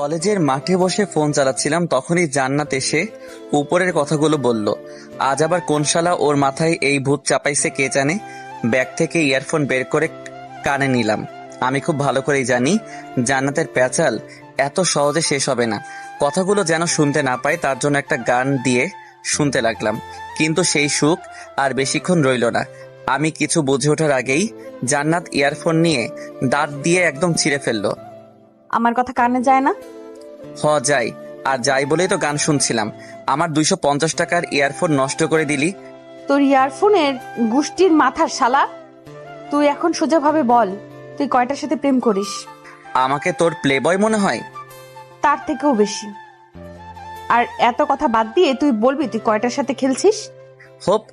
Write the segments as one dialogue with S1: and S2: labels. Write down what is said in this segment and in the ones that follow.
S1: কলেজের মাঠে বসে ফোন চালাচ্ছিলাম, তখনই জান্নাত এসে উপরের কথাগুলো বলল। আজ আবার কোন শালা ওর মাথায় এই ভূত চাপাইছে কে জানে। ব্যাগ থেকে ইয়ারফোন বের করে কানে নিলাম। আমি খুব ভালো করেই জানি জান্নাতের প্যাচাল এত সহজে শেষ হবে না। কথাগুলো যেন শুনতে না পাই তার জন্য একটা গান দিয়ে শুনতে লাগলাম, কিন্তু সেই সুখ আর বেশিক্ষণ রইল না। আমি কিছু বুঝে ওঠার আগেই জান্নাত ইয়ারফোন নিয়ে দাঁত দিয়ে একদম ছিঁড়ে ফেললো।
S2: আমার কথা কানে যায় না?
S1: যাই, আর যাই বলেই তো গান শুনছিলাম। আমার 250 টাকার ইয়ারফোন নষ্ট করে দিলি।
S2: তোর ইয়ারফোনের গুষ্টির মাথার শালা, তুই এখন সোজাভাবে বল, তুই কয়টার সাথে প্রেম করিস?
S1: আমাকে তোর প্লেবয় মনে হয়?
S2: তার থেকেও বেশি। আর এত কথা বাদ দিয়ে তুই বলবি তুই কয়টার সাথে খেলছিস?
S1: হোপ,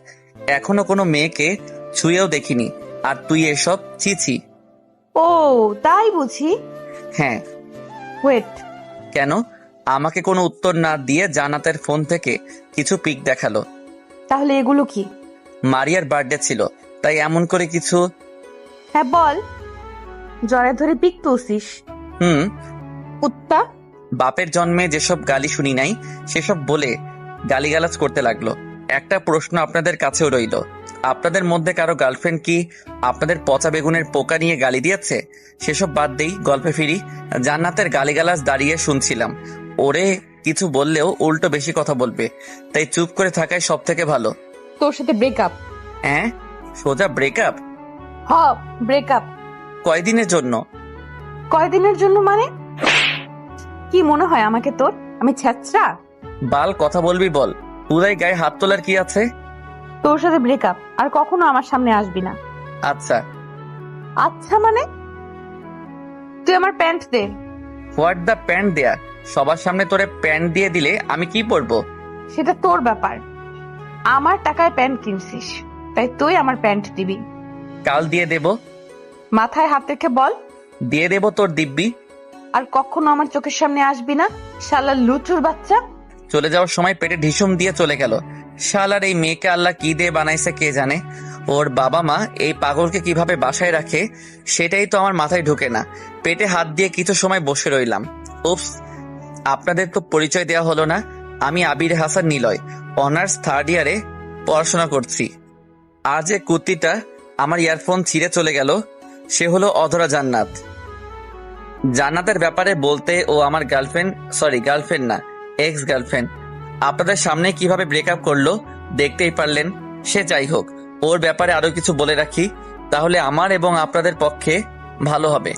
S1: এখনো কোনো মেয়েকে ছুঁয়েও দেখিনি, আর তুই এসব ছিছি।
S2: ও তাই বুঝি।
S1: হ্যাঁ।
S2: ওয়েট।
S1: কেন? আমাকে কোনো উত্তর না দিয়ে জান্নাতের ফোন থেকে কিছু পিক দেখালো।
S2: তাহলে এগুলো কি?
S1: মারিয়ার বার্থডে ছিল, তাই এমন করে কিছু।
S2: হ্যাঁ বল, জড়ে ধরে পিক তুলছিস? কুত্তা।
S1: বাপের জন্মে যেসব গালি শুনি নাই সেসব বলে গালিগালাজ করতে লাগলো। একটা প্রশ্ন আপনাদের কাছেও রইল, আপনাদের মধ্যে কারো গার্লফ্রেন্ড কি আপনাদের পচা বেগুনের পোকা নিয়ে গালি দিয়েছে? সেসব বাদ দেই, গল্পে ফিরি। জান্নাতের গালিগালাজ দাঁড়িয়ে শুনছিলাম। ওরে কিছু বললেও উল্টো বেশি কথা বলবে, তাই চুপ করে থাকাই সব থেকে ভালো।
S2: তোর সাথে ব্রেকআপ।
S1: হ্যাঁ, সোজা ব্রেকআপ?
S2: হ, ব্রেকআপ।
S1: কয়দিনের জন্য?
S2: কয়দিনের জন্য মানে? কি মনে হয় আমাকে তোর আমি ছ্যাচরা?
S1: বাল কথা বলবি বল, পুরাই গায়ে হাত তোলার কি আছে?
S2: তোর সাথে ব্রেকআপ, আর কখনো আমার সামনে আসবি না।
S1: আচ্ছা।
S2: আচ্ছা মানে? তুই আমার প্যান্ট দে।
S1: হোয়াট দ্য প্যান্ট দেয়া? সবার সামনে তোরে প্যান্ট দিয়ে দিলে আমি কি পরবো?
S2: সেটা তোর ব্যাপার। আমার টাকায় প্যান্ট কিনছিস, তাই তুই আমার প্যান্ট দিবি।
S1: কাল দিয়ে দেব।
S2: মাথায় হাত রেখে বল।
S1: দিয়ে দেব তোর দিব্যি।
S2: আর কখনো আমার চোখের সামনে আসবি না, শালা লুচুর বাচ্চা।
S1: চলে যাওয়ার সময় পেটে ঢিসুম দিয়ে চলে গেল। শালার এই মেয়েকে আল্লাহ কি দিয়ে বানাইছে কে জানে। ওর বাবা মা এই পাগলকে কিভাবে বাসায় রাখে সেটাই তো আমার মাথায় ঢোকে না। পেটে হাত দিয়ে কিছু সময় বসে রইলাম। উপস, আপনাদের তো পরিচয় দেওয়া হলো না। আমি আবির হাসান নিলয়, অনার্স 3rd ইয়ারে পড়াশোনা করছি। আর যে কুত্তিটা আমার ইয়ারফোন ছিঁড়ে চলে গেল সে হলো অধরা জান্নাত। জান্নাতের ব্যাপারে বলতে, ও আমার গার্লফ্রেন্ড না, এক্স গার্লফ্রেন্ড। আপনাদের সামনে কিভাবে ব্রেকআপ করলো দেখতেই পারলেন। সে যাই হোক, ওর ব্যাপারে আরো কিছু বলে রাখি, তাহলে আমার এবং আপনাদের পক্ষে ভালো হবে।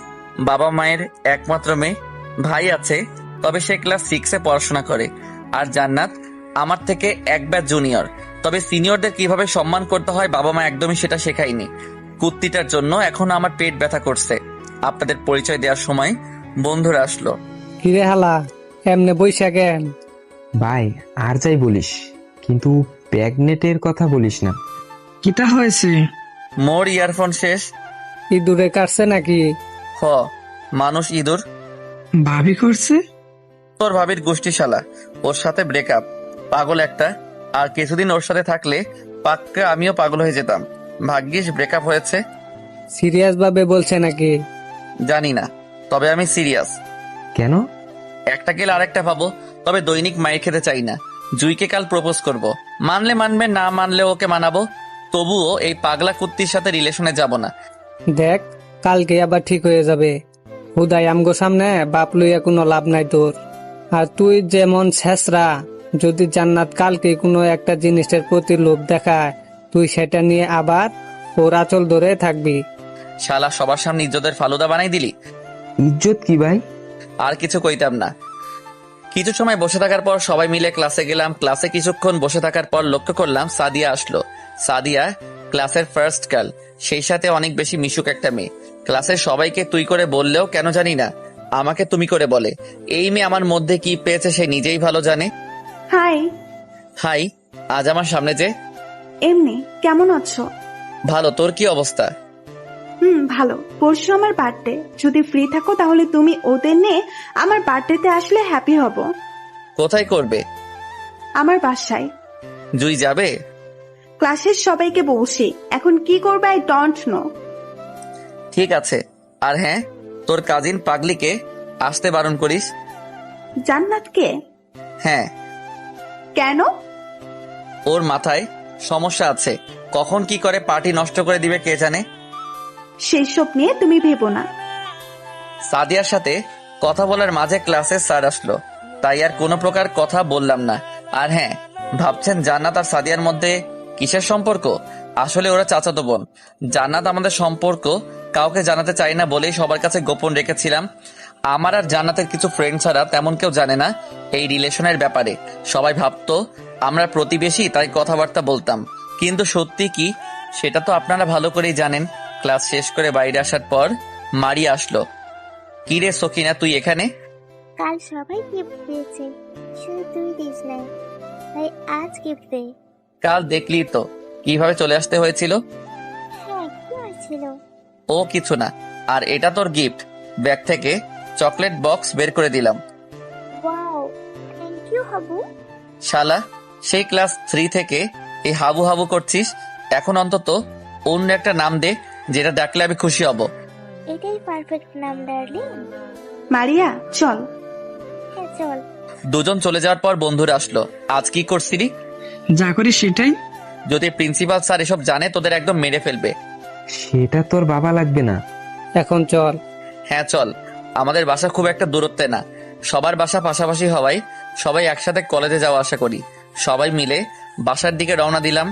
S1: বাবা মায়ের একমাত্র মেয়ে, ভাই আছে, তবে সে ক্লাস 6-এ পড়াশোনা করে। আর জান্নাত আমার থেকে এক ব্যাচ জুনিয়র, তবে সিনিয়রদের কিভাবে সম্মান করতে হয় বাবা মা একদমই সেটা শেখায়নি। কুত্তিটার জন্য এখন আমার পেট ব্যথা করছে। আপনাদের পরিচয় দেওয়ার সময় বন্ধুরা আসলো।
S3: কিরে হালা, এমনে বইসা কেন?
S4: ভাই আর যাই বলিস, কিন্তু প্রেগনেটের কথা বলিস না।
S5: কিটা হয়েছে?
S1: মোর ইয়ারফোন শেষ।
S3: ইঁদুরে কাটছে নাকি?
S1: মানুষ ইঁদুর।
S5: ভাবি করছে?
S1: তোর ভাবির গোষ্ঠী শালা, ওর সাথে ব্রেকআপ। পাগল একটা। আর কিছুদিন ওর সাথে থাকলে পাক্কা আমিও পাগল হয়ে যেতাম। ভাগ্যিস ব্রেকআপ হয়েছে।
S3: সিরিয়াস ভাবে বলছে নাকি?
S1: জানি না, তবে আমি সিরিয়াস।
S4: কেন?
S1: একটা গেলে আরেকটা পাবো, তবে দৈনিক মায়ের খেতে চাই না। জুইকে কাল প্রপোজ করব, মানলে মানবে, না মানলে ওকে মানাবো। তবুও এই পাগলা কুত্তির সাথে রিলেশনে যাব না।
S3: দেখ, কালকে আবার ঠিক হয়ে যাবে। হুদাই আমগো সামনে বাপ লইয়া কোনো লাভ নাই তোর। আর তুই যেমন ছেসরা, যদি জান্নাত কালকে কোনো একটা জিনিসের প্রতি লোভ দেখায়, তুই সেটা নিয়ে আবার ওর আঁচল ধরে থাকবি।
S1: শালা সবার সামনে ইজ্জতের ফালুদা বানাই দিলি।
S4: ইজ্জত কি ভাই?
S1: আর কিছু কইতাম না। কিছু সময় বসে থাকার পর সবাই মিলে ক্লাসে গেলাম। ক্লাসে কিছুক্ষণ বসে থাকার পর লক্ষ্য করলাম সাদিয়া আসলো। সাদিয়া ক্লাসের ফার্স্ট গার্ল, সেই সাথে অনেক বেশি মিশুক একটা মেয়ে। ক্লাসের সবাইকে তুই করে বললেও কেন জানি না আমাকে তুমি করে বলে। এই মেয়ে আমার মধ্যে কি পেয়েছে সে নিজেই ভালো জানে।
S6: হাই।
S1: হাই। আজ আমার সামনে যে।
S6: এমনি, কেমন আছো?
S1: ভালো, তোর কি অবস্থা?
S6: ভালো। পরশু আমার বার্থডে, যদি ফ্রি থাকো তাহলে তুমি ওদের নিয়ে আমার বার্থডেতে আসলে হ্যাপি হব।
S1: কোথায় করবে?
S6: আমার বাসায়।
S1: জুই যাবে?
S6: ক্লাসের সবাইকে বলছি, এখন কি করবে আই ডোন্ট নো।
S1: ঠিক আছে। আর হ্যাঁ, তোর কাজিন পাগলিকে আসতে বারণ করিস।
S6: জান্নাতকে?
S1: হ্যাঁ,
S6: কেন?
S1: ওর মাথায় সমস্যা আছে, কখন কি করে পার্টি নষ্ট করে দিবে কে জানে।
S6: সেসব নিয়ে তুমি ভেবো না।
S1: সাদিয়ার সাথে কথা বলার মাঝে ক্লাসে স্যার আসলো, তাই আর কোনো প্রকার কথা বললাম না। আর হ্যাঁ, ভাবছেন জান্নাত আর সাদিয়ার মধ্যে কিসের সম্পর্ক? আসলে ওরা চাচাতো বোন। জান্নাত আমাদের সম্পর্ক কাউকে জানাতে চাই না বলেই সবার কাছে গোপন রেখেছিলাম। আমার আর জান্নাতের কিছু ফ্রেন্ড ছাড়া তেমন কেউ জানে না এই রিলেশনের ব্যাপারে। সবাই ভাবতো আমরা প্রতিবেশী, তাই কথাবার্তা বলতাম। কিন্তু সত্যি কি সেটা তো আপনারা ভালো করেই জানেন। ক্লাস শেষ করে বাইরে আসার পর মারিয়া আসলো। কি রে সকিনা, তুই এখানে?
S7: কাল সবাই গিফট পেয়েছে, শুধু তুই দিস নাই, তাই আজ গিফট দে।
S1: কাল দেখলি তো কিভাবে চলে আসতে হয়েছিল।
S7: হ্যাঁ, কি হয়েছিল?
S1: ও কিছু না। আর এটা তোর গিফট। ব্যাগ থেকে চকলেট বক্স বের করে দিলাম।
S7: Wow, thank you Habu.
S1: শালা, সেই ক্লাস 3 থেকে এই হাবু হাবু করছিস। এখন অন্তত অন্য একটা নাম দে, যেটা ডাকলে আমি খুশি হব।
S7: এটাই পারফেক্ট নাম ডার্লিং।
S6: মারিয়া চল।
S7: হ্যাঁ চল।
S1: দুজন চলে যাওয়ার পর বন্ধুরা আসলো। আজ কি করছিলি?
S5: যা করি সেটাই।
S1: যদি প্রিন্সিপাল স্যার এসব জানে তোদের একদম মেরে ফেলবে।
S4: সেটা তোর বাবা লাগবে না।
S3: এখন চল।
S1: হ্যাঁ চল। আমাদের বাসা খুব একটা দূরত্বে না, সবার বাসা পাশাপাশি হওয়ায় সবাই একসাথে কলেজে যাওয়া আসা করি। সবাই মিলে বাসার দিকে রওনা দিলাম।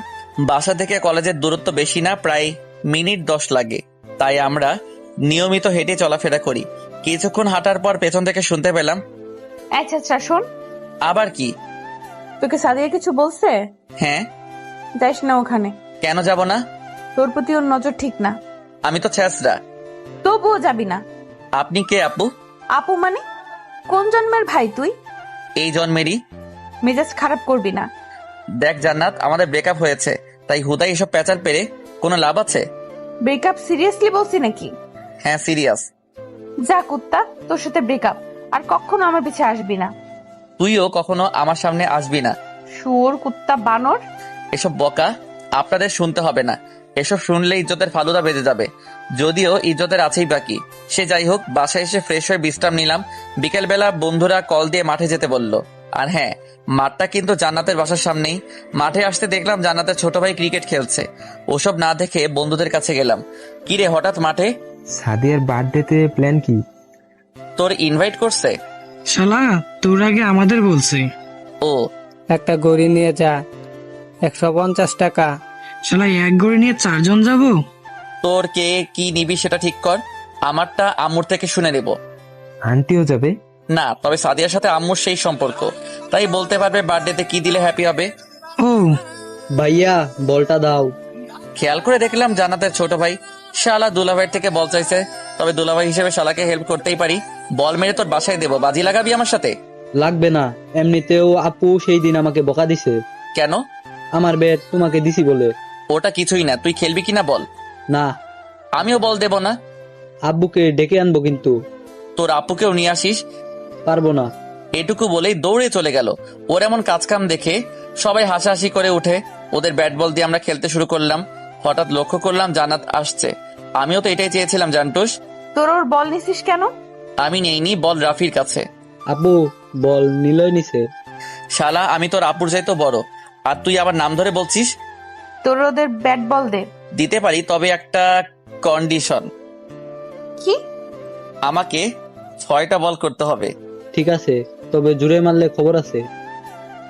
S1: বাসা থেকে কলেজের দূরত্ব বেশি না, প্রায় মিনিট 10 লাগে। তাই আমরা নিয়মিত হেঁটে চলাফেরা করি। কিছুক্ষণ হাঁটার পর পেছন থেকে শুনতে পেলাম,
S2: আচ্ছা আচ্ছা শোন,
S1: আবার কি?
S2: তোকে সাদিয়া কিছু বলছে?
S1: হ্যাঁ।
S2: যাইস না ওখানে।
S1: কেন যাব না?
S2: তোর প্রতি ওর নজর ঠিক না।
S1: আমি তো ছেঁচড়া।
S2: তবুও যাবি না।
S1: আপনি কে আপু?
S2: আপু মানে? কোন জন্মের ভাই তুই?
S1: এই জন্মেরই।
S2: মেজাজ খারাপ করবি না।
S1: দেখ জান্নাত, আমাদের ব্রেকআপ হয়েছে, তাই হুদাই এসব প্যাচাল পেরে কোনো লাভ আছে?
S2: ব্রেকআপ সিরিয়াসলি বলছি নাকি?
S1: হ্যাঁ সিরিয়াস।
S2: যা কুত্তা, তোর সাথে ব্রেকআপ। আর কখনো আমার পিছে আসবি না।
S1: তুইও কখনো আমার সামনে আসবি না।
S2: শুয়োর, কুত্তা, বানর।
S1: এসব বকা আপনাদের শুনতে হবে না। এসব শুনলে ইজ্জতের ফালুদা বেজে যাবে। যদিও ইজ্জতের আছেই বাকি। সে যাই হোক, বাসায় এসে ফ্রেশ হয়ে বিশ্রাম নিলাম। বিকেলবেলা বন্ধুরা কল দিয়ে মাঠে যেতে বলল। আর হ্যাঁ, মাঠটা কিন্তু জান্নাতের বাসার সামনেই। মাঠে আসতে দেখলাম জান্নাতের ছোট ভাই ক্রিকেট খেলছে। ওসব না দেখে বন্ধুদের কাছে গেলাম। কি রে হঠাৎ মাঠে?
S4: সাদিয়ার বার্থডেতে প্ল্যান কি?
S1: তোর ইনভাইট করছে?
S5: শালা, তোর আগে আমাদের বলছে।
S1: ও,
S3: একটা গড়ি নিয়ে যা, 150 টাকা।
S5: শালা, এক গড়ি নিয়ে 4 জন যাব?
S1: তোর কে কি নিবি সেটা ঠিক কর। আমারটা আম্মুর থেকে শুনে নেব।
S4: আন্টিও যাবে?
S1: না, তবে সাদিয়ার সাথে আম্মুর সেই সম্পর্ক, তাই বলতে পারবে বার্থডেতে কি দিলে হ্যাপি হবে।
S5: ও
S8: ভাইয়া, বলটা দাও।
S1: খেয়াল করে দেখলাম জান্নাতের ছোট ভাই। শালা দুলাভাইয়ের থেকে বল চাইছে, তবে দুলাভাই হিসেবে শালাকে হেল্প করতেই পারি। বল মেরে তোর বাসায় দেবো, বাজি লাগাবি আমার সাথে?
S8: লাগবে না, এমনিতেও আপু সেই দিন আমাকে বকা দিছে।
S1: কেন?
S8: আমার ব্যাট তোমাকে দিছি বলে।
S1: ওটা কিছুই না, তুই খেলবি কিনা বল।
S8: না,
S1: আমিও বল দেব না।
S8: আব্বুকে ডেকে আনবো কিন্তু।
S1: তোর আপুকেও নিয়ে আসিস।
S8: পারবো না।
S1: এটুকু বলেই দৌড়ে চলে গেল। ওর এমন কাজকাম দেখে সবাই হাসাহাসি করে উঠে। ওদের ব্যাট বল দিয়ে আমরা খেলতে শুরু করলাম। হঠাৎ লক্ষ্য করলাম জান্নাত আসছে। আমিও তো এটাই চেয়েছিলাম জান্টুস।
S2: তোর ওর বল নিছিস কেন?
S1: আমি নেইনি, বল রাফির কাছে।
S8: আপু বল নিলয় নিছে।
S1: শালা, আমি তোর আপুর চাইতো বড়, আর তুই আবার নাম ধরে বলছিস।
S2: তোর ওদের ব্যাট বল দে।
S1: দিতে পারি, তবে একটা কন্ডিশন।
S2: কি?
S1: আমাকে 6টা বল করতে হবে।
S8: ঠিক আছে, তবে জুড়ে মারলে খবর আছে।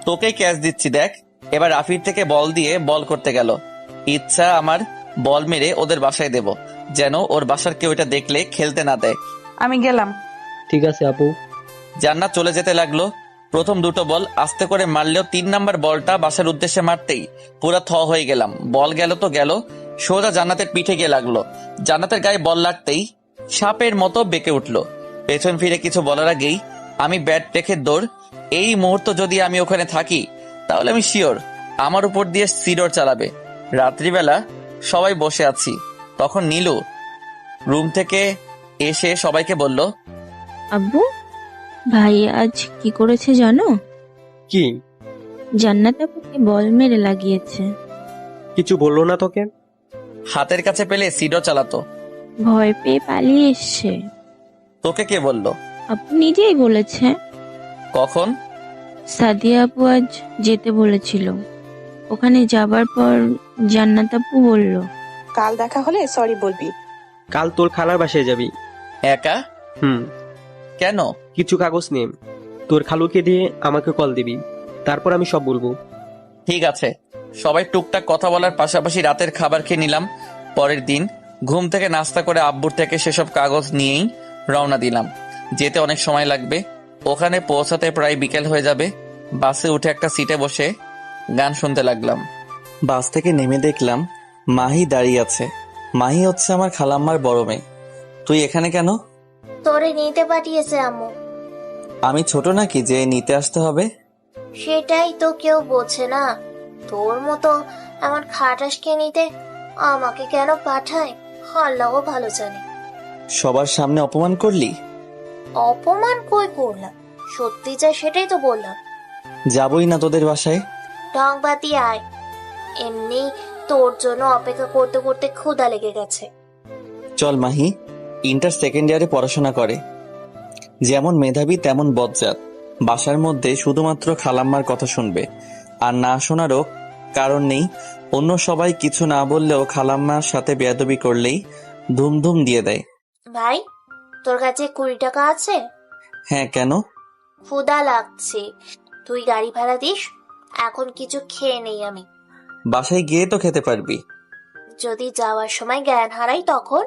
S1: তোকে ক্যাচ দিচ্ছি, দেখ। এবার রাফির থেকে বল দিয়ে বল করতে গেল। ইচ্ছা আমার বল মেরে ওদের বাসায় দেব, যেন ওর বাসার কেউ এটা দেখলে খেলতে না দেয়।
S2: আমি গেলাম।
S8: ঠিক আছে আপু।
S1: জান্নাত চলে যেতে লাগলো। প্রথম দুটো বল আস্তে করে মারলেও 3 নাম্বার বলটা বাসার উদ্দেশ্যে মারতেই পুরা থ হয়ে গেলাম। বল গেল তো গেল, সোজা জান্নাতের পিঠে গিয়ে লাগলো। জান্নাতের গায়ে বল লাগতেই সাপের মতো বেঁকে উঠলো। পেছন ফিরে কিছু বলার আগেই আমি ব্যাট রেখে দৌড়। এই মুহূর্ত যদি আমি ওখানে থাকি তাহলে আমি শিওর আমার উপর দিয়ে সিডর চালাবে। রাত্রিবেলা সবাই বসে আছি, তখন নীলু রুম থেকে এসে সবাইকে বলল,
S9: আব্বু, ভাই আজ কি করেছে জানো?
S10: কি?
S9: জান্নাত আপুকে বল মেরে লাগিয়েছে।
S10: কিছু বললো না তোকে?
S1: হাতের কাছে পেলে সিডর চালাতো।
S9: ভয় পেয়ে পালিয়ে এসছে।
S1: তোকে কে বললো?
S9: আপু নিজেই বলেছে।
S1: কখন?
S9: সাদিয়া আপু আজ যেতে বলেছিল। ওখানে যাবার পর জান্নাত আপু বলল,
S11: কাল দেখা হলে সরি বলবি।
S10: কাল তোর খালার বাসায় যাবি।
S1: একা?
S10: হুম।
S1: কেন?
S10: কিছু কাগজ নে, তোর খালুকে দিয়ে আমাকে কল দিবি, তারপর আমি সব বলবো।
S1: ঠিক আছে। সবাই টুকটাক কথা বলার পাশাপাশি রাতের খাবার খেয়ে নিলাম। পরের দিন ঘুম থেকে নাস্তা করে আব্বুর থেকে সেসব কাগজ নিয়েই রওনা দিলাম। যেতে অনেক সময় লাগবে। ওখানে পৌঁছাতে প্রায় বিকেল হয়ে যাবে। বাসে উঠে একটা সিটে বসে গান শুনতে লাগলাম। বাস থেকে নেমে দেখলাম মাহি দাঁড়িয়ে আছে। মাহি হচ্ছে আমার খালাম্মার বড় মেয়ে। তুই এখানে কেন?
S7: তোরে নিতে পাঠিয়েছে আম্মু।
S1: আমি ছোট নাকি যে নিতে আসতে হবে?
S7: সেটাই তো কেউ বোঝে না। তোর মতো আমার খাটাসকে নিতে আমাকে কেন পাঠায় আল্লাহও ভালো জানে।
S1: সবার সামনে অপমান করলি?
S7: অপমান কই করলাম, সত্যি যা সেটাই তো বললাম।
S1: যাবই না তোদের বাসায়।
S7: ঢং বাতি আয়, এমনি তোর জন্য অপেক্ষা করতে করতে ক্ষুধা লেগে গেছে।
S1: চল মাহি, ইন্টার সেকেন্ড ইয়ারে পড়াশোনা করে। যেমন মেধাবী তেমন বজ্জাত। বাসার মধ্যে শুধুমাত্র খালাম্মার কথা শুনবে, আর না শোনারও কারণ নেই। অন্য সবাই কিছু না বললেও খালাম্মার সাথে বেয়াদবি করলেই ধুমধুম দিয়ে দেয়।
S7: ভাই, তোর কাছে 20 টাকা আছে?
S1: হ্যাঁ, কেন?
S7: ক্ষুধা লাগছে, তুই গাড়ি ভাড়া দিস। এখন কিছু খেয়ে নেই আমি।
S1: বাসায় গিয়ে তো খেতে পারবি।
S7: যদি যাওয়ার সময় জ্ঞান হারাই তখন?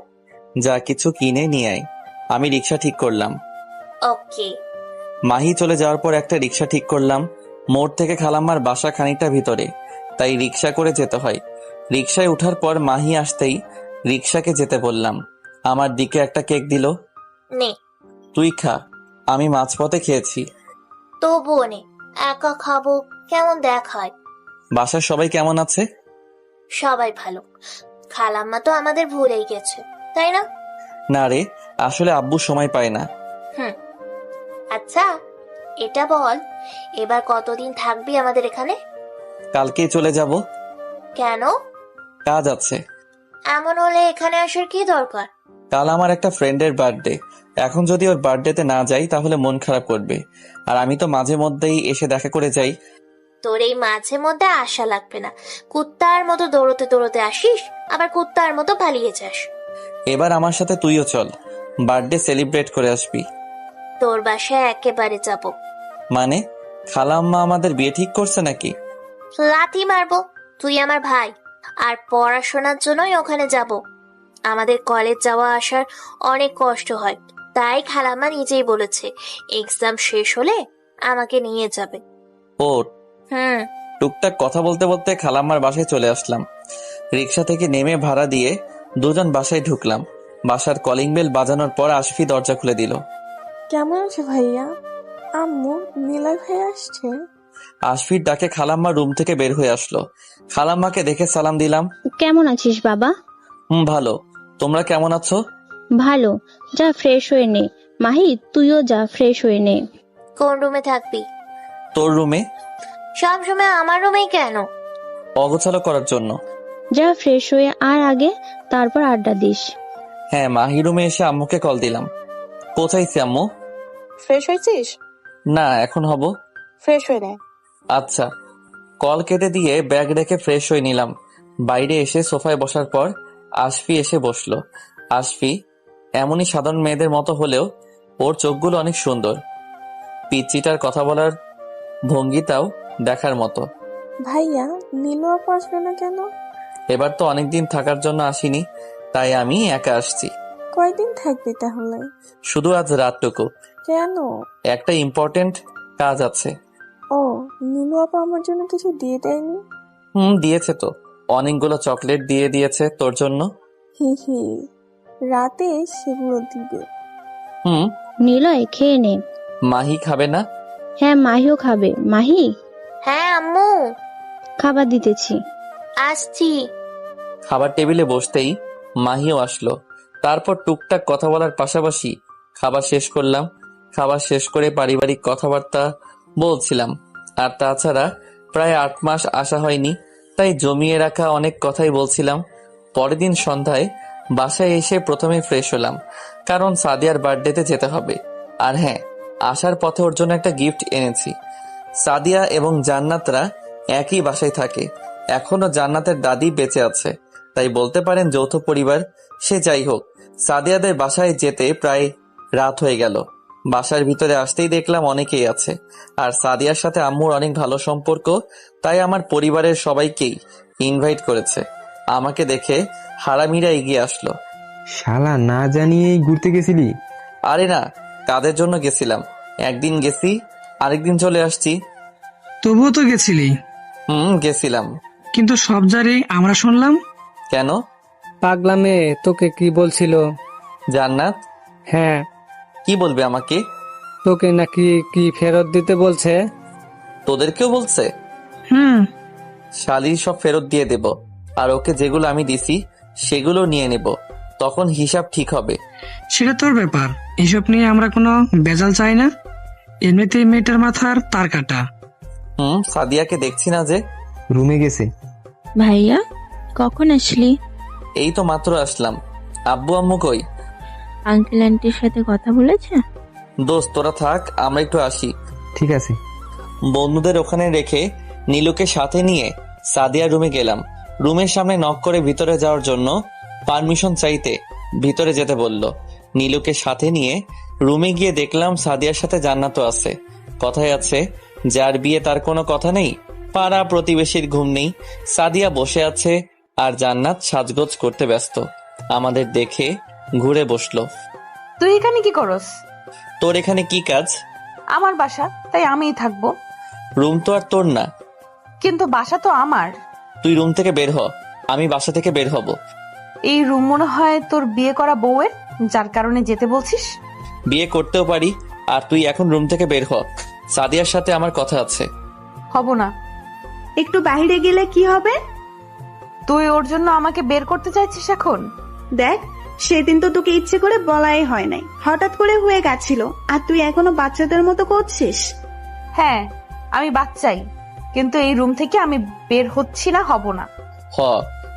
S1: যা কিছু কিনে নিয়ে আয়। আমি রিক্সা ঠিক করলাম।
S7: ওকে।
S1: মাহি চলে যাওয়ার পর একটা রিক্সা ঠিক করলাম। মোড় থেকে খালাম্মার বাসা খানিকটা ভিতরে, তাই রিক্সা করে যেতে হয়। রিক্সায় ওঠার পর মাহি আসতেই রিক্সাকে যেতে বললাম। আমার দিকে একটা কেক দিল।
S7: নে।
S1: তুই খা, আমি মাঝপথে খেয়েছি।
S7: তবুও নে, একা খাবো কেমন দেখায়।
S1: বাসার সবাই কেমন আছে?
S7: সবাই ভালো। খালাম্মা তো আমাদের ভুলেই গেছে, তাই না?
S1: না রে, আসলে আব্বু সময় পায় না।
S7: হুম। আচ্ছা, এটা বল, এবার কতদিন থাকবি আমাদের এখানে?
S1: কালকেই চলে যাব।
S7: কেন?
S1: কাজ আছে।
S7: এমন হলে এখানে আসার কি দরকার?
S1: কাল আমার একটা ফ্রেন্ডের বার্থডে। এখন যদি ওর বার্থডেতে না যাই তাহলে মন খারাপ করবে। আর আমি তো মাঝে মধ্যেই এসে দেখা করে যাই।
S7: তোর এই মাঝে মধ্যে আশা লাগবে না। কুত্তার মতো দৌড়তে দৌড়তে আসিস, আবার কুত্তার মতো পালিয়ে যাস।
S1: এবার আমার সাথে তুইও চল, বার্থডে সেলিব্রেট করে আসবি।
S7: তোর বাসায় একেবারে যাব।
S1: মানে, খালাম্মা আমাদের বিয়ে ঠিক করছে নাকি?
S7: লাথি মারবো। তুই আমার ভাই, আর পড়াশোনার জন্যই ওখানে যাব। আমাদের কলেজ যাওয়া আসার অনেক কষ্ট হয়, তাই খালাম্মা নিজেই বলেছে এক্সাম শেষ হলে আমাকে নিয়ে যাবে।
S1: ও।
S7: হুম।
S1: টুকটাক কথা বলতে বলতে খালাম্মার বাসায় চলে আসলাম। রিক্সা থেকে নেমে ভাড়া দিয়ে দুজন বাসায় ঢুকলাম। বাসার কলিং বেল বাজানোর পর আশফি দরজা খুলে দিল।
S11: কেমন আছে ভাইয়া? আম্মু, নীলা ভাই আসছে।
S1: আশফির ডাকে খালাম্মা রুম থেকে বের হয়ে আসলো। খালাম্মাকে দেখে সালাম দিলাম।
S9: কেমন আছিস বাবা?
S1: ভালো। তোমরা কেমন আছো?
S9: ভালো। যা ফ্রেশ হয়ে নে। মাহি, তুইও যা ফ্রেশ হয়ে নে।
S7: কোন রুমে থাকবি?
S1: তোর রুমে।
S7: সব সময় আমার রুমেই কেন?
S1: অগোছালো করার জন্য।
S9: যা ফ্রেশ হয়ে আর আগে, তারপর আড্ডা দিস।
S1: হ্যাঁ, মাহি রুমে এসে আম্মুকে কল দিলাম। কোথায়ছি আম্মু?
S11: ফ্রেশ হয়েছিস?
S1: না, এখন হব।
S11: ফ্রেশ হয়ে নে।
S1: আচ্ছা। কল কেটে দিয়ে ব্যাগ রেখে ফ্রেশ হয়ে নিলাম। বাইরে এসে সোফায় বসার পর আশফি এসে বসলো। আশফি এমনই সাধারণ মেয়েদের মতো হলেও ওর চোখগুলো অনেক সুন্দর। পিচ্চিটার কথা বলার ভঙ্গিটাও দেখার মতো।
S11: ভাইয়া, নীলু আপু আসবে না কেন?
S1: এবার তো অনেকদিন থাকার জন্য আসিনি, তাই আমি একা আসছি।
S11: কয়দিন থাকবি তাহলে?
S1: শুধু আজ রাতটুকু।
S11: কেন?
S1: একটা ইম্পর্টেন্ট কাজ আছে।
S11: ও, নীলু আপু আমার জন্য কিছু দিয়ে দেয়নি?
S1: দিয়েছে তো, অনেকগুলো চকলেট দিয়ে দিয়েছে তোর জন্য।
S11: হি হি, রাতে সেগুলো দিবে।
S9: নিলয়, খেয়ে নে।
S1: মাহি খাবে না?
S9: হ্যাঁ, মাহিও খাবে। মাহি।
S7: হ্যাঁ আম্মু,
S9: খাবার দিতেছি।
S7: আসছি।
S1: খাবার টেবিলে বসতেই মাহিও আসলো। তারপর টুকটাক কথা বলার পাশাপাশি খাবার শেষ করলাম। খাবার শেষ করে পারিবারিক কথাবার্তা বলছিলাম। আর তাছাড়া প্রায় 8 মাস আসা হয়নি, তাই জমিয়ে রাখা অনেক কথাই বলছিলাম। পরের দিন সন্ধ্যায় বাসায় এসে প্রথমে ফ্রেশ হলাম, কারণ সাদিয়ার বার্থডেতে যেতে হবে। আর হ্যাঁ, আসার পথে ওর জন্য একটা গিফট এনেছি। সাদিয়া এবং জান্নাতরা একই বাসায় থাকে। এখনো জান্নাতের দাদি বেঁচে আছে, তাই বলতে পারেন যৌথ পরিবার। সে যাই হোক, সাদিয়াদের বাসায় যেতে প্রায় রাত হয়ে গেল। বাসার ভিতরে আসতেই দেখলাম অনেকেই আছে, আর সাদিয়ার সাথে আম্মুর অনেক ভালো সম্পর্ক, তাই আমার পরিবারের সবাইকেই ইনভাইট করেছে। আমাকে দেখে হারামিরা এগিয়ে আসলো।
S4: শালা, না জানিয়েই ঘুরতে গেছিলি?
S1: আরে না, কাদের জন্য গেছিলাম, একদিন গেছি আরেকদিন চলে আসছি।
S5: তবুও তো গেছিলি।
S1: গেছিলাম।
S5: কিন্তু সব জারে আমরা শুনলাম।
S1: কেন?
S3: পাগলা মেয়ে তোকে কি বলছিল?
S1: জান্নাত?
S3: হ্যাঁ।
S1: কি বলবে আমাকে?
S3: তোকে নাকি কি ফেরত দিতে বলছে।
S1: তোদেরকেও বলছে? শালির সব ফেরত দিয়ে দেব, আর ওকে যেগুলো আমি দিছি সেগুলো নিয়ে নেব, তখন হিসাব ঠিক হবে।
S5: সেটা তোর ব্যাপার, এসব নিয়ে আমরা কোনো বেজাল চাই না। এমনিতেই মেয়েটার মাথার তার কাটা।
S1: সাদিয়াকে দেখছি না যে?
S4: রুমে গেছে।
S9: ভাইয়া কখন আসলি?
S1: এই তো মাত্র আসলাম। আব্বু আম্মু কই?
S9: আঙ্কেল আন্টির সাথে কথা বলেছে?
S1: দোস্ত তোরা থাক, আমরা একটু আসি।
S4: ঠিক আছে।
S1: বন্ধুদের ওখানে রেখে নীলুকে সাথে নিয়ে সাদিয়া রুমে গেলাম। রুমের সামনে নক করে ভিতরে যাওয়ার জন্য পারমিশন চাইতে ভিতরে যেতে বলল। নীলুকে সাথে নিয়ে রুমে গিয়ে দেখলাম সাদিয়ার সাথে জান্নাতও আছে। কথায় আছে, যার বিয়ে তার কোনো কথা নেই। পাড়া প্রতিবেশীর ঘুম নেই। সাদিয়া বসে আছে আর জান্নাত সাজগোজ করতে ব্যস্ত। আমাদের দেখে ঘুরে বসলো।
S2: তুই এখানে কি করস?
S1: তোর এখানে কি কাজ?
S2: আমার বাসা, তাই আমিই থাকবো।
S1: রুম তো আর তোর না।
S2: কিন্তু বাসা তো আমার।
S1: তুই রুম থেকে বের হ, আমি বাসা থেকে বের হব।
S2: এই রুম মনে হয় তোর বিয়ে করা বউয়ের, যার কারণে যেতে বলছিস।
S1: বিয়ে করতেও পারি, আর তুই এখন রুম থেকে বের হ। সাদিয়ার সাথে আমার কথা আছে।
S2: হব না।
S6: একটু বাইরে গেলে কি হবে?
S2: তুই ওর জন্য আমাকে বের করতে চাইছিস এখন?
S6: দেখ, সেদিন তো তোকে ইচ্ছে করে বলাই হয় নাই, হঠাৎ করে হয়ে গেছিল, আর তুই এখনো বাচ্চাদের মতো করছিস।
S2: হ্যাঁ, আমি বাচ্চাই, কিন্তু এই রুম থেকে আমি বের হচ্ছি না, হব না।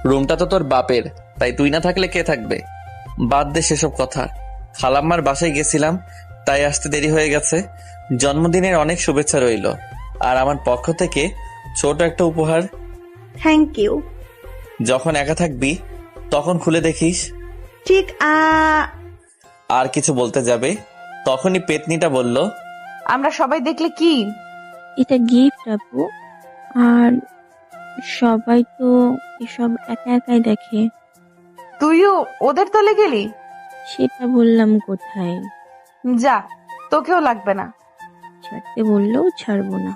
S1: রুমটা তো তোর বাপের, তাই তুই না থাকলে কে থাকবে? বাদ দে সেসব কথা। খালাম্মার বাসায় গেছিলাম, তাই আসতে দেরি হয়ে গেছে। জন্মদিনের অনেক শুভেচ্ছা রইল, আর আমার পক্ষ থেকে ছোট একটা উপহার।
S6: Thank you.
S1: যখন একা থাকবি তখন খুলে দেখিস।
S6: ঠিক।
S1: আর কিছু বলতে যাবে, তখনই পেতনিটা বলল,
S2: আমরা সবাই দেখলে কি?
S9: এটা গিফট আপু, আর সবাই তো এসব একা একাই দেখে।
S2: তুইও ওদের তলে গেলি?
S9: সেটা বললাম কোথায়।
S2: যা, তোকেও লাগবে না।
S9: ছাড়তে বললেও ছাড়বো না।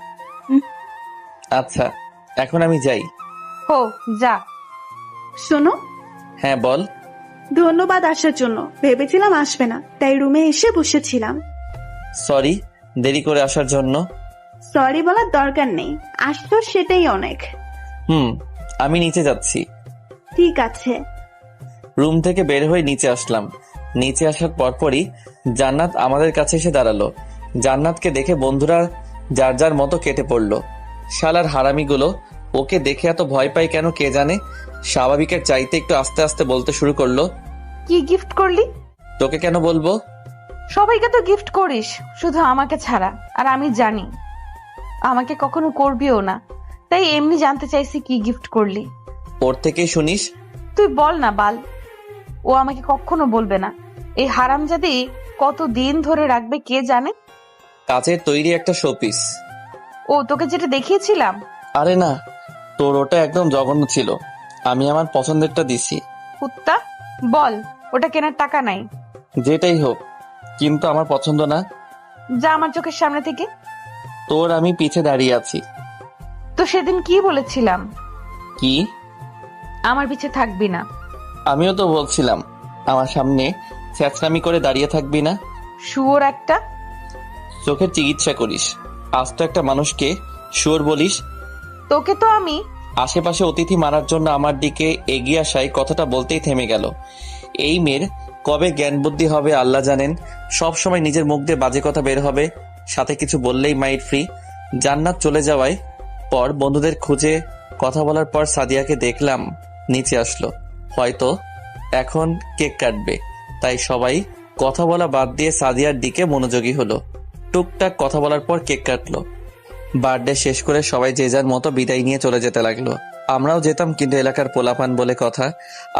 S1: আচ্ছা, এখন আমি যাই।
S2: হো, যা।
S6: শোনো।
S1: হ্যাঁ বল।
S6: ধন্যবাদ আসার জন্য, ভেবেছিলাম আসবে না, তাই রুমে এসে বসেছিলাম।
S1: সরি দেরি করে আসার জন্য।
S6: সরি বলার দরকার নেই, আসতো সেটাই অনেক।
S1: আমি নিচে যাচ্ছি।
S6: ঠিক আছে।
S1: রুম থেকে বের হয়ে নিচে আসলাম। নিচে আসার পরপরই জান্নাত আমাদের কাছে এসে দাঁড়ালো। জান্নাতকে দেখে বন্ধুরা যার যার মতো কেটে পড়লো। শালার হারামিগুলো ওকে দেখে এত ভয় পায় কেন কে জানে। স্বাভাবিকের চাইতে একটু আস্তে আস্তে বলতে শুরু করলো।
S2: কি গিফট করলি?
S1: তোকে কেন বলবো?
S2: সবাইকে তো গিফট করিস, শুধু আমাকে ছাড়া। আর আমি জানি আমাকে কখনো করবিও না, তাই এমনি জানতে চাইছি কি গিফট করলি।
S1: ওর থেকেই শুনিস।
S2: তুই বল না বাল। ও আমাকে কখনো বলবে না। এই হারামজাদি কত দিন ধরে রাখবে কে জানে।
S1: কাচের তৈরি একটা শোপিস।
S2: ও তোকে যেটা দেখিয়েছিলাম?
S1: আরে না, তোর ওটা একদম জঘন্য ছিল। আমি আমার পছন্দেরটা দিছি।
S2: কুত্তা, বল ওটা কেনার টাকা নাই।
S1: যেটাই হোক, কিন্তু আমার পছন্দ না।
S2: যা আমার চোখের সামনে থেকে।
S1: তোর আমি পিছে দাঁড়িয়ে আছি।
S2: তো সেদিন কি বলেছিলাম?
S1: কি?
S2: আমার পিছে থাকবি না।
S1: আমিও তো বলছিলাম আমার সামনে ছ্যাঁচড়ামি করে দাঁড়িয়ে থাকবি না।
S2: শুয়োর একটা।
S1: চোখের চিকিৎসা করিস, আজ তো একটা মানুষকে শুয়োর বলিস।
S2: তোকে তো আমি।
S1: আশেপাশে অতিথি মারার জন্য আমার দিকে এগিয়ে আসায় কথাটা বলতেই থেমে গেল। এই মেয়ের কবে জ্ঞান বুদ্ধি হবে আল্লাহ জানেন। সব সময় নিজের মুখ দিয়ে বাজে কথা বের হবে, সাথে কিছু বললেই মাইট ফ্রি। জান্নাত চলে যাওয়ায় পর বন্ধুদের খুঁজে কথা বলার পর সাদিয়াকে দেখলাম নিচে আসলো। হয়তো এখন কেক কাটবে, তাই সবাই কথা বলা বাদ দিয়ে সাদিয়ার দিকে মনোযোগী হলো। টুকটাক কথা বলার পর কেক কাটলো। বার্থডে শেষ করে সবাই যে যার মতো বিদায় নিয়ে চলে যেতে লাগলো। আমরাও যেতাম, কিন্তু এলাকার পোলাপান বলে কথা,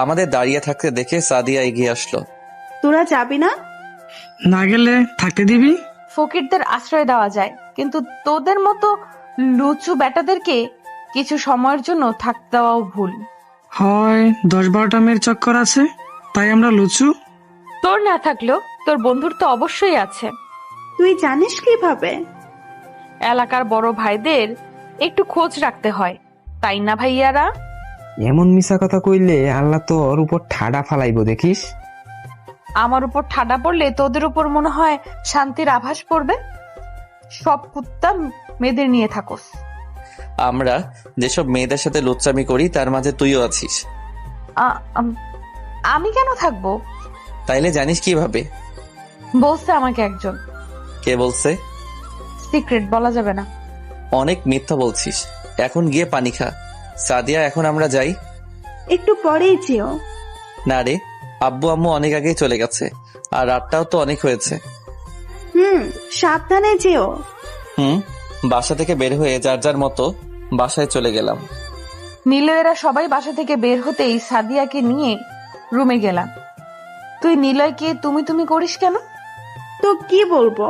S1: আমাদের দাঁড়িয়ে থাকতে দেখে সাদিয়া এগিয়ে আসলো।
S6: তোরা যাবি না?
S5: না গেলে থাকতে দিবি?
S2: ফকিরদের আশ্রয় দেওয়া যায়, কিন্তু তোদের মতো লুচু বেটাদেরকে কিছু সময়ের জন্য থাকতে দেওয়াও ভুল।
S5: হয় 10-12টা মেয়ের চক্কর আছে, তাই আমরা লুচু।
S2: তোর না থাকলেও তোর বন্ধুর তো অবশ্যই আছে।
S6: তুই জানিস কিভাবে?
S2: এলাকার বড় ভাইদের একটু খোঁজ রাখতে হয়, তাই না ভাইয়ারা?
S4: এমন মিশা কথা কইলে আল্লাহ তোর উপর ঠাডা ফালাইব দেখিস।
S2: আমার উপর ঠাডা পড়লে তোদের উপর মনে হয় শান্তির আভাস পড়বে। সব কুত্তা মেয়েদের নিয়ে থাকোস।
S1: আমরা যেসব মেয়েদের সাথে লুচ্চামি করি তার মাঝে তুইও আছিস।
S2: আমি কেন থাকবো?
S1: তাইলে জানিস কিভাবে?
S2: বলছে আমাকে একজন।
S1: কে বলছে?
S2: সিক্রেট বলা যাবে না।
S1: অনেক মিথ্যা বলছিস। এখন গিয়ে পানি খা। সাদিয়া, এখন আমরা যাই?
S6: একটু পরেই যেও।
S1: না রে, আব্বু আম্মু অনেক আগেই চলে গেছে, আর রাতটাও তো অনেক হয়েছে।
S6: সাবধানে যেও।
S1: বাসা থেকে বের হয়ে যার যার মতো বাসায় চলে গেলাম।
S2: নিলয়েরা সবাই বাসা থেকে বের হতেই সাদিয়াকে নিয়ে রুমে গেলাম। তুই নিলয়কে তুমি তুমি করিস কেন?
S6: তো কি বলবো?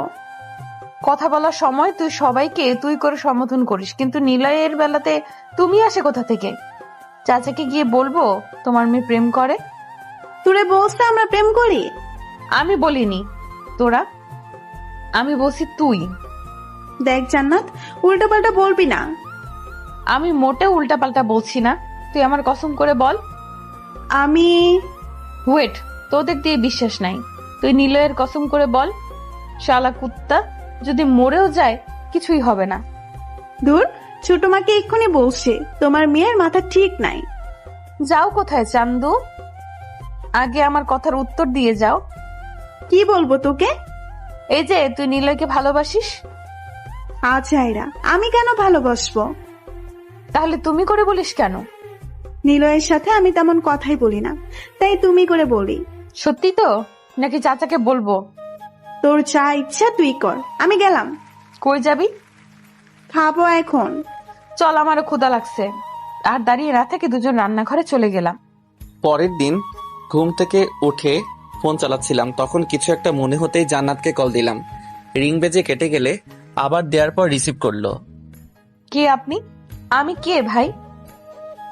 S2: কথা বলার সময় তুই সবাইকে তুই করে সম্বোধন করিস, কিন্তু নিলয়ের বেলাতে তুমি আসে কোথা থেকে? চাচাকে গিয়ে বলবো তোমার মেয়ে প্রেম করে?
S6: তোরে বলছে আমরা প্রেম করি?
S2: আমি বলিনি তোরা, আমি বলছি তুই।
S6: দেখ জান্নাত, উল্টাপাল্টা বলবি না।
S2: আমি মোটেও উল্টাপাল্টা বলছি না, তুই আমার কসম করে বল।
S6: আমি
S2: ওয়েট, তোদের দিয়ে বিশ্বাস নাই, তুই নিলয়ের কসম করে বল। শালা কুত্তা, যদি মরেও যায় কিছুই হবে না।
S6: দূর, ছোট মাকে এক্ষুনি বলছে তোমার মেয়ের মাথা ঠিক নাই।
S2: যাও কোথায় চান্দু? আগে আমার কথার উত্তর দিয়ে যাও।
S6: কি বলবো তোকে?
S2: এই যে তুই নিলয়কে ভালোবাসিস।
S6: আচ্ছা এরা, আমি কেন ভালোবাসবো?
S2: তাহলে তুমি করে বলিস কেন?
S6: নিলয়ের সাথে আমি তেমন কথাই বলি না, তাই তুমি করে বলি।
S2: সত্যি তো, নাকি চাচাকে বলবো?
S6: তোর যা ইচ্ছা তুই কর, আমি গেলাম।
S2: কই যাবি?
S6: খাবো এখন।
S2: চল, আমারও ক্ষুধা লাগছে। আর দাঁড়িয়ে না থেকে দুজন রান্নাঘরে চলে গেলাম।
S1: পরের দিন ঘুম থেকে উঠে ফোন চালাচ্ছিলাম, তখন কিছু একটা মনে হতেই জান্নাতকে কল দিলাম। রিং বেজে কেটে গেলে আবার দেওয়ার পর রিসিভ করলো।
S2: কে আপনি? আমি কে ভাই?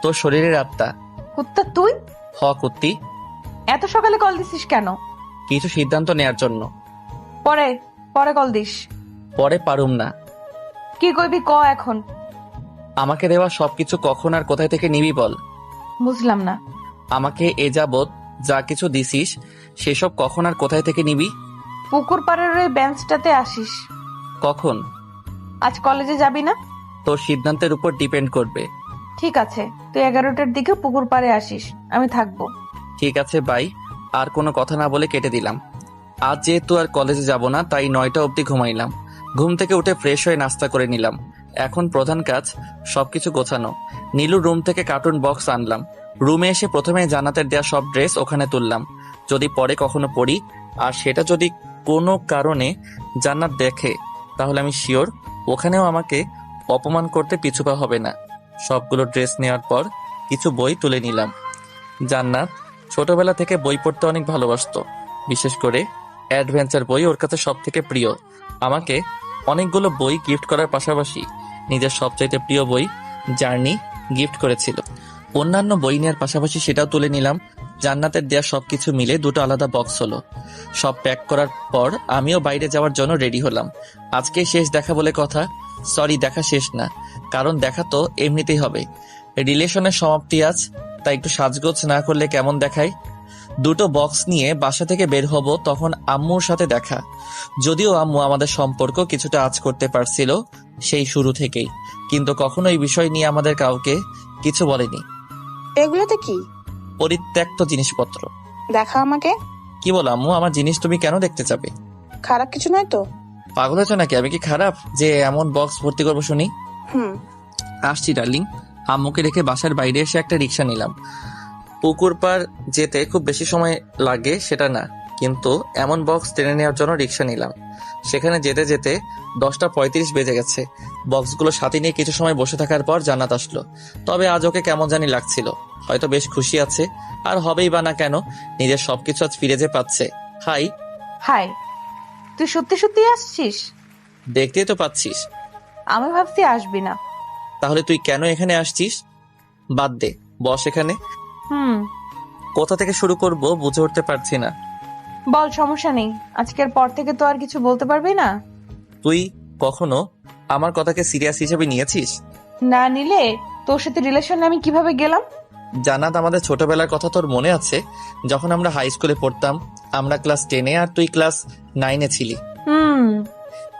S1: তোর শরীরের আত্মা।
S2: কুত্তা তুই?
S1: হ কুত্তি।
S2: এত সকালে কল দিছিস কেন?
S1: কিছু সিদ্ধান্ত নেয়ার জন্য।
S2: পরে পরে কল দিস।
S1: পরে পারুম না।
S2: কি কইবি ক এখন।
S1: আমাকে দেওয়া সবকিছু কখন আর কোথায় থেকে নিবি বল।
S2: বুঝলাম না।
S1: আমাকে এ যাবৎ যা কিছু দিছিস সেসব কখন আর কোথায় থেকে নিবি?
S2: পুকুর পাড়ের ওই বেঞ্চটাতে আসিস।
S1: কখন?
S2: আজ কলেজে যাবি না?
S1: তোর সিদ্ধান্তের উপর ডিপেন্ড করবে।
S2: ঠিক আছে, তুই 11টার দিকে পুকুর পাড়ে আসিস, আমি থাকবো।
S1: ঠিক আছে বাই। আর কোনো কথা না বলে কেটে দিলাম। আজ যেহেতু আর কলেজে যাব না, তাই 9টা অবধি ঘুমাইলাম। ঘুম থেকে উঠে ফ্রেশ হয়ে নাস্তা করে নিলাম। এখন প্রধান কাজ সবকিছু গোছানো। নীলুর রুম থেকে কার্টুন বক্স আনলাম। রুমে এসে প্রথমে জান্নাতের দেয়া সব ড্রেস ওখানে তুললাম, যদি পরে কখনো পরি। আর সেটা যদি কোনো কারণে জান্নাত দেখে, তাহলে আমি শিওর ওখানেও আমাকে অপমান করতে পিছুপা হবে না। সবগুলো ড্রেস নেওয়ার পর কিছু বই তুলে নিলাম। জান্নাত ছোটবেলা থেকে বই পড়তে অনেক ভালোবাসতো, বিশেষ করে অ্যাডভেঞ্চার বই ওর কাছে সব থেকে প্রিয়। আমাকে অনেকগুলো বই গিফট করার পাশাপাশি নিজের সবচাইতে প্রিয় বই জার্নি গিফট করেছিল। অন্যান্য বই নেওয়ার পাশাপাশি সেটাও তুলে নিলাম। জান্নাতের দেয়া সবকিছু মিলে দুটো আলাদা বক্স হলো। সব প্যাক করার পর আমিও বাইরে যাওয়ার জন্য রেডি হলাম। আজকে শেষ দেখা বলে কথা। সরি, দেখা শেষ না, কারণ দেখা তো এমনিতেই হবে। রিলেশনের সমাপ্তি আজ, তাই একটু সাজগোজ না করলে কেমন দেখায়। দুটো বক্স নিয়ে বাসা থেকে বের হব, তখন আম্মুর সাথে দেখা। যদিও আম্মু আমাদের সম্পর্ক কিছুটা আঁচ করতে পারছিল সেই শুরু থেকেই, কিন্তু কখনো এই বিষয় নিয়ে আমাদের কাউকে কিছু বলেনি।
S11: এগুলোতে কি?
S1: পরিত্যক্ত জিনিসপত্র।
S11: দেখা আমাকে।
S1: কি বলো আম্মু, আমার জিনিস তুমি কেন দেখতে যাবে?
S11: খারাপ কিছু নয় তো?
S1: পাগল হয়েছো নাকি? আমি কি খারাপ যে এমন বক্স ভর্তি করবো শুনি? আসছি ডার্লিং। আম্মুকে রেখে বাসার বাইরে এসে একটা রিক্সা নিলাম। পুকুর পাড় যেতে খুব বেশি সময় লাগে সেটা না, কিন্তু এমন বক্স টেনে নেওয়ার জন্য রিক্সা নিলাম। সেখানে যেতে যেতে 10:35 বেজে গেছে। বক্সগুলো সাথে নিয়ে কিছু সময় বসে থাকার পর জান্নাত আসলো। তবে আজ ওকে কেমন জানি লাগছিল, হয়তো বেশ খুশি আছে, আর হবেই বা না কেন, নিজের সবকিছু আজ ফিরে যে পাচ্ছে। হাই।
S2: হাই, তুই সত্যি সত্যি আসছিস?
S1: দেখতেই তো পাচ্ছিস।
S2: আমি ভাবছি আসবি না।
S1: তাহলে তুই কেন এখানে আসছিস? বাদ দে, বস এখানে। কোথা থেকে শুরু করব বুঝে উঠতে পারছি না।
S2: বল, সমস্যা নেই। আজকের পর থেকে তো আর কিছু বলতে পারবি না।
S1: তুই কখনো আমার কথাকে সিরিয়াস হিসেবে নিয়েছিস?
S2: না নিলে তোর সাথে রিলেশনে আমি কিভাবে গেলাম?
S1: জান্নাত, আমাদের ছোটবেলার কথা তোর মনে আছে? যখন আমরা হাই স্কুলে পড়তাম, আমরা ক্লাস 10-এ আর তুই ক্লাস 9-এ ছিলি।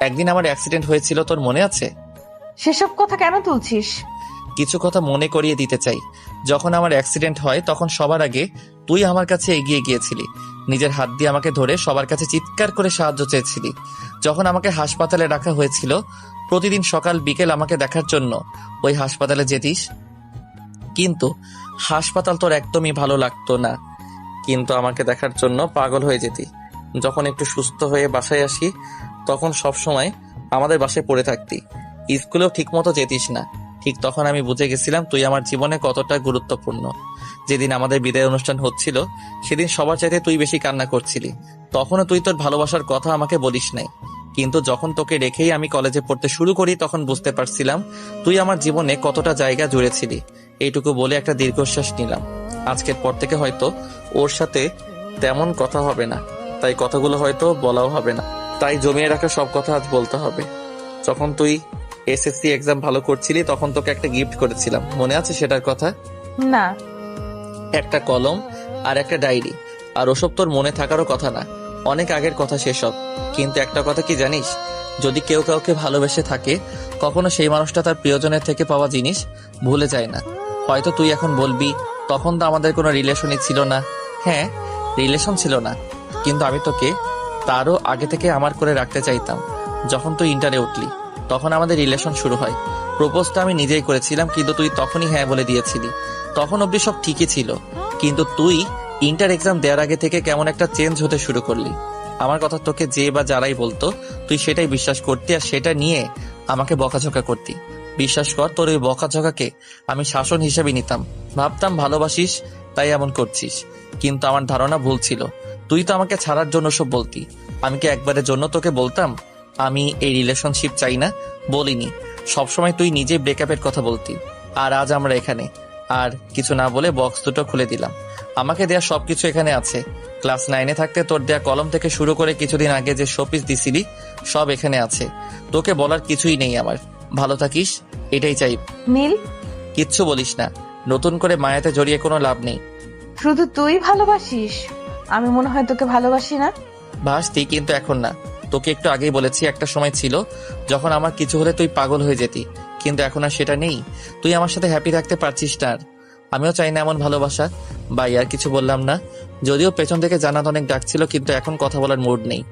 S1: একদিন আমার অ্যাক্সিডেন্ট হয়েছিল, তোর মনে আছে?
S2: সেসব কথা কেন তুলছিস?
S1: কিছু কথা মনে করিয়ে দিতে চাই। যখন আমার অ্যাক্সিডেন্ট হয় তখন সবার আগে তুই আমার কাছে এগিয়ে গিয়েছিলি, নিজের হাত দিয়ে আমাকে ধরে সবার কাছে চিৎকার করে সাহায্য চেয়েছিলি। যখন আমাকে হাসপাতালে রাখা হয়েছিল, প্রতিদিন সকাল বিকেল আমাকে দেখার জন্য ওই হাসপাতালে যেতিস। কিন্তু হাসপাতাল তোর একদমই ভালো লাগতো না, কিন্তু আমাকে দেখার জন্য পাগল হয়ে যেতি। যখন একটু সুস্থ হয়ে বাসায় আসি, তখন সব সময় আমাদের বাসায় পড়ে থাকতি, স্কুলেও ঠিক মতো যেতিস না। ঠিক তখন আমি বুঝে গেছিলাম তুই আমার জীবনে কতটা গুরুত্বপূর্ণ। যেদিন আমাদের বিদায় অনুষ্ঠান হচ্ছিল, সেদিন সবার চাইতে তুই বেশি কান্না করছিলি। তখনও তুই তোর ভালোবাসার কথা আমাকে বলিস নাই, কিন্তু যখন তোকে রেখেই আমি কলেজে পড়তে শুরু করি তখন বুঝতে পারছিলাম তুই আমার জীবনে কতটা জায়গা জুড়েছিলি। এইটুকু বলে একটা দীর্ঘশ্বাস নিলাম। আজকের পর থেকে হয়তো ওর সাথে তেমন কথা হবে না, তাই কথাগুলো হয়তো বলাও হবে না, তাই জমিয়ে রাখা সব কথা আজ বলতে হবে। যখন তুই এসএসসি এক্সাম ভালো করছিলি তখন তোকে একটা গিফট করেছিলাম, মনে আছে সেটার কথা?
S2: না।
S1: একটা কলম আর একটা ডায়েরি। আর ওসব তোর মনে থাকারও কথা না, অনেক আগের কথা সেসব। কিন্তু একটা কথা কি জানিস, যদি কেউ কাউকে ভালোবেসে থাকে, কখনো সেই মানুষটা তার প্রিয়জনের থেকে পাওয়া জিনিস ভুলে যায় না। হয়তো তুই এখন বলবি তখন তো আমাদের কোনো রিলেশনই ছিল না। হ্যাঁ, রিলেশন ছিল না, কিন্তু আমি তোকে তারও আগে থেকে আমার করে রাখতে চাইতাম। যখন তুই ইন্টারে উঠলি তখন আমাদের রিলেশন শুরু হয়। প্রপোজটা আমি নিজেই করেছিলাম, কিন্তু তুই তখনই হ্যাঁ বলে দিয়েছিলি। তখন অবধি সব ঠিকই ছিল, কিন্তু তুই ইন্টার এক্সাম দেওয়ার আগে থেকে কেমন একটা চেঞ্জ হতে শুরু করলি। আমার কথা তোকে যে বা যারাই বলতো তুই সেটাই বিশ্বাস করতি, আর সেটা নিয়ে আমাকে বকাঝকা করতি। বিশ্বাস কর, তোর ওই বকাঝকাকে আমি শাসন হিসেবে নিতাম, ভাবতাম ভালোবাসিস তাই এমন করছিস। কিন্তু আমার ধারণা ভুল ছিল। তুই তো আমাকে ছাড়ার জন্য সব বলতি। আমি কি একবারের জন্য তোকে বলতাম আমি এই রিলেশনশিপ চাই না? বলিনি। সবসময় তুই নিজে ব্রেকআপের কথা বলতি। আর আজ আমরা এখানে। আর কিছু না বলে বক্স দুটো খুলে দিলাম। আমাকে দেয়া সবকিছু এখানে আছে। ক্লাস 9-এ থাকতে তোর দেয়া কলম থেকে শুরু করে কিছুদিন আগে যে শোপিস দিছিলি, সব এখানে আছে। তোকে বলার কিছুই নেই আমার। ভালো থাকিস, এটাই চাই।
S2: নীল,
S1: কিচ্ছু বলিস না, নতুন করে মায়াতে জড়িয়ে কোনো লাভ নেই।
S2: শুধু তুই ভালোবাসিস? আমি মনে হয় তোকে ভালোবাসি না।
S1: ভাসতি, কিন্তু এখন না। তোকে একটু আগেই বলেছি, একটা সময় ছিল যখন আমার কিছু হলে তুই পাগল হয়ে যেতি, কিন্তু এখন আর সেটা নেই। তুই আমার সাথে হ্যাপি থাকতে পারছিস না। আর আমিও চাই না এমন ভালোবাসা। বাই, আর কিছু বললাম না। যদিও পেছন থেকে জানাত অনেক ডাকছিল, কিন্তু এখন কথা বলার মুড নেই।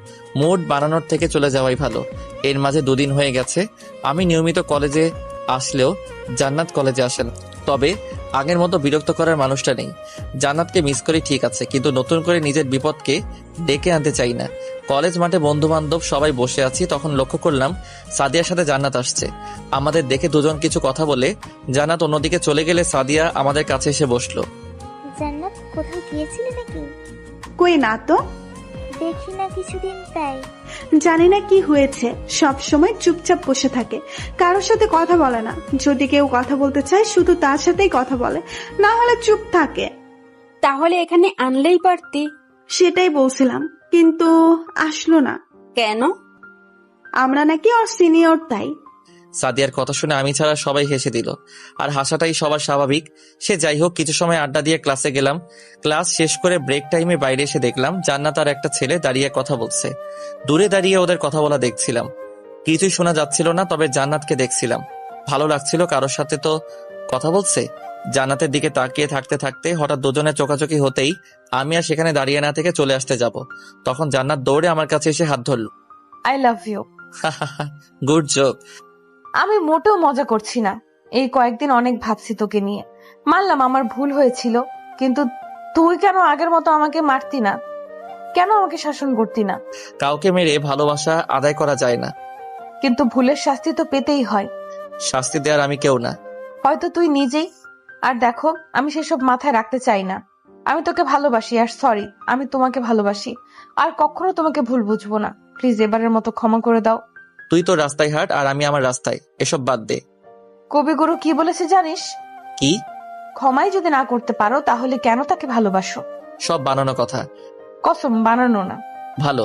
S1: মুড বানানোর থেকে চলে যাওয়াই ভালো। এর মাঝে 2 দিন হয়ে গেছে আমি নিয়মিত কলেজে আসলেও জান্নাত কলেজে আসেন। তবে আগের মতো বিরক্ত করার মানুষটা নেই। জান্নাতকে মিস করি ঠিক আছে, কিন্তু নতুন করে নিজের বিপদকে ডেকে আনতে চাই না। কলেজ মাঠে বন্ধু বান্ধব সবাই বসে আছি, তখন লক্ষ্য করলাম সাদিয়ার সাথে জান্নাত আসছে। আমাদের দেখে দুজন কিছু কথা বলে জান্নাত অন্যদিকে চলে গেলে সাদিয়া আমাদের কাছে এসে বসলো।
S12: জান্নাত, কোথাও গিয়েছিলে নাকি?
S6: কই না তো।
S12: দেখি না কিছুদিন, তাই।
S6: জানি না কি হয়েছে, সব সময় চুপচাপ বসে থাকে, কারোর সাথে কথা বলে না। যদি কেউ কথা বলতে চায় শুধু তার সাথেই কথা বলে, না হলে চুপ থাকে।
S13: তাহলে এখানে আনলেই পারতি।
S6: সেটাই বলছিলাম, কিন্তু আসলো না
S13: কেন?
S6: আমরা নাকি ওর সিনিয়র, তাই।
S1: সাদিয়ার কথা শুনে আমি ছাড়া সবাই হেসে দিল, আর হাসাটাই সবার স্বাভাবিক। সে যাই হোক, কিছু সময় আড্ডা দিয়ে ক্লাসে গেলাম। ক্লাস শেষ করে ব্রেক টাইমে বাইরে এসে দেখলাম জান্নাত আর একটা ছেলে দাঁড়িয়ে কথা বলছে। দূরে দাঁড়িয়ে ওদের কথা বলা দেখছিলাম। কিছুই শোনা যাচ্ছিল না, তবে জান্নাতকে দেখছিলাম। ভালো লাগছিল, কারোর সাথে তো কথা বলছে। জান্নাতের দিকে তাকিয়ে থাকতে থাকতে হঠাৎ দুজনের চোখাচোখি হতেই আমি আর সেখানে দাঁড়িয়ে না থেকে চলে আসতে যাব, তখন জান্নাত দৌড়ে আমার কাছে এসে হাত ধরল।
S2: I love you.
S1: Good joke.
S2: আমি মোটেও মজা করছি না। এই কয়েকদিন অনেক ভাবছি তোকে নিয়ে। মানলাম আমার ভুল হয়েছিল, কিন্তু তুই কেন আগের মতো আমাকে মারতি না? কেন আমাকে শাসন করতি না?
S1: কাউকে মেরে ভালোবাসা আদায় করা যায় না।
S2: কিন্তু ভুলের শাস্তি তো পেতেই হয়।
S1: শাস্তি দেওয়ার আমি কেউ না।
S2: হয়তো তুই নিজেই। আর দেখো, আমি সেসব মাথায় রাখতে চাই না। আমি তোকে ভালোবাসি, আর সরি, আমি তোমাকে ভালোবাসি। আর কখনো তোমাকে ভুল বুঝবো না। প্লিজ এবারের মতো ক্ষমা করে দাও।
S1: তুই তো রাস্তায় হাঁট আর আমি আমার রাস্তায়, এসব বাদ দে।
S2: কবিগুরু কি বলেছে জানিস?
S1: কি?
S2: ক্ষমাই যদি না করতে পারো তাহলে কেন তাকে ভালোবাসো?
S1: সব বানানো কথা।
S2: কসম, বানানো না।
S1: ভালো,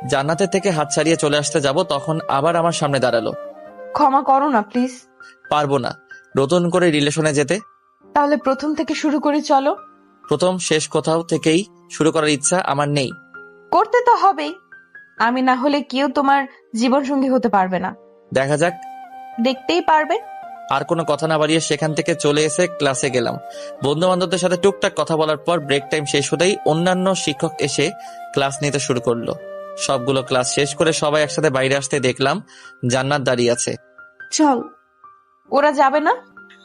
S1: জান্নাতের থেকে হাত ছাড়িয়ে চলে আসতে যাব, তখন আবার আমার সামনে দাঁড়ালো।
S2: ক্ষমা করো না প্লিজ।
S1: পারবো না নতুন করে রিলেশনে যেতে।
S2: তাহলে প্রথম থেকে শুরু করি, চলো।
S1: প্রথম শেষ কোথাও থেকেই শুরু করার ইচ্ছা আমার নেই।
S2: করতে তো হবেই। আমি না হলে কেউ তোমার জীবন সঙ্গী হতে পারবে না।
S1: দেখা যাক।
S2: দেখতেই পারবে।
S1: আর কোনো কথা না বাড়িয়ে সেখান থেকে চলে এসে ক্লাসে গেলাম। বন্ধু বান্ধবদের সাথে টুকটাক কথা বলার পর ব্রেক টাইম শেষ হতেই অন্যান্য শিক্ষক এসে ক্লাস নিতে শুরু করলো। সবগুলো ক্লাস শেষ করে সবাই একসাথে বাইরে আসতে দেখলাম জান্নাত দাঁড়িয়ে আছে।
S6: চল।
S2: ওরা যাবে না?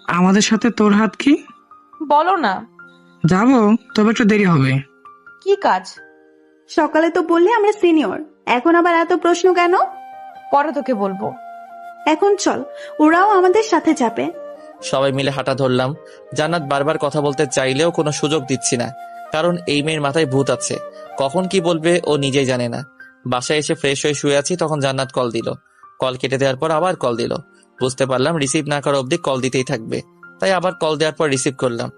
S5: আমাদের সাথে তোর হাত কি?
S2: বলো না।
S5: যাবো, তবে একটু দেরি হবে।
S2: কি কাজ?
S6: সকালে তো বললে আমরা সিনিয়র, এখন আবার এত প্রশ্ন কেন?
S2: পরে তোকে বলবো।
S6: এখন চল, ওরাও আমাদের সাথে যাবে।
S1: সবাই মিলে হাঁটা ধরলাম। জান্নাত বারবার কথা বলতে চাইলেও কোনো সুযোগ দিচ্ছি না, কারণ এই মেয়ের মাথায় ভূত আছে। কখন কি বলবে ও নিজেই জানে না। বাসায় এসে ফ্রেশ হয়ে শুয়ে আছি, তখন জান্নাত কল দিল। কল কেটে দেওয়ার পর আবার কল দিল। বুঝতে পারলাম রিসিভ না করা অবধি কল দিতেই থাকবে, তাই আবার কল দেওয়ার পর রিসিভ করলাম।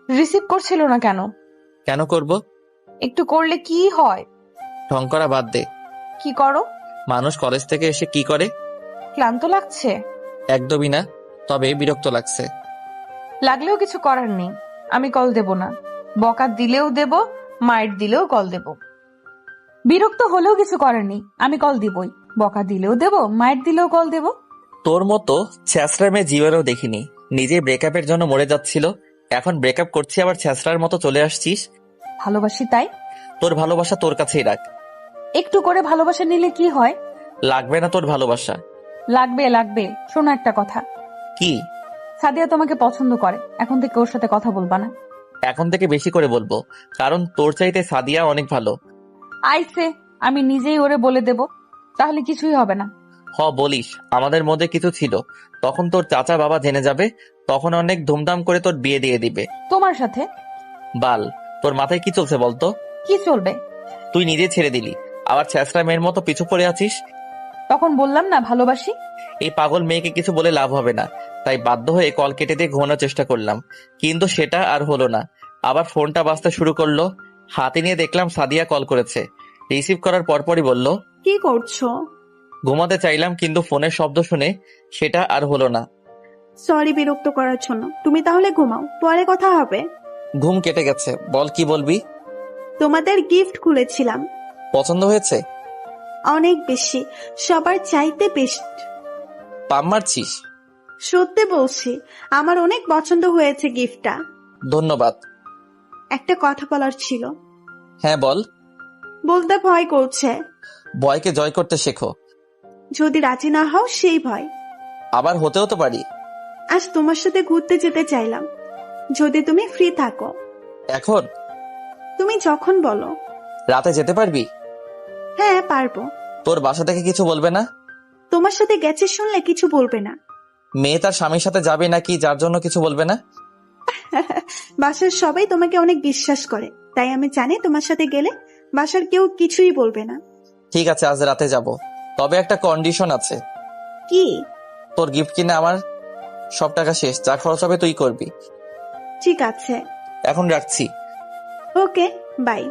S2: রিসিভ করছিল না কেন?
S1: কেন করব?
S2: একটু করলে কি হয়?
S1: ঢং করা বাদ দে।
S2: কি করো?
S1: মানুষ কলেজ থেকে এসে কি করে?
S2: ক্লান্ত লাগছে?
S1: একদমই না, তবে বিরক্ত লাগছে।
S2: লাগলেও কিছু করার নেই, আমি কল দেব না। বকা দিলেও দেব, মাইট দিলেও কল দেব। বিরক্ত হলেও কিছু করার নেই, আমি কল দিবই। বকা দিলেও দেব, মাইট দিলেও কল দেব।
S1: তোর মতো ছ্যাঁচড়া মেয়ে জীবনেও দেখিনি। নিজে ব্রেকআপের জন্য মরে যাচ্ছিল, এখন ব্রেকআপ করছি আবার ছ্যাঁচড়ার মতো চলে আসছিস।
S2: ভালোবাসি তাই।
S1: তোর ভালোবাসা তোর কাছেই রাখ।
S2: একটু করে ভালোবাসা নিলে কি হয়?
S1: লাগবে না তোর ভালোবাসা।
S2: লাগবে লাগবে। শোনো একটা কথা।
S1: কি?
S2: সাদিয়া তোমাকে পছন্দ করে, এখন থেকে ওর সাথে কথা বলবা না।
S1: এখন থেকে বেশি করে বলবো, কারণ তোর চাইতে সাদিয়া অনেক ভালো।
S2: আইসে, আমি নিজেই ওরে বলে দেব, তাহলে কিছুই হবে না।
S1: বলিস, আমাদের মধ্যে কিছু ছিল, তখন তোর চাচা বাবা জেনে যাবে, তখন অনেক ধুমধাম করে তোর বিয়ে দিয়ে দিবে।
S2: তোমার সাথে?
S1: বাল, তোর মাথায় কি চলছে বলতো?
S2: কি চলবে?
S1: তুই নিজে ছেড়ে দিলি, আবার ছ্যাঁচড়া মেয়ের মতো পিছু পড়ে আছিস।
S2: তখন বললাম না ভালোবাসি।
S1: এই পাগল মেয়েকে কিছু বলে লাভ হবে না, তাই বাধ্য হয়ে কল কেটে দিয়ে ঘুমানোর চেষ্টা করলাম, কিন্তু সেটা আর হলো না। আবার ফোনটা বাজতে শুরু করলো। হাতে নিয়ে দেখলাম সাদিয়া কল করেছে। রিসিভ করার পরপরই বলল,
S6: কি করছো?
S1: ঘুমাতে চাইলাম, কিন্তু ফোনের শব্দ শুনে সেটা আর হলো না।
S6: সরি বিরক্ত করার জন্য, তুমি তাহলে ঘুমাও, পরে কথা হবে।
S1: ঘুম কেটে গেছে, বল কি বলবি?
S6: তোমাদের গিফট খুলেছিলাম।
S1: পছন্দ হয়েছে?
S6: অনেক বেশি, সবার চাইতে বেস্ট।
S1: পাম মারছিস?
S6: সত্যি বলছি, আমার অনেক পছন্দ হয়েছে গিফটটা।
S1: ধন্যবাদ।
S6: একটা কথা বলার ছিল।
S1: হ্যাঁ বল।
S6: বলতে ভয় করছে।
S1: ভয়কে জয় করতে শেখো।
S6: যদি রাজি না হও সেই ভয়।
S1: আবার হতেও তো পারি।
S6: আজ তোমার সাথে ঘুরতে যেতে চাইলাম, যদি তুমি ফ্রি থাকো।
S1: এখন?
S6: তুমি যখন বলো।
S1: রাতে যেতে পারবি?
S6: হ্যাঁ পারবো।
S1: তোর বাসা থেকে কিছু বলবে না?
S6: তোমার সাথে গেছে শুনলে কিছু বলবে না।
S1: মেয়ে তার স্বামীর সাথে যাবে নাকি, যার জন্য কিছু বলবে না?
S6: বাসার সবাই তোমাকে অনেক বিশ্বাস করে, তাই আমি জানি তোমার সাথে গেলে বাসার কেউ কিছুই বলবে না।
S1: ঠিক আছে, আজ রাতে যাব, তবে একটা কন্ডিশন আছে।
S6: কি?
S1: তোর গিফট কিনে আমার সব টাকা শেষ, যা খরচ হবে তুই করবি।
S6: ঠিক আছে,
S1: এখন রাখছি।
S6: ওকে, বাই।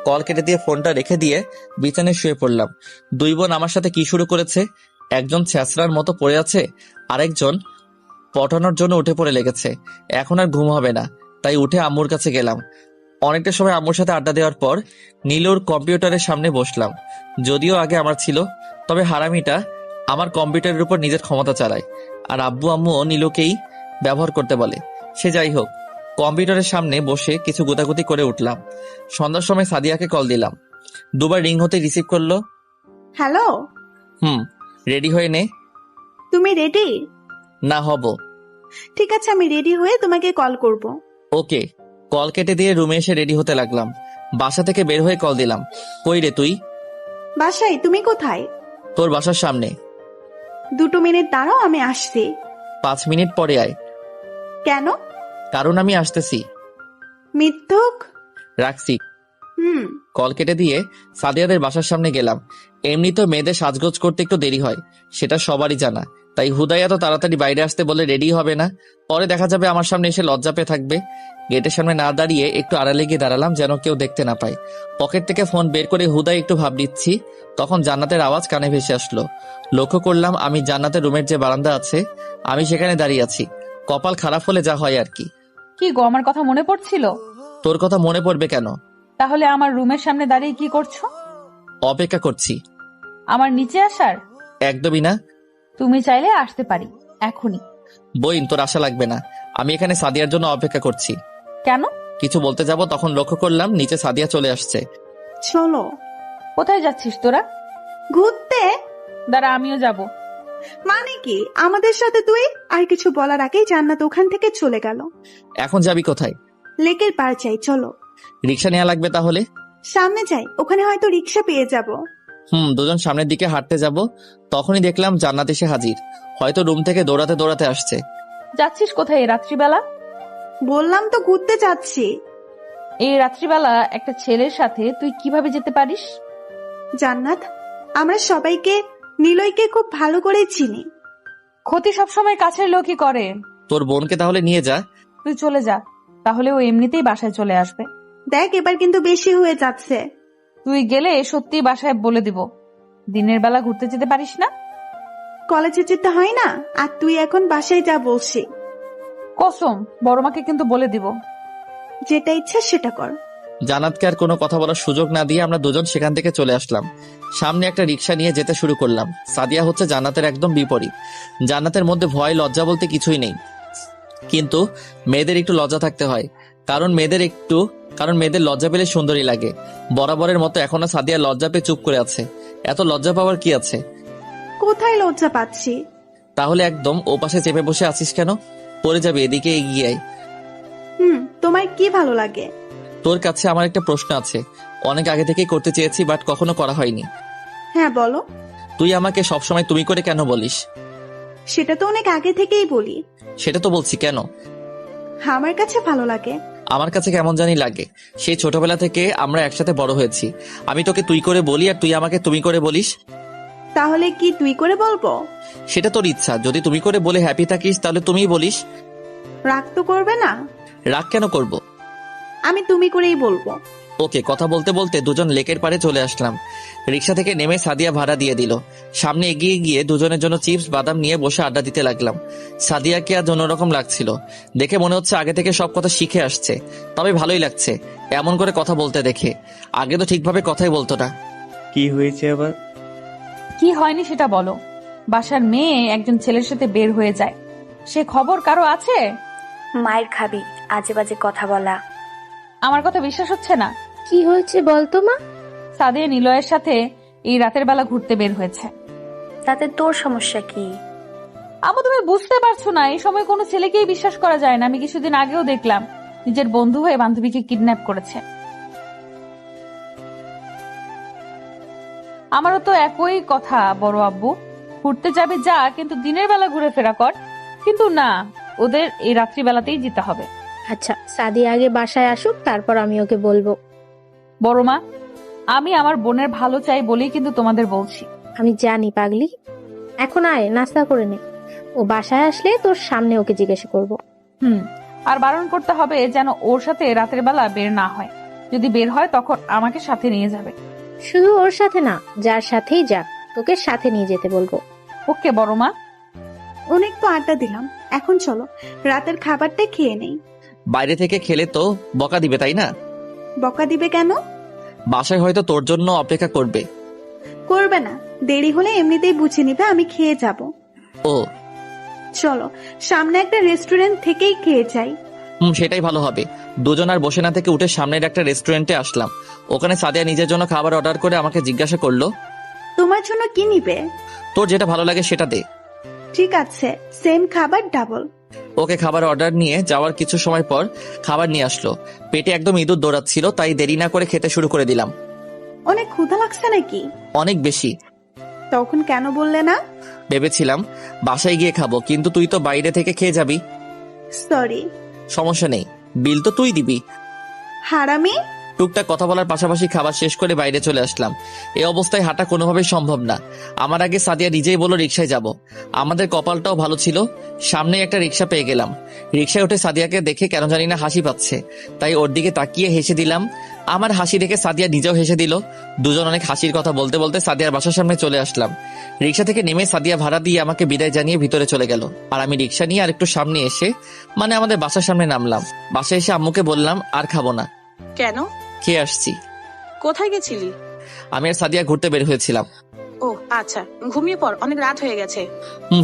S1: কল কেটে দিয়ে ফোনটা রেখে দিয়ে বিছানায় শুয়ে পড়লাম। দুই বোন আমার সাথে কি শুরু করেছে, একজন ছ্যাঁচড়ার মতো পড়ে আছে, আরেকজন পটানোর জন্য উঠে পড়ে লেগেছে। এখন আর ঘুম হবে না, তাই উঠে আম্মুর কাছে গেলাম। অনেকটা সময় আম্মুর সাথে আড্ডা দেওয়ার পর নীলুর কম্পিউটারের সামনে বসলাম। যদিও আগে আমার ছিল, তবে হারামিটা আমার কম্পিউটারের উপর নিজের ক্ষমতা চালায়, আর আব্বু আম্মুও নীলুকেই ব্যবহার করতে বলে। সে যাই হোক, কম্পিউটারের সামনে বসে কিছু গোতাগুতি করে উঠলাম। সন্ধ্যার সময় সাদিয়াকে কল দিলাম, দুবার রিং হতে রিসিভ করলো।
S6: হ্যালো।
S1: রেডি হয়ে নে।
S6: তুমি রেডি?
S1: না, হব।
S6: ঠিক আছে, আমি রেডি হয়ে তোমাকে কল করব।
S1: ওকে। কল কেটে দিয়ে রুমে এসে রেডি হতে লাগলাম। বাসা থেকে বের হয়ে কল দিলাম। কই রে তুই?
S6: বাসায়। তুমি কোথায়?
S1: তোর বাসার সামনে।
S6: 2 মিনিট দাঁড়াও, আমি আসছি।
S1: 5 মিনিট পরে আয়।
S6: কেন?
S1: কারণ আমি আসতেছি।
S6: মিথ্যুক।
S1: রাখছি।
S6: হুম।
S1: কল কেটে দিয়ে সাদিয়াদের বাসার সামনে গেলাম। এমনি তো মেয়েদের সাজগোজ করতে একটু দেরি হয়, সেটা সবারই জানা। তাই হুদাই এত তাড়াতাড়ি বাইরে আসতে বলে রেডি হবে না, পরে দেখা যাবে আমার সামনে এসে লজ্জা পেয়ে থাকবে। গেটের সামনে না দাঁড়িয়ে একটু আড়ালে গিয়ে দাঁড়ালাম যেন কেউ দেখতে না পায়। পকেট থেকে ফোন বের করে হুদাই একটু ভাব নিচ্ছি, তখন জান্নাতের আওয়াজ কানে ভেসে আসলো। লক্ষ্য করলাম আমি জান্নাতের রুমের যে বারান্দা আছে আমি সেখানে দাঁড়িয়ে আছি। কপাল খারাপ হলে যা হয় আর কি।
S2: কি গো, আমার কথা মনে পড়ছিল?
S1: তোর কথা মনে পড়বে কেন?
S2: তাহলে আমার রুমের সামনে দাঁড়িয়ে কি করছো?
S1: অপেক্ষা করছি।
S2: আমার নিচে আসার?
S1: একদমই না।
S2: তুমি চাইলে আসতে পারি এখনই।
S1: বইন, তোর আশা লাগবে না, আমি এখানে সাদিয়ার জন্য অপেক্ষা করছি।
S2: কেন?
S1: কিছু বলতে যাব তখন লক্ষ্য করলাম নিচে সাদিয়া চলে আসছে।
S6: চলো।
S2: কোথায় যাচ্ছিস তোরা?
S6: ঘুরতে।
S2: দাঁড়া, আমিও যাব।
S6: মানে কি আমাদের সাথে তুই? আর কিছু বলার আগেই জান্নাত ওখান থেকে চলে গেল।
S1: এখন যাবি কোথায়?
S6: লেকের পার চাই, চলো।
S1: রিক্সা নেওয়া লাগবে তাহলে?
S6: সামনে যাই, ওখানে হয়তো রিক্সা পেয়ে যাব।
S1: দুজন সামনের দিকে হাঁটতে যাব, তখনই দেখলাম জান্নাত এসে হাজির। হয়তো রুম থেকে দৌড়াতে দৌড়াতে আসছে।
S2: যাচ্ছিস কোথায় এই রাত্রিবেলা?
S6: বললাম তো ঘুরতে যাচ্ছি।
S2: এই রাত্রিবেলা একটা ছেলের সাথে তুই কিভাবে যেতে পারিস?
S6: জান্নাত, আমরা সবাইকে নিলয়কে খুব ভালো করে চিনি।
S2: ক্ষতি সবসময় কাছের লোকই করে।
S1: তোর বোনকে তাহলে নিয়ে যা।
S2: তুই চলে যা, তাহলে ও এমনিতেই বাসায় চলে আসবে।
S6: দেখ, এবার কিন্তু বেশি হয়ে যাচ্ছে।
S2: তুই গেলে সত্যি বাসায় বলে দিব। দিনের বেলা ঘুরতে যেতে পারিস না?
S6: কলেজে যেতে হয় না, আর তুই এখন বাসায় যা বলছি।
S2: কসম, বড় মাকে কিন্তু বলে দিব।
S6: যেটা ইচ্ছা সেটা কর।
S1: জান্নাতকে আর কোনো কথা বলার সুযোগ না দিয়ে আমরা দুজন সেখান থেকে চলে আসলাম। সামনে একটা রিক্সা নিয়ে যেতে শুরু করলাম। সাদিয়া হচ্ছে জান্নাতের একদম বিপরীত। জান্নাতের মধ্যে ভয় লজ্জা বলতে কিছুই নেই, কিন্তু মেয়েদের একটু লজ্জা থাকতে হয়। কারণ মেয়েদের লজ্জা পেলে সুন্দরী লাগে। বরাবরের মতো এখনো সাদিয়া লজ্জা পেয়ে চুপ করে আছে। এত লজ্জা পাওয়ার কি আছে?
S6: কোথায় লজ্জা পাচ্ছি?
S1: তাহলে একদম ও পাশে চেপে বসে আছিস কেন? পড়ে যাবে, এদিকে এগিয়ে আয়।
S6: তোমার কি ভালো লাগে?
S1: তোর কাছে আমার একটা প্রশ্ন আছে, অনেক আগে থেকেই করতে চেয়েছি বাট কখনো করা হয়নি।
S6: হ্যাঁ বলো।
S1: তুই আমাকে সবসময় তুমি করে কেন বলিস?
S6: সেটা তো অনেক আগে থেকেই বলি।
S1: সেটা তো বলছি, কেন?
S6: আমার কাছে ভালো লাগে।
S1: আমার কাছে কেমন জানি লাগে। সেই ছোটবেলা থেকে আমরা একসাথে বড় হয়েছি। আমি তোকে তুই করে বলি আর তুই আমাকে তুমি করে বলিস।
S6: তাহলে কি তুই করে বলবো?
S1: সেটা তোর ইচ্ছা, যদি তুমি করে বলে হ্যাপি থাকিস তাহলে তুমিই বলিস।
S6: রাগ তো করবে না?
S1: রাগ কেন করব?
S6: আমি তুমি করেই বলবো।
S1: ওকে। কথা বলতে বলতে দুজন লেকের পাড়ে চলে আসলাম। রিক্সা থেকে নেমে সাদিয়া ভাড়া দিয়ে দিল। সামনে এগিয়ে গিয়ে দুজনের জন্য চিপস বাদাম নিয়ে বসে আড্ডা দিতে লাগলাম। সাদিয়াকে আজ অন্যরকম লাগছিল, দেখে মনে হচ্ছে আগে থেকে সব কথা শিখে আসছে। তবে ভালোই লাগছে এমন করে কথা বলতে দেখে। আগে তো ঠিকভাবে কথাই বলতো না।
S10: কি হয়েছে আবার?
S2: কি হয়নি সেটা বলো। বাসার মেয়ে একজন ছেলের সাথে বের হয়ে যায়, সে খবর কারো আছে?
S14: মায়ের খাবি আজে বাজে কথা বলা।
S2: আমার কথা বিশ্বাস হচ্ছে না?
S14: কি হয়েছে বলতো মা?
S2: সাদিয়া নিলয়ের সাথে এই রাতের বেলা ঘুরতে বের হয়েছে।
S14: তাতে তোর সমস্যা কি?
S2: আমু, তুমি বুঝতে পারছো না, এই সময় কোনো ছেলেকেই বিশ্বাস করা যায় না। আমি কিছুদিন আগেও দেখলাম নিজের বন্ধু হয়ে বান্ধবীকে কিডন্যাপ করেছে। আমারও তো একই কথা বড় আব্বু, ঘুরতে যাবে যা, কিন্তু দিনের বেলা ঘুরে ফেরা কর। কিন্তু না, ওদের এই রাত্রিবেলাতেই যেতে হবে।
S14: আচ্ছা, সাদিয়া আগে বাসায় আসুক, তারপর আমি ওকে বলবো।
S2: বড় মা, আমি আমার বোনের ভালো চাই বলেই কিন্তু তোমাদের বলছি।
S14: আমি জানি পাগলি, এখন আয় নাস্তা করে নে। ও বাসায় আসলে তোর সামনে ওকে জিজ্ঞাসা করবো।
S2: আর বারণ করতে হবে যেন ওর সাথে রাতের বেলা বের না হয়। যদি বের হয় তখন আমাকে সাথে নিয়ে যাবে।
S14: শুধু ওর সাথে না, যার সাথেই যাক তোকে সাথে নিয়ে যেতে বলবো।
S2: ওকে বড় মা।
S6: অনেক তো আড্ডা দিলাম, এখন চলো রাতের খাবারটা খেয়ে নেই।
S1: বাইরে থেকে খেলে তো বকা দিবে, তাই না?
S6: বকা দিবে কেন?
S1: বাসায় হয়তো তোর জন্য অপেক্ষা করবে।
S6: করবে না, দেরি হলে এমনিতেই বুঝে নিবে আমি খেয়ে যাব।
S1: ও
S6: চলো সামনে একটা রেস্টুরেন্ট থেকেই খেয়ে যাই।
S1: সেটাই ভালো হবে। দুজন আর বসে না থেকে উঠে সামনের একটা রেস্টুরেন্টে আসলাম। ওখানে সাদিয়া নিজের জন্য খাবার অর্ডার করে আমাকে জিজ্ঞাসা করলো,
S6: তোমার জন্য কি নিবে?
S1: তোর যেটা ভালো লাগে সেটা দে।
S6: ঠিক আছে, সেম খাবার ডাবল।
S1: ওকে খাবার অর্ডার নিয়ে যাওয়ার কিছু সময় পর খাবার নিয়ে আসলো। পেটে একদম ইঁদুর দৌড়াচ্ছিল, তাই দেরি না করে খেতে শুরু করে দিলাম।
S6: অনেক ক্ষুধা লাগছে নাকি?
S1: অনেক বেশি।
S6: তখন কেন বললে না?
S1: ভেবেছিলাম বাসায় গিয়ে খাবো, কিন্তু তুই তো বাইরে থেকে খেয়ে যাবি।
S6: সরি।
S1: সমস্যা নেই, বিল তো তুই দিবি।
S6: হারামি।
S1: টুকটাক কথা বলার পাশাপাশি খাবার শেষ করে বাইরে চলে আসলাম। এই অবস্থায় হাঁটা কোনোভাবেই সম্ভব না। আমার আগে সাদিয়া নিজেই বলল রিকশায় যাব। আমাদের কপালটাও ভালো ছিল, সামনে একটা রিকশা পেয়ে গেলাম। রিকশায় উঠে সাদিয়াকে দেখে কেন জানি না হাসি পাচ্ছে, তাই ওর দিকে তাকিয়ে হেসে দিলাম। আমার হাসি দেখে সাদিয়া নিজেও হেসে দিল। দুজন অনেক হাসির কথা বলতে বলতে সাদিয়ার বাসার সামনে চলে আসলাম। রিকশা থেকে নেমে সাদিয়া ভাড়া দিয়ে আমাকে বিদায় জানিয়ে ভিতরে চলে গেল, আর আমি রিকশা নিয়ে আর একটু সামনে এসে মানে আমাদের বাসার সামনে নামলাম। বাসায় এসে আম্মুকে বললাম আর খাবো না।
S15: কেন?
S1: খেয়ে আসছি।
S15: কোথায় গেছিলি?
S1: আমি আর সাদিয়া ঘুরতে বের হয়েছিলাম।
S15: ও আচ্ছা, ঘুমিয়ে পড়, অনেক রাত হয়ে গেছে।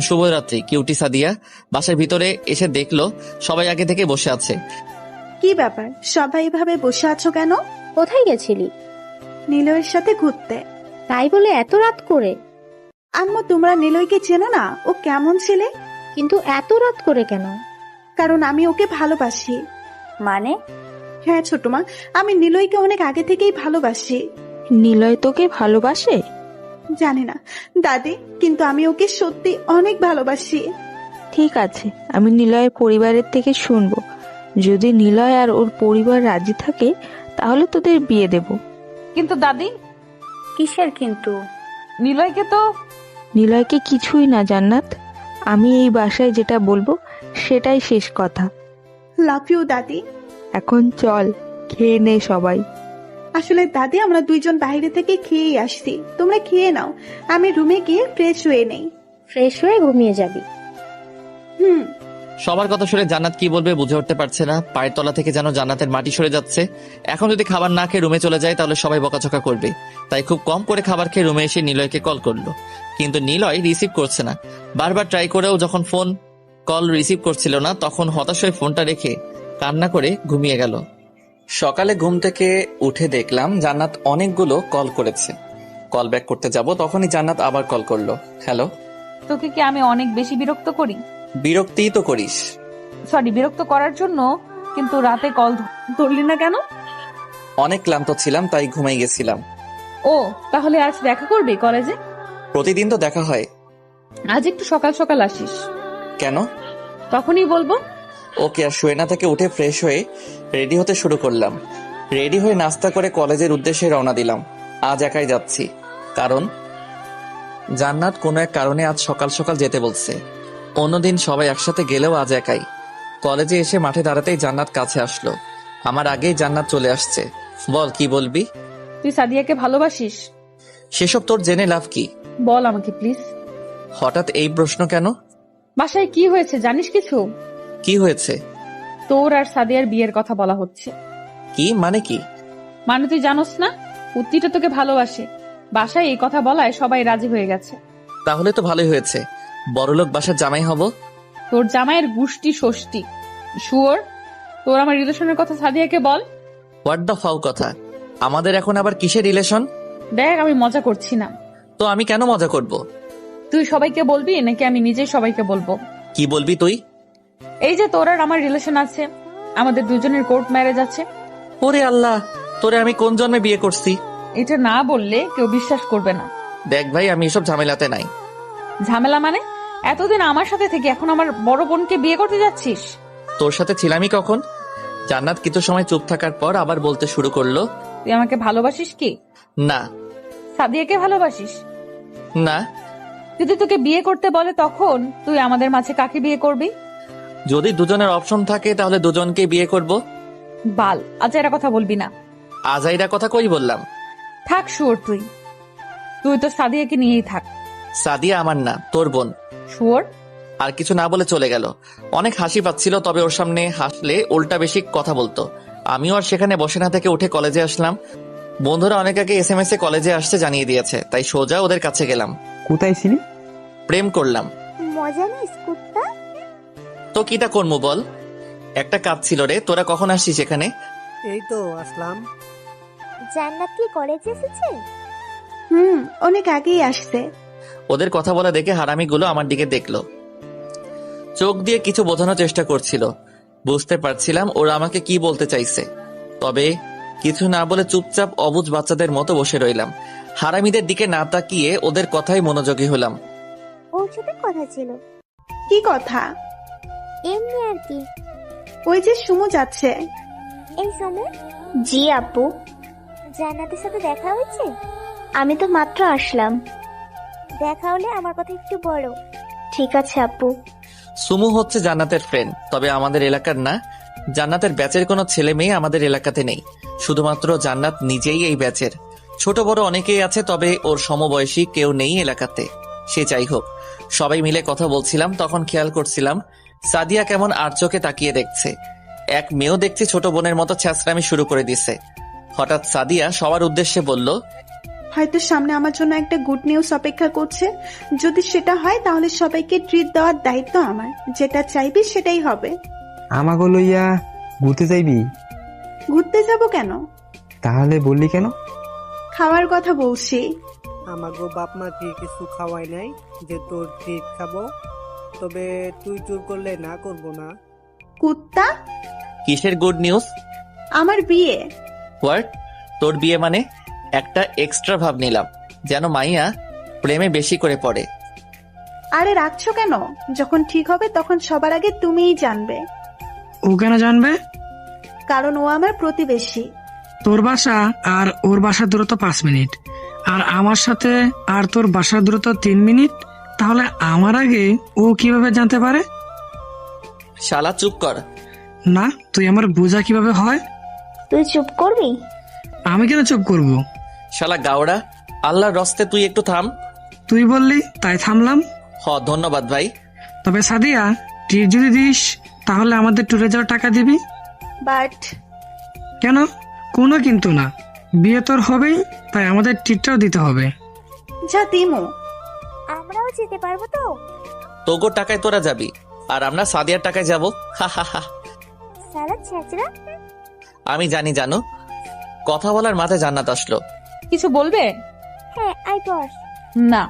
S1: শুভরাত্রি কিউটি। সাদিয়া বাসার ভিতরে এসে দেখলো সবাই আগে থেকে বসে আছে।
S6: কি ব্যাপার, সবাই এভাবে বসে আছো কেন?
S14: কোথায় গেছিলি?
S6: নিলয়ের সাথে ঘুরতে।
S14: তাই বলে এত রাত করে?
S6: আম্মু, তোমরা নিলয়কে চেনো না? ও কেমন ছেলে।
S14: কিন্তু এত রাত করে কেন?
S6: কারণ আমি ওকে ভালোবাসি।
S13: মানে?
S6: হ্যাঁ ছোট মা, আমি নিলয়কে অনেক আগে থেকেই ভালোবাসি।
S9: নিলয় তোকে ভালোবাসে?
S6: জানি না দাদি, কিন্তু আমি ওকে সত্যি অনেক ভালোবাসি।
S9: ঠিক আছে, আমি নিলয়ের পরিবারের থেকে শুনবো। যদি নিলয় আর ওর পরিবার রাজি থাকে তাহলে তোদের বিয়ে দেব।
S2: কিন্তু দাদি।
S13: কিসের কিন্তু?
S9: নিলয়কে কিছুই না জান্নাত, আমি এই বাসায় যেটা বলবো সেটাই শেষ কথা।
S6: লাভ ইউ দাদি।
S9: এখন চল, খেয়ে নে সবাই।
S6: আসলে দাদি, আমরা দুইজন বাইরে থেকে খেয়েই আসছি, তোমরা খেয়ে নাও, আমি রুমে গিয়ে ফ্রেশ হয়ে নেই।
S14: ফ্রেশ হয়ে ঘুমিয়ে যাবি?
S1: সবার কথা শুনে জান্নাত কি বলবে বুঝে উঠতে পারছে না। পায়ের তলা থেকে যেন জান্নাতের মাটি সরে যাচ্ছে। এখন যদি খাবার না খেয়ে রুমে চলে যায় তাহলে সবাই বকাঝকা করবে, তাই খুব কম করে খাবার খেয়ে রুমে এসে নিলয়কে কল করলো, কিন্তু নিলয় রিসিভ করছে না। বারবার ট্রাই করেও যখন ফোন কল রিসিভ করছিল না, তখন হতাশ হয়ে ফোনটা রেখে কান্না করে ঘুমিয়ে গেল। সকালে ঘুম থেকে উঠে দেখলাম জান্নাত অনেকগুলো কল করেছে। কল ব্যাক করতে যাব, তখনই জান্নাত আবার কল করলো। হ্যালো।
S2: তোকে কি আমি অনেক বেশি বিরক্ত করি?
S1: বিরক্তিই তো করিস।
S2: সরি, বিরক্ত করার জন্য। কিন্তু রাতে কল ধরলি না কেন?
S1: অনেক ক্লান্ত ছিলাম, তাই ঘুমাই গেছিলাম।
S2: ও, তাহলে আজ দেখা করবি কলেজে?
S1: প্রতিদিন তো দেখা হয়।
S2: আজ একটু সকাল সকাল আসিস।
S1: কেন?
S2: তখনই বলবো।
S1: ওকে। আর শুয়ে না থেকে উঠে ফ্রেশ হয়ে রেডি হতে শুরু করলাম। রেডি হয়ে নাস্তা করে কলেজের উদ্দেশ্যে রওনা দিলাম। আজ একাই যাচ্ছি, কারণ জান্নাত কোনো এক কারণে আজ সকাল সকাল যেতে বলছে। অন্যদিন সবাই একসাথে গেলেও আজ একাই। কলেজে এসে মাঠে দাঁড়াতেই জান্নাত কাছে আসলো। আমার আগেই জান্নাত চলে আসছে। বল, কি বলবি?
S2: তুই সাদিয়াকে ভালোবাসিস?
S1: সেসব তোর জেনে লাভ কি?
S2: বল আমাকে প্লিজ।
S1: হঠাৎ এই প্রশ্ন কেন?
S2: বাসায় কি হয়েছে জানিস কিছু?
S1: কি হয়েছে?
S2: তোর আর সাদিয়ার বিয়ের কথা বলা হচ্ছে।
S1: কি মানে? কি
S2: মানে তুই জানোস না? পুত্রিটা তোকে ভালোবাসে। বাসায় এই কথা বলায় সবাই রাজি হয়ে গেছে।
S1: তাহলে তো ভালোই হয়েছে, বড়লোক বাসার জামাই হব।
S2: তোর জামাইয়ের গুষ্টি ষষ্ঠী। শুয়োর, তোর আমার রিলেশনের কথা সাদিয়াকে বল।
S1: হোয়াট দ্য ফাউ কথা? আমাদের এখন আবার কিসের রিলেশন?
S2: দেখ, আমি মজা করছি না।
S1: তো আমি কেন মজা করব?
S2: তুই সবাইকে বলবি নাকি আমি নিজেই সবাইকে বলবো?
S1: কি বলবি তুই?
S2: এই যে তোর আর আমার রিলেশন আছে, আমাদের দুজনের কোর্ট ম্যারেজ আছে।
S1: ওরে আল্লাহ, তোরে আমি কোন জন্মে বিয়ে করছি?
S2: এটা না বললে কেউ বিশ্বাস করবে না।
S1: দেখ ভাই, আমি এসব ঝামেলাতে নাই।
S2: ঝামেলা মানে? এতদিন আমার সাথে থেকে এখন আমার বড় বোনকে বিয়ে করতে যাচ্ছিস?
S1: তোর সাথে ছিলামই কখন? জান্নাত কিছু সময় চুপ থাকার পর আবার বলতে শুরু করলো।
S2: তুই আমাকে ভালোবাসিস কি?
S1: না।
S2: সাদিয়াকে ভালোবাসিস?
S1: না।
S2: যদি তোকে বিয়ে করতে বলে তখন তুই আমাদের মাঝে কাকে বিয়ে করবি?
S1: যদি দুজনের অপশন থাকে তাহলে দুজনকে বিয়ে করব।
S2: বাল, আজাইরা কথা বলবি না।
S1: আজাইরা কথা কই বললাম?
S2: থাক শুয়োর, তুই তো সাদিয়াকে নিয়েই থাক।
S1: সাদিয়া আমার না, তোর বোন।
S2: শুয়োর।
S1: আর কিছু না বলে চলে গেল। অনেক হাসি পাচ্ছিল, তবে ওর সামনে হাসলে উল্টা বেশি কথা বলতো। আমিও আর সেখানে বসে না থেকে উঠে কলেজে আসলাম। বন্ধুরা অনেক আগে SMS এ কলেজে আসতে জানিয়ে দিয়েছে, তাই সোজা ওদের কাছে গেলাম।
S4: কোথায় ছিলি?
S1: প্রেম করলাম।
S12: মজা নিস কুত্তা।
S1: তো কিটা করবো বল? একটা কাজ ছিল রে। তোরা কখন আসছিস এখানে?
S16: এই তো আসলাম।
S12: জান্নাত কি কলেজে এসেছে?
S6: অনেক আগেই আসছে।
S1: ওদের কথা বলা দেখে হারামিগুলো আমার দিকে দেখলো। চোখ দিয়ে কিছু বোঝানোর চেষ্টা করছিল। বুঝতে পারছিলাম ওরা আমাকে কি বলতে চাইছে, তবে কিছু না বলে চুপচাপ অবুঝ বাচ্চাদের মতো বসে রইলাম। হারামিদের দিকে না তাকিয়ে ওদের কথাই মনোযোগী হলাম।
S12: ওর সাথে কথা ছিল।
S6: কি কথা?
S12: এমনি আর কি।
S6: ওই যে সুমু যাচ্ছে।
S12: এই সমু?
S7: জি আপু।
S12: জান্নাতের সাথে দেখা হয়েছে?
S7: আমি তো মাত্র আসলাম।
S12: দেখা হলে আমার কথা একটু বলো।
S7: ঠিক আছে আপু।
S1: সুমু হচ্ছে জান্নাতের ফ্রেন্ড, তবে আমাদের এলাকার না। জান্নাতের ব্যাচের কোনো ছেলে মেয়ে আমাদের এলাকাতে নেই, শুধুমাত্র জান্নাত নিজেই এই ব্যাচের। ছোট বড় অনেকেই আছে, তবে ওর সমবয়সী কেউ নেই এলাকাতে। সে যাই হোক, সবাই মিলে কথা বলছিলাম, তখন খেয়াল করছিলাম সাদিয়া কেমন আর চোখে তাকিয়ে দেখছে। এক মেয়েও দেখছি ছোট বোনের মতো ছ্যাঁচড়ামি শুরু করে দিছে। হঠাৎ সাদিয়া সবার উদ্দেশ্যে বলল,
S6: হয়তো সামনে আমার জন্য একটা গুড নিউজ অপেক্ষা করছে। যদি সেটা হয় তাহলে সবাইকে ট্রিট দেওয়ার দায়িত্ব আমার। যেটা চাইবি সেটাই হবে।
S4: আমাকে লইয়া ঘুরতে যাইবি?
S6: ঘুরতে যাব কেন?
S4: তাহলে বললি কেন?
S6: খাওয়ার কথা বলছি।
S16: আমাগো বাপ মা কি কিছু খাওয়াই নাই যে তোর ট্রিট খাবো? তবে তুই জোর করলে না করব না।
S6: কুত্তা!
S1: কিসের গুড নিউজ?
S6: আমার বিয়ে।
S1: হোয়াট? তোর বিয়ে মানে? একটা এক্সট্রা ভাব নিলাম, যেন মাইয়া প্রেমে বেশি করে পড়ে।
S6: আরে রাখছো কেন? যখন ঠিক হবে তখন সবার আগে তুমিই জানবে।
S5: ও কেন জানবে?
S6: কারণ ও আমার প্রতিবেশী।
S5: তোর বাসা আর ওর বাসার দূরত্ব 5 মিনিট, আর আমার সাথে আর তোর বাসার দূরত্ব 3 মিনিট। তাহলে আমার আগে ও কিভাবে জানতে পারে?
S1: শালা চুপ কর।
S5: না, তুই আমার বোঝা কিভাবে হয়?
S7: তুই চুপ করবি?
S5: আমি কেন চুপ করব?
S1: শালা গাওড়া, আল্লাহর রস্তে তুই একটু থাম।
S5: তুই বললি তাই থামলাম।
S1: ধন্যবাদ ভাই।
S5: তবে সাদিয়া, ট্রিট যদি দিস তাহলে আমাদের ট্যুরে যাওয়ার টাকা দিবি।
S6: বাট
S5: কেন? কোনো কিন্তু না, বিয়ে তোর হবেই, তাই আমাদের ট্রিটটাও দিতে হবে।
S6: যা দিমু।
S12: আমরাও যেতে পারবো তো?
S1: তোগো টাকায় তোরা যাবি, আর আমরা সাদিয়ার টাকায় যাব।
S12: সারা ছেঁচড়া।
S1: আমি জানি, জানো। কথা বলার মাথায় জান্নাত আসলো।
S2: কিছু বলবে?
S12: হ্যাঁ, আই বস।
S2: না,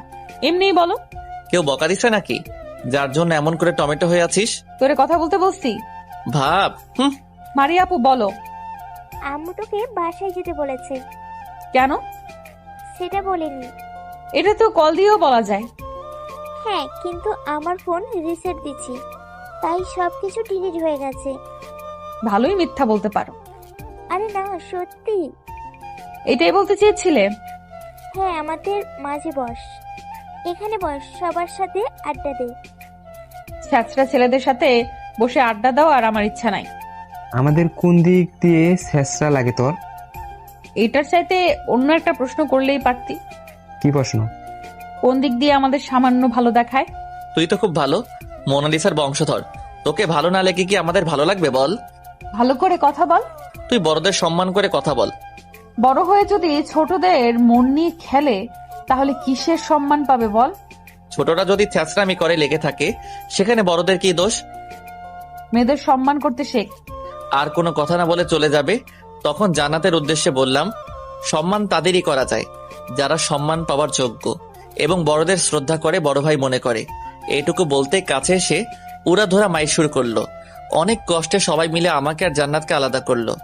S2: এমনিই বলো।
S1: কেউ বকা দিছে নাকি, যার জন্য এমন করে টমেটো হয়ে আছিস?
S2: তোরে কথা বলতে বলছি?
S1: ভাব।
S2: মারিয়া আপু বলো।
S12: আম্মু তোকে বাসায় যেতে বলেছে।
S2: কেন?
S12: সেটা বলেনি।
S2: এটা তো কল দিয়েও বলা যায়।
S12: হ্যাঁ, কিন্তু আমার ফোন রিসেট দিচ্ছি, তাই সবকিছু ডিলিট হয়ে গেছে।
S2: ভালোই মিথ্যা বলতে পারো।
S12: আরে না, সত্যি।
S2: এটাই বলতে চেয়েছিলে?
S12: হ্যাঁ, আমাদের মাঝে বস, এখানে বস, সবার সাথে আড্ডা দে।
S2: ছ্যাঁচড়া ছেলেদের সাথে বসে আড্ডা দাও আর আমার ইচ্ছা নাই।
S4: আমাদের কোন দিক দিয়ে ছেঁচড়া লাগে তোর?
S2: এটার চাইতে অন্য একটা প্রশ্ন করলেই পারতি।
S4: কি প্রশ্ন?
S2: কোন দিক দিয়ে আমাদের সামান্য ভালো দেখায়?
S1: তুই তো খুব ভালো, মোনালিসার বংশধর। তোকে ভালো না লেগে কি আমাদের ভালো লাগবে বল?
S2: ভালো করে কথা বল।
S1: তুই বড়দের সম্মান করে কথা বল।
S2: বড় হয়ে যদি ছোটদের মন নিয়ে খেলে তাহলে কিসের সম্মান পাবে বল?
S1: ছোটরা যদি ছ্যাঁচড়ামি করে লেগে থাকে, সেখানে বড়দের কি দোষ?
S2: মেয়েদের সম্মান করতে শেখ।
S1: আর কোনো কথা না বলে চলে যাবে। তখন জান্নাতের উদ্দেশ্যে বললাম, সম্মান তাদেরই করা যায় যারা সম্মান পাওয়ার যোগ্য এবং বড়দের শ্রদ্ধা করে, বড় ভাই মনে করে। এইটুকু বলতে কাছে এসে উড়াধরা মাইর শুরু করলো। অনেক কষ্টে সবাই মিলে আমাকে আর জান্নাতকে আলাদা করলো।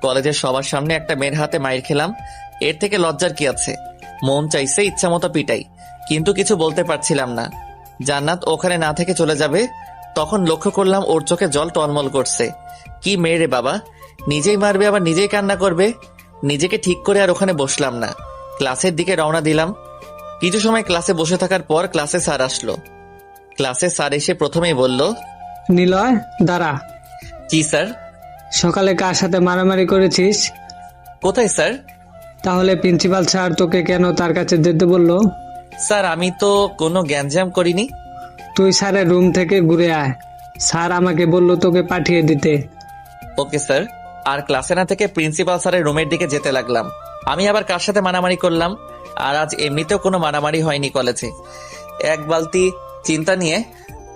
S1: কলেজের সবার সামনে একটা মেয়ের হাতে মাইর খেলাম, এর থেকে লজ্জার কি আছে? মন চাইছে ইচ্ছা মতো পিটাই, কিন্তু কিছু বলতে পারছিলাম না। জান্নাত ওখানে না থেকে চলে যাবে, তখন লক্ষ্য করলাম ওর চোখে জল টলমল করছে। কি মেয়ে রে বাবা, নিজেই মারবে আবার নিজেই কান্না করবে। নিজেকে ঠিক করে আর ওখানে বসলাম না, ক্লাসের দিকে রওনা দিলাম। কিছু সময় ক্লাসে বসে থাকার পর ক্লাসে স্যার আসলো। ক্লাসে স্যার এসে প্রথমেই বলল,
S3: নিলয় দাঁড়া।
S1: জি স্যার।
S3: সকালে কার সাথে মারামারি করেছিস?
S1: কোথায় স্যার?
S3: তাহলে প্রিন্সিপাল স্যার তোকে কেন তার কাছে যেতে বললো?
S1: স্যার, আমি তো কোনো গ্যাঞ্জাম করিনি।
S3: তুই স্যারের রুম থেকে ঘুরে আয়, স্যার আমাকে বললো তোকে পাঠিয়ে দিতে।
S1: Okay sir. আর ক্লাসে না থেকে প্রিন্সিপাল স্যারের রুমের দিকে যেতে লাগলাম। আমি আবার কার সাথে মারামারি করলাম? আর আজ এমনিতেও কোনো মারামারি হয়নি কলেজে। এক বালতি চিন্তা নিয়ে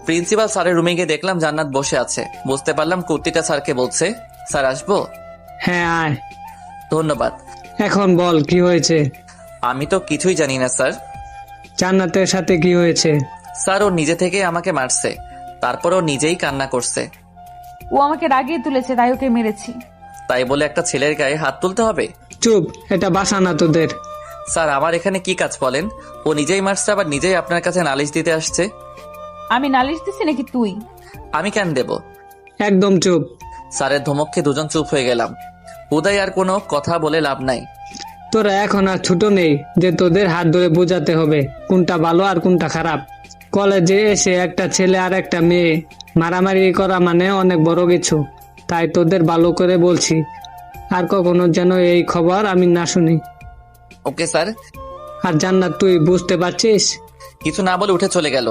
S1: প্রিন্সিপাল স্যারের রুমে গিয়ে দেখলাম জান্নাত বসে আছে। বুঝতে পারলাম কুর্তিটা স্যারকে বলছে, স্যার আসবো?
S3: হ্যাঁ আয়।
S1: ধন্যবাদ।
S3: এখন বল কি হয়েছে?
S1: আমি তো কিছুই জানি না স্যার।
S3: জান্নাতের সাথে কি হয়েছে?
S1: স্যার, ও নিজে থেকে আমাকে মারছে। তারপরও নিজেই কান্না করছে।
S2: ও আমাকে রাগিয়ে তুলেছে, তাই ওকে মেরেছি।
S1: তাই বলে একটা ছেলের গায়ে হাত তুলতে হবে?
S3: চুপ, এটা বাসা না তোদের।
S1: স্যার, আমার এখানে কি কাজ বলেন? ও নিজেই মারছে, আবার নিজেই আপনার কাছে নালিশ দিতে আসছে।
S2: আমি নালিশ দিছি নাকি তুই?
S1: আমি কেন দেব?
S3: একদম চুপ।
S1: স্যারের ধমককে দুজন চুপ হয়ে গেলাম। হুদাই আর কোনো কথা বলে লাভ নাই।
S3: তোরা এখন আর ছোট নেই যে তোদের হাত ধরে বোঝাতে হবে কোনটা ভালো আর কোনটা খারাপ। কলেজে এসে একটা ছেলে আর একটা মেয়ে মারামারি করা মানে অনেক বড় কিছু। তাই তোদের ভালো করে বলছি, আর কখনো যেন এই খবর আমি না শুনি।
S1: Okay sir.
S3: আর জান্নাত, তুই বুঝতে পারছিস?
S1: কিছু না বলে উঠে চলে গেল।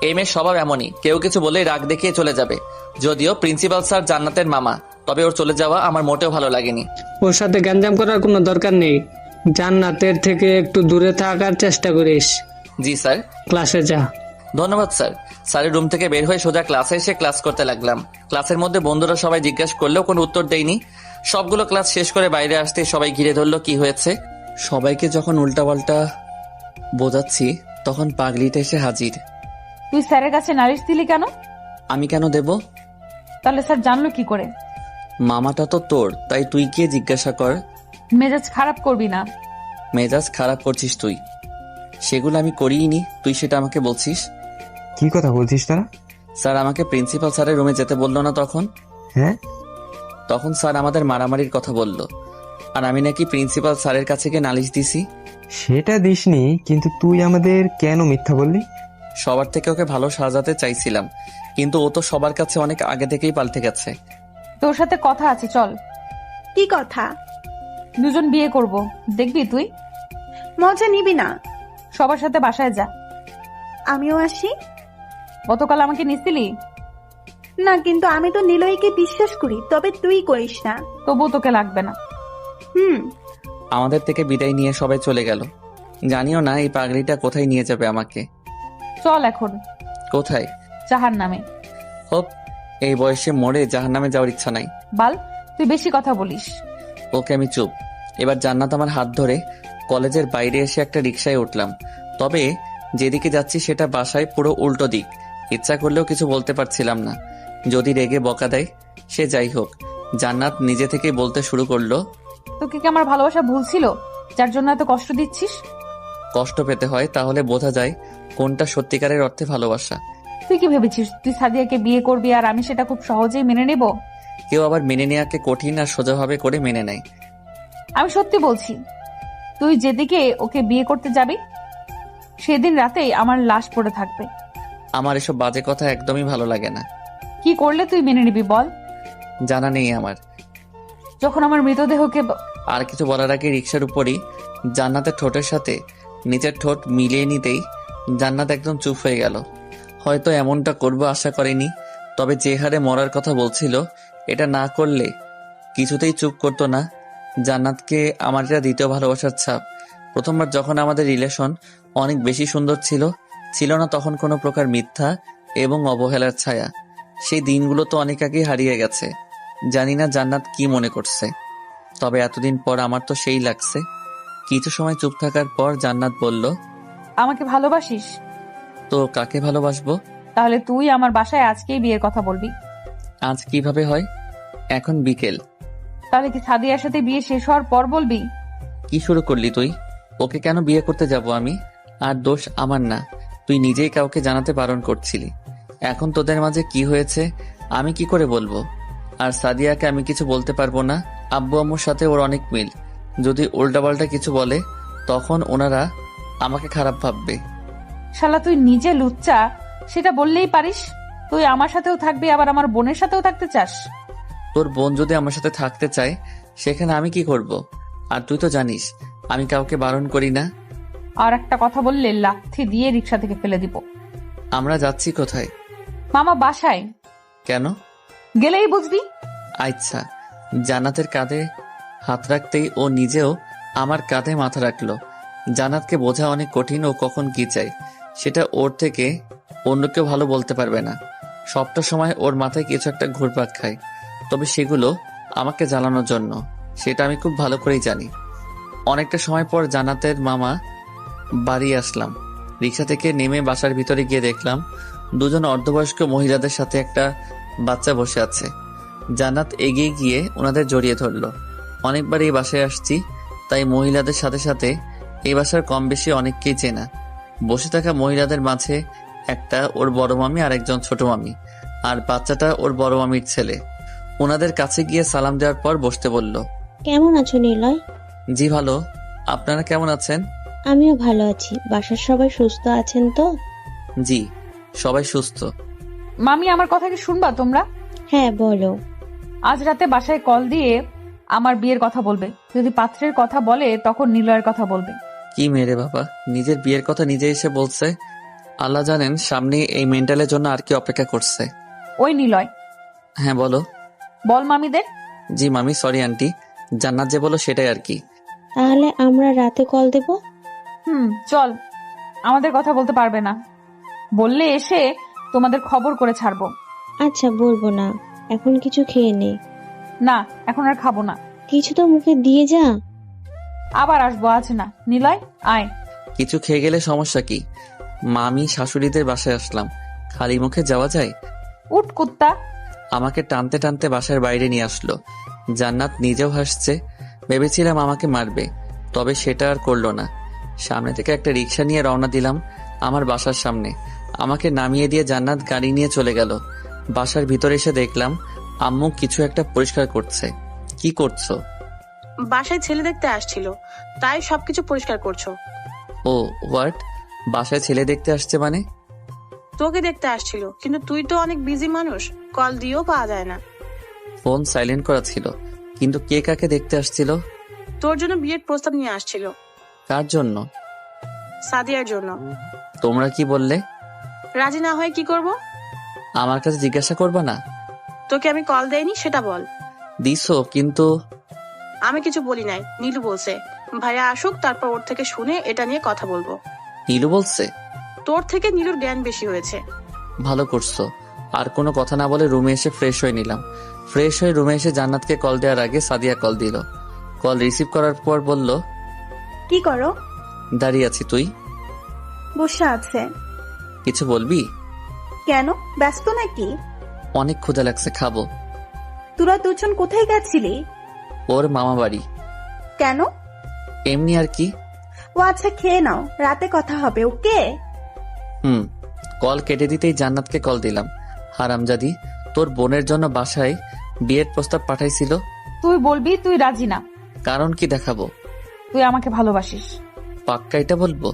S1: এই মেয়ের স্বভাব এমনই, কেউ কিছু বলেই রাগ দেখিয়ে চলে যাবে। যদিও প্রিন্সিপাল স্যার জান্নাতের মামা, তবে ওর চলে যাওয়া আমার মোটেও ভালো লাগেনি।
S3: ওর সাথে গ্যাঞ্জাম করার কোনো দরকার নেই। জান্নাতের থেকে একটু দূরে থাকার চেষ্টা করিস।
S1: জি স্যার।
S3: ক্লাসে যা।
S1: ধন্যবাদ স্যার। স্যারের রুম থেকে বের হয়ে সোজা ক্লাসে এসে ক্লাস করতে লাগলাম। ক্লাসের মধ্যে বন্ধুরা সবাই জিজ্ঞাসা করলেও কোনো উত্তর দেয়নি। সবগুলো ক্লাস শেষ করে বাইরে আসতে সবাই ঘিরে ধরলো, কি হয়েছে। সবাইকে যখন উল্টাপাল্টা বোঝাচ্ছি তখন পাগলিটা এসে হাজির।
S2: তুই স্যারের কাছে নালিশ দিলি কেন?
S1: আমি কেন দেব?
S2: তাহলে স্যার জানলো কি করে?
S1: মামাটা তো তোর, তাই তুই গিয়ে জিজ্ঞাসা কর।
S2: মেজাজ খারাপ করবি না।
S1: মেজাজ খারাপ করছিস তুই? সেগুলো আমি করিনি, তুই সেটা আমাকে বলছিস।
S4: কি কথা বলছিস তারা?
S1: স্যার আমাকে প্রিন্সিপাল স্যারের রুমে যেতে বললো না তখন?
S4: হ্যাঁ,
S1: তখন স্যার আমাদের মারামারির কথা বলল, আর আমি নাকি প্রিন্সিপাল স্যারের কাছে গিয়ে নালিশ দিছি।
S4: সেটা দিসনি, কিন্তু তুই আমাদের কেন মিথ্যা বললি?
S1: সবার থেকে ওকে ভালো সাজাতে চাইছিলাম, কিন্তু ও তো সবার কাছে অনেক আগে থেকেই পাল্টে গেছে।
S2: তোর সাথে কথা আছে, চল।
S6: কি কথা?
S2: দুজন বিয়ে করব, দেখবি তুই?
S6: মজা নিবি না?
S2: সবার সাথে বাসায় যা।
S6: আমিও আসি।
S2: গতকাল আমাকে নিছিলি
S6: না, কিন্তু আমি তো নিলয়কে বিশ্বাস করি, তবে তুই করিস না।
S2: তবু তোকে লাগবে না।
S1: আমাদের থেকে বিদায় নিয়ে সবাই চলে গেল। জানিও না এই পাগড়িটা কোথায় নিয়ে যাবে আমাকে।
S2: চল এখন।
S1: কোথায়?
S2: জাহান্নামে।
S1: হোপ, এই বয়সে মরে জাহান্নামে যাওয়ার ইচ্ছা নাই।
S2: বাল, তুই বেশি কথা বলিস।
S1: ওকে, আমি চুপ। এবার জান্নাত আমার হাত ধরে কলেজের বাইরে এসে একটা রিকশায় উঠলাম। তবে যেদিকে যাচ্ছি সেটা বাসায় পুরো উল্টো দিক। ইচ্ছা করলেও কিছু বলতে পারছিলাম না, যদি রেগে বকা দেয়। সে যাই হোক, জান্নাত নিজে থেকেই বলতে শুরু করলো,
S2: তোকে কি আমার ভালোবাসা ভুল ছিল, যার জন্য এত কষ্ট দিচ্ছিস?
S1: কষ্ট পেতে হয়, তাহলে বোঝা যায় কোনটা সত্যিকারের অর্থে ভালোবাসা।
S2: তুই কি ভেবেছিস তুই সাদিয়াকে বিয়ে করবি আর আমি সেটা খুব সহজেই মেনে নেব?
S1: কেউ আবার মেনে নেওয়াকে কঠিন আর সোজাভাবে করে মেনে নেয়।
S2: আমি সত্যি বলছি, তুই যেদিকে ওকে বিয়ে করতে যাবি সেদিন রাতেই আমার লাশ পড়ে থাকবে।
S1: আমার এসব বাজে কথা একদমই ভালো লাগে না।
S2: কি করলে তুই মেনে নিবি বল?
S1: জানা নেই আমার।
S2: যখন আমার মৃতদেহকে
S1: আর কিছু বলার আগে রিকশার উপরই জান্নাতের ঠোঁটের সাথে নিজের ঠোঁট মিলিয়ে নিতেই জান্নাত একদম চুপ হয়ে গেল। হয়তো এমনটা করবো আশা করেনি, তবে যে হারে মরার কথা বলছিল, এটা না করলে কিছুতেই চুপ করতো না। জান্নাতকে আমার এটা দ্বিতীয় ভালোবাসার ছাপ। প্রথমবার যখন আমাদের রিলেশন অনেক বেশি সুন্দর ছিল না তখন কোনো প্রকার মিথ্যা এবং অবহেলার ছায়া। সেই দিনগুলো তো অনেক আগেই হারিয়ে গেছে। জানি না জান্নাত কি মনে করছে, তবে এতদিন পর আমার তো সেই লাগছে। কিছু সময় চুপ থাকার পর জান্নাত বলল,
S2: আমাকে ভালোবাসিস?
S1: তো কাকে ভালোবাসবো?
S2: তাহলে তুই আমার বাসায় আজকেই বিয়ের কথা বলবি।
S1: আজ কিভাবে হয়? এখন বিকেল।
S2: তাহলে কি সাদিয়ার সাথে বিয়ে শেষ হওয়ার পর বলবি?
S1: কি শুরু করলি তুই? ওকে কেন বিয়ে করতে যাব আমি? আর দোষ আমার না, তুই নিজেই কাউকে জানাতে বারণ করছিলি। এখন তোদের মাঝে কি হয়েছে আমি কি করে বলবো? আর সাদিয়াকে আমি কিছু বলতে পারবো না। আব্বু আম্মুর সাথে ওর অনেক মিল, যদি উল্টাপাল্টা কিছু বলে তখন ওনারা আমাকে খারাপ ভাববে।
S2: শালা তুই নিজে লুচ্চা, সেটা বললেই পারিস। তুই আমার সাথেও থাকবি, আবার আমার বোনের সাথেও থাকতে চাস।
S1: তোর বোন যদি আমার সাথে থাকতে চায় সেখানে আমি কি করব? আর তুই তো জানিস আমি কাউকে বারণ করি না।
S2: আর একটা কথা বললে লাথি দিয়ে রিকশা থেকে ফেলে দিব।
S1: আমরা যাচ্ছি কোথায়?
S2: মামা বাসায়।
S1: কেন?
S2: গেলেই বুঝবি।
S1: আচ্ছা। জান্নাতের কাঁধে হাত রাখতেই ও নিজেও আমার কাঁধে মাথা রাখলো। জান্নাতকে বোঝা অনেক কঠিন, ও কখন কি চায় সেটা ওর থেকে অন্য কেউ ভালো বলতে পারবে না। সবটা সময় ওর মাথায় কিছু একটা ঘুরপাক খায়, তবে সেগুলো আমাকে জ্বালানোর জন্য, সেটা আমি খুব ভালো করেই জানি। অনেকটা সময় পর জান্নাতের মামা বাড়ি আসলাম। রিক্সা থেকে নেমে বাসার ভিতরে গিয়ে দেখলাম দুজন অর্ধবয়স্ক মহিলাদের সাথে একটা বাচ্চা বসে আছে। জান্নাত এগিয়ে গিয়ে ওনাদের জড়িয়ে ধরলো। অনেকবার এই বাসায় আসছি, তাই মহিলাদের সাথে সাথে এই বাসার কম বেশি অনেককেই চেনা। বসে থাকা মহিলাদের মাঝে একটা ওর বড় মামি আর একজন ছোট মামি, আর বাচ্চাটা ওর বড় মামির ছেলে। ওনাদের কাছে গিয়ে সালাম দেওয়ার পর বসতে বলল।
S17: কেমন আছো নিলয়?
S1: জি ভালো, আপনারা কেমন আছেন?
S17: আমিও ভালো আছি। বাসার সবাই সুস্থ আছেন তো?
S1: জি, সবাই সুস্থ।
S2: মামি, আমার কথা কি শুনবা তোমরা?
S17: হ্যাঁ বলো।
S2: আজ রাতে বাসায় কল দিয়ে আমার বিয়ের কথা বলবে। যদি পাত্রের কথা বলে তখন নিলয়ের কথা বলবে।
S1: কি মেরে বাবা, নিজের বিয়ের কথা নিজে এসে বলছে। আল্লাহ জানেন সামনে এই মেন্টালের জন্য আর কি অপেক্ষা করছে।
S2: ওই নিলয়।
S1: হ্যাঁ বলো।
S2: বল মামিদের।
S1: জি মামি, সরি আন্টি, জান্নাত যে বলো সেটাই আর কি।
S17: তাহলে আমরা রাতে কল দেব?
S2: চল। আমাদের কথা বলতে পারবে না, বললে এসে তোমাদের খবর করে ছাড়বো।
S17: আচ্ছা বলবো না, এখন কিছু খেয়ে নে।
S2: না, এখন আর খাবো না।
S17: কিছু তো মুখে দিয়ে যা।
S2: আবার আসবো, আজ না। নিলয় আয়।
S1: কিছু খেয়ে গেলে সমস্যা কি? মামি শাশুড়িদের বাসায় আসলাম, খালি মুখে যাওয়া যায়?
S2: উঠ কুত্তা।
S1: আমাকে টানতে টানতে বাসার বাইরে নিয়ে আসলো। জান্নাত নিজেও হাসছে। ভেবেছিলাম আমাকে মারবে, তবে সেটা আর করলো না। সামনে থেকে একটা রিক্সা নিয়ে রওনা দিলাম আমার বাসার সামনে। আমাকে নামিয়ে দিয়ে জান্নাত গাড়ি নিয়ে চলে গেল। বাসার ভিতরে এসে দেখলাম আম্মু কিছু একটা পরিষ্কার করছে। কি করছো?
S15: বাসায় ছেলে দেখতে আসছিল, তাই সবকিছু পরিষ্কার করছো।
S1: ও হোয়াট? বাসায় ছেলে দেখতে আসছে মানে?
S15: তোকে দেখতে আসছিল, কিন্তু তুই তো অনেক বিজি মানুষ, কল দিয়েও পাওয়া যায় না।
S1: ফোন সাইলেন্ট করা ছিল। কিন্তু কে কাকে দেখতে আসছিল?
S15: তোর জন্য বিয়ের প্রস্তাব নিয়ে আসছিল।
S1: কার জন্য?
S15: সাদিয়ার জন্য।
S1: তোমরা কি বললে?
S15: রাজি না হয় কি করব?
S1: আমার কাছে জিজ্ঞাসা করবা না?
S15: তোকে আমি কল দেইনি সেটা বল।
S1: দিছো, কিন্তু
S15: আমি কিছু বলি নাই, নীলু বলছে। ভাইয়া আসুক, তারপর ওর থেকে শুনে এটা নিয়ে কথা বলবো।
S1: নীলু বলছে?
S15: তোর থেকে নীলুর জ্ঞান বেশি হয়েছে।
S1: ভালো করছো। আর কোনো কথা না বলে রুমে এসে ফ্রেশ হয়ে নিলাম। ফ্রেশ হয়ে রুমে এসে জান্নাতকে কল দেওয়ার আগে সাদিয়া কল দিল। কল রিসিভ করার পর বলল,
S6: কি করো?
S1: দাঁড়িয়ে আছি। তুই?
S6: বসে আছে।
S1: কিছু বলবি?
S6: কেন, ব্যস্ত নাকি?
S1: অনেক ক্ষুধা লাগছে, খাবো।
S6: তোরা দুজন কোথায় গেছিলি?
S1: ওর মামা বাড়ি।
S6: কেন?
S1: এমনি আর কি।
S6: ও আচ্ছা, খেয়ে নাও, রাতে কথা হবে, ওকে?
S1: কল কেটে দিতেই জান্নাতকে কল দিলাম। হারামজাদি, তোর বোনের জন্য বাসায় বিয়ের প্রস্তাব পাঠাইছিল।
S2: তুই বলবি তুই রাজি না।
S1: কারণ কি দেখাবো?
S2: তুই আমাকে ভালোবাসিস।
S1: পাক্কা এটা বলবো?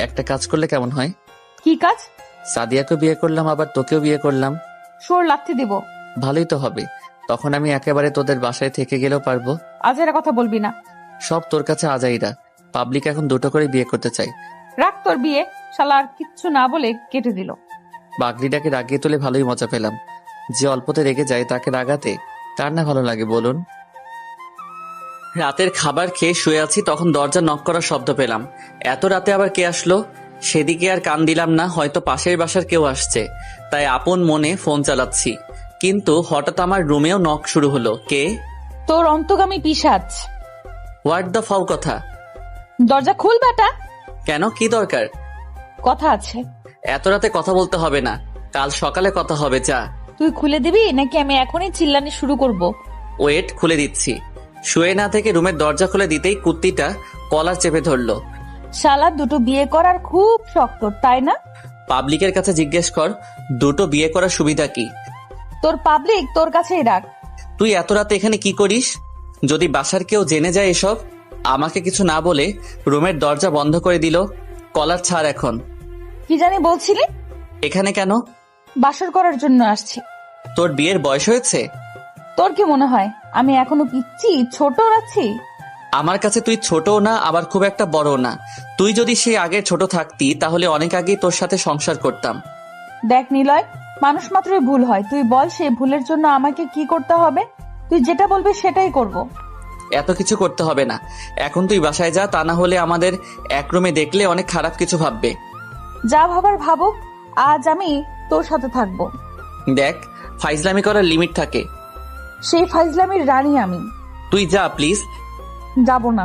S1: একটা কাজ করলে কেমন হয়?
S2: কি কাজ?
S1: সাদিয়াকে বিয়ে করলাম, আবার তোকেও বিয়ে করলাম।
S2: সোর লাথি দিব।
S1: ভালোই তো হবে, তখন আমি একেবারে তোদের বাসায় থেকে গেলেও পারবো।
S2: আজেরা কথা বলবি না।
S1: সব তোর কাছে আজাইরা। পাবলিক এখন দুটো করে বিয়ে করতে চাই।
S2: রাখ তোর বিয়ে। শালা আর কিচ্ছু না বলে কেটে দিল।
S1: বাগড়িটাকে রাগিয়ে তুলে ভালোই মজা পেলাম। যে অল্পতে রেগে যায় তাকে রাগাতে কার না ভালো লাগে বলুন? রাতের খাবার খেয়ে শুয়ে আছি, তখন দরজা নক করার শব্দ পেলাম। এত রাতে আবার কে আসলো? সেদিকে আর কান দিলাম না, হয়তো পাশের বাসার কেউ আসছে, তাই আপন মনে ফোন চালাচ্ছি। কিন্তু হঠাৎ আমার রুমেও নক শুরু হলো। কে?
S2: তোর অন্তগামী পিশাচ।
S1: হোয়াট দ্য ফাউ কথা?
S2: দরজা খুল বেটা।
S1: কেন, কি দরকার?
S2: কথা আছে।
S1: এত রাতে কথা বলতে হবে না, কাল সকালে কথা হবে। যা।
S2: তুই খুলে দিবি নাকি আমি এখনই চিল্লানি শুরু করব?
S1: ওয়েট, খুলে দিচ্ছি। শুয়ে না থেকে রুমের দরজা খুলে দিতেই কুত্তিটা কলার চেপে ধরলো।
S2: শালা দুটো বিয়ে করার খুব শখ তোর, তাই না?
S1: পাবলিকের কাছে জিজ্ঞেস কর দুটো বিয়ে করার সুবিধা কি।
S2: তোর পাবলিক তোর কাছেই রাখ।
S1: তুই এত রাতে এখানে কি করিস? যদি বাসার কেউ জেনে যায় এসব? আমাকে কিছু না বলে রুমের দরজা বন্ধ করে দিল। কলার ছাড় এখন।
S2: কি জানি বলছিলি?
S1: এখানে কেন?
S2: বাসর করার জন্য আসছি।
S1: তোর বিয়ের বয়স হয়েছে?
S2: তোর কি মনে হয় আমি এখনো পিচ্ছি ছোট আছি?
S1: আমার কাছে তুই ছোটও না, আবার খুব একটা বড়ও না। তুই যদি সেই আগে ছোট থাকতি তাহলে অনেক আগেই তোর সাথে সংসার করতাম।
S2: দেখ নিলয়, মানুষ মাত্রই ভুল হয়। তুই বল সেই ভুলের জন্য আমাকে কি করতে হবে? তুই যেটা বলবি সেটাই করব।
S1: এত কিছু করতে হবে না, এখন তুই বাসায় যা, তা না হলে আমাদের এক রুমে দেখলে অনেক খারাপ কিছু ভাববে।
S2: যা ভাবার ভাবুক, আজ আমি তোর সাথে থাকবো।
S1: দেখ, ফাইজলামি করার লিমিট থাকে।
S2: সেই ফাইজলামির রানী আমি।
S1: তুই যা প্লিজ।
S2: যাব না।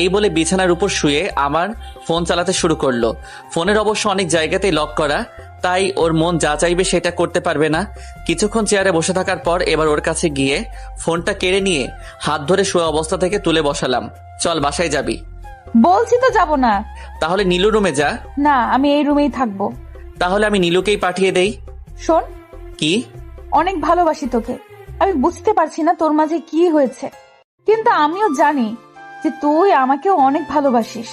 S1: এই বলে বিছানার উপর শুয়ে আমার ফোন চালাতে শুরু করলো। ফোনের অবশ্য অনেক জায়গাতেই লক করা, তাই ওর মন যা চাইবে সেটা করতে পারবে না। কিছুক্ষণ চেয়ারে বসে থাকার পর এবার ওর কাছে গিয়ে ফোনটা কেড়ে নিয়ে হাত ধরে শোয়া অবস্থা থেকে তুলে বসালাম। চল বাসায় যাবি।
S2: বলছি তো যাব না।
S1: তাহলে নীলু রুমে যা।
S2: না, আমি এই রুমেই থাকবো।
S1: তাহলে আমি নীলুকেই পাঠিয়ে দেই।
S2: শোন,
S1: কি?
S2: অনেক ভালোবাসি তোকে। আমি বুঝতে পারছি না তোর মাঝে কি হয়েছে, কিন্তু আমিও জানি যে তুই আমাকেও অনেক ভালোবাসিস।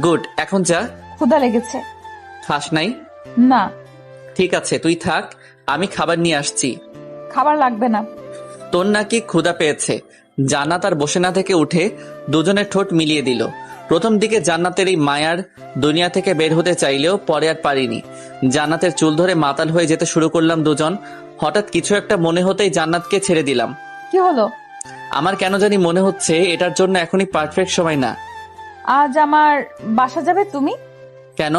S1: গুড, এখন যা।
S2: ক্ষুধা লেগেছে।
S1: খাস নাই?
S2: না।
S1: ঠিক আছে, তুই থাক, আমি খাবার নিয়ে আসছি।
S2: খাবার লাগবে না।
S1: তোর নাকি ক্ষুধা পেয়েছে। জান্নাত আর বসে না থেকে উঠে দুজনের ঠোঁট মিলিয়ে দিল। প্রথম দিকে জান্নাতের এই মায়ার দুনিয়া থেকে বের হতে চাইলেও পরে আর পারিনি। জান্নাতের চুল ধরে মাতাল হয়ে যেতে শুরু করলাম দুজন। হঠাৎ কিছু একটা মনে হতেই জান্নাতকে ছেড়ে দিলাম।
S2: কি হলো?
S1: আমার কেন জানি মনে হচ্ছে এটার জন্য এখনই পারফেক্ট সময় না।
S2: আজ আমার বাসা যাবে তুমি?
S1: কেন?